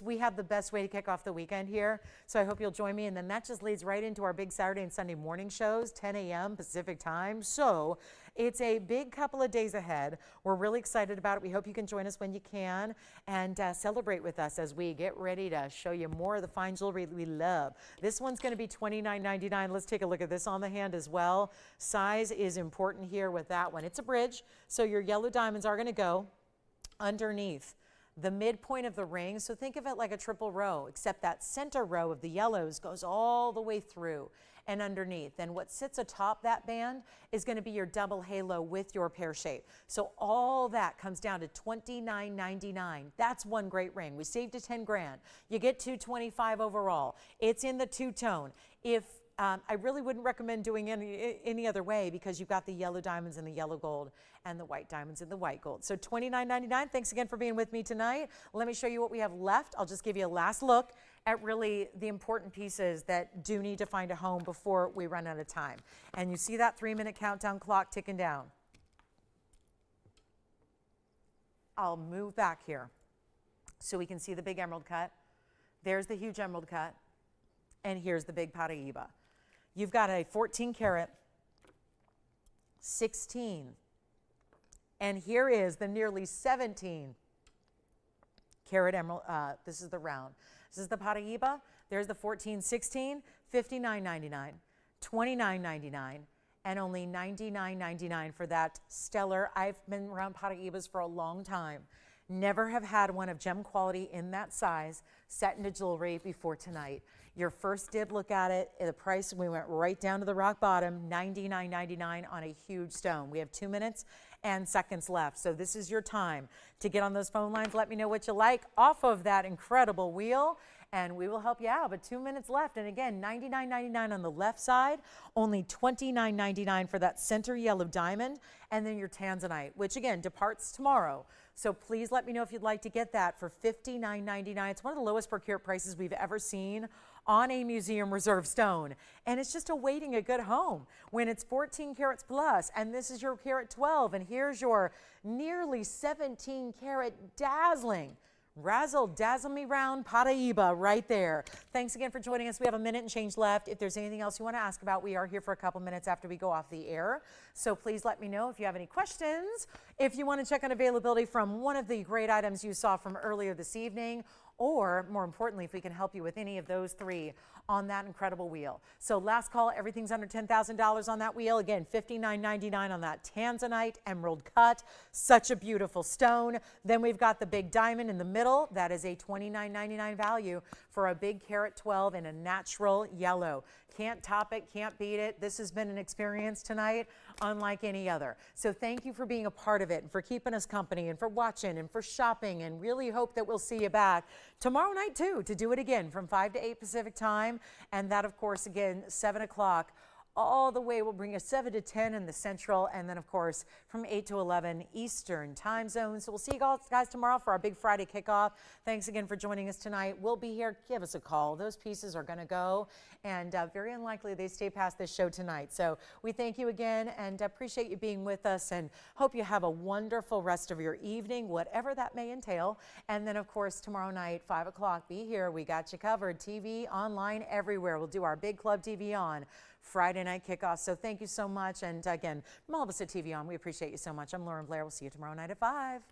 We have the best way to kick off the weekend here. So I hope you'll join me. And then that just leads right into our big Saturday and Sunday morning shows, 10 a.m. Pacific time. So it's a big couple of days ahead. We're really excited about it. We hope you can join us when you can and celebrate with us as we get ready to show you more of the fine jewelry we love. This one's going to be $29.99. Let's take a look at this on the hand as well. Size is important here with that one. It's a bridge, so your yellow diamonds are going to go underneath the midpoint of the ring. So think of it like a triple row, except that center row of the yellows goes all the way through and underneath. And what sits atop that band is going to be your double halo with your pear shape. So all that comes down to $29.99. That's one great ring. We saved you 10 grand. You get $225 overall. It's in the two-tone. If I really wouldn't recommend doing any other way, because you've got the yellow diamonds and the yellow gold and the white diamonds and the white gold. So $29.99. Thanks again for being with me tonight. Let me show you what we have left. I'll just give you a last look at really the important pieces that do need to find a home before we run out of time. And you see that 3-minute countdown clock ticking down. I'll move back here so we can see the big emerald cut. There's the huge emerald cut. And here's the big Paraiba. You've got a 14 karat, 16, and here is the nearly 17 karat emerald. This is the round. This is the Paraiba. There's the 14, 16, $59.99, $29.99, and only $99.99 for that stellar. I've been around Paraibas for a long time. Never have had one of gem quality in that size set into jewelry before tonight. Your first dib look at it, the price, we went right down to the rock bottom, $99.99 on a huge stone. We have 2 minutes and seconds left. So this is your time to get on those phone lines. Let me know what you like off of that incredible wheel, and we will help you out. But 2 minutes left. And again, $99.99 on the left side, only $29.99 for that center yellow diamond, and then your Tanzanite, which again departs tomorrow. So please let me know if you'd like to get that for $59.99. It's one of the lowest per carat prices we've ever seen on a museum reserve stone. And it's just awaiting a good home when it's 14 carats plus, and this is your carat 12, and here's your nearly 17 carat dazzling, razzle dazzle me round Paraiba right there. Thanks again for joining us. We have a minute and change left. If there's anything else you want to ask about, we are here for a couple minutes after we go off the air. So please let me know if you have any questions, if you want to check on availability from one of the great items you saw from earlier this evening, or more importantly, if we can help you with any of those three on that incredible wheel. So last call, everything's under $10,000 on that wheel. Again, $59.99 on that Tanzanite emerald cut. Such a beautiful stone. Then we've got the big diamond in the middle. That is a $29.99 value for a big carat 12 in a natural yellow. Can't top it, can't beat it. This has been an experience tonight unlike any other. So thank you for being a part of it, and for keeping us company, and for watching, and for shopping, and really hope that we'll see you back tomorrow night too, to do it again from 5 to 8 Pacific time. And that, of course, again, 7 o'clock all the way. We'll bring you 7 to 10 in the central, and then of course from 8 to 11 Eastern time zone. So we'll see you guys tomorrow for our big Friday kickoff. Thanks again for joining us tonight. We'll be here. Give us a call. Those pieces are going to go, and very unlikely they stay past this show tonight. So we thank you again, and appreciate you being with us, and hope you have a wonderful rest of your evening, whatever that may entail. And then of course tomorrow night, 5 o'clock, be here. We got you covered. TV, online, everywhere. We'll do our big Club TVON Friday night kickoff. So thank you so much. And again, from all of us at TVON, we appreciate you so much. I'm Lauren Blair. We'll see you tomorrow night at 5.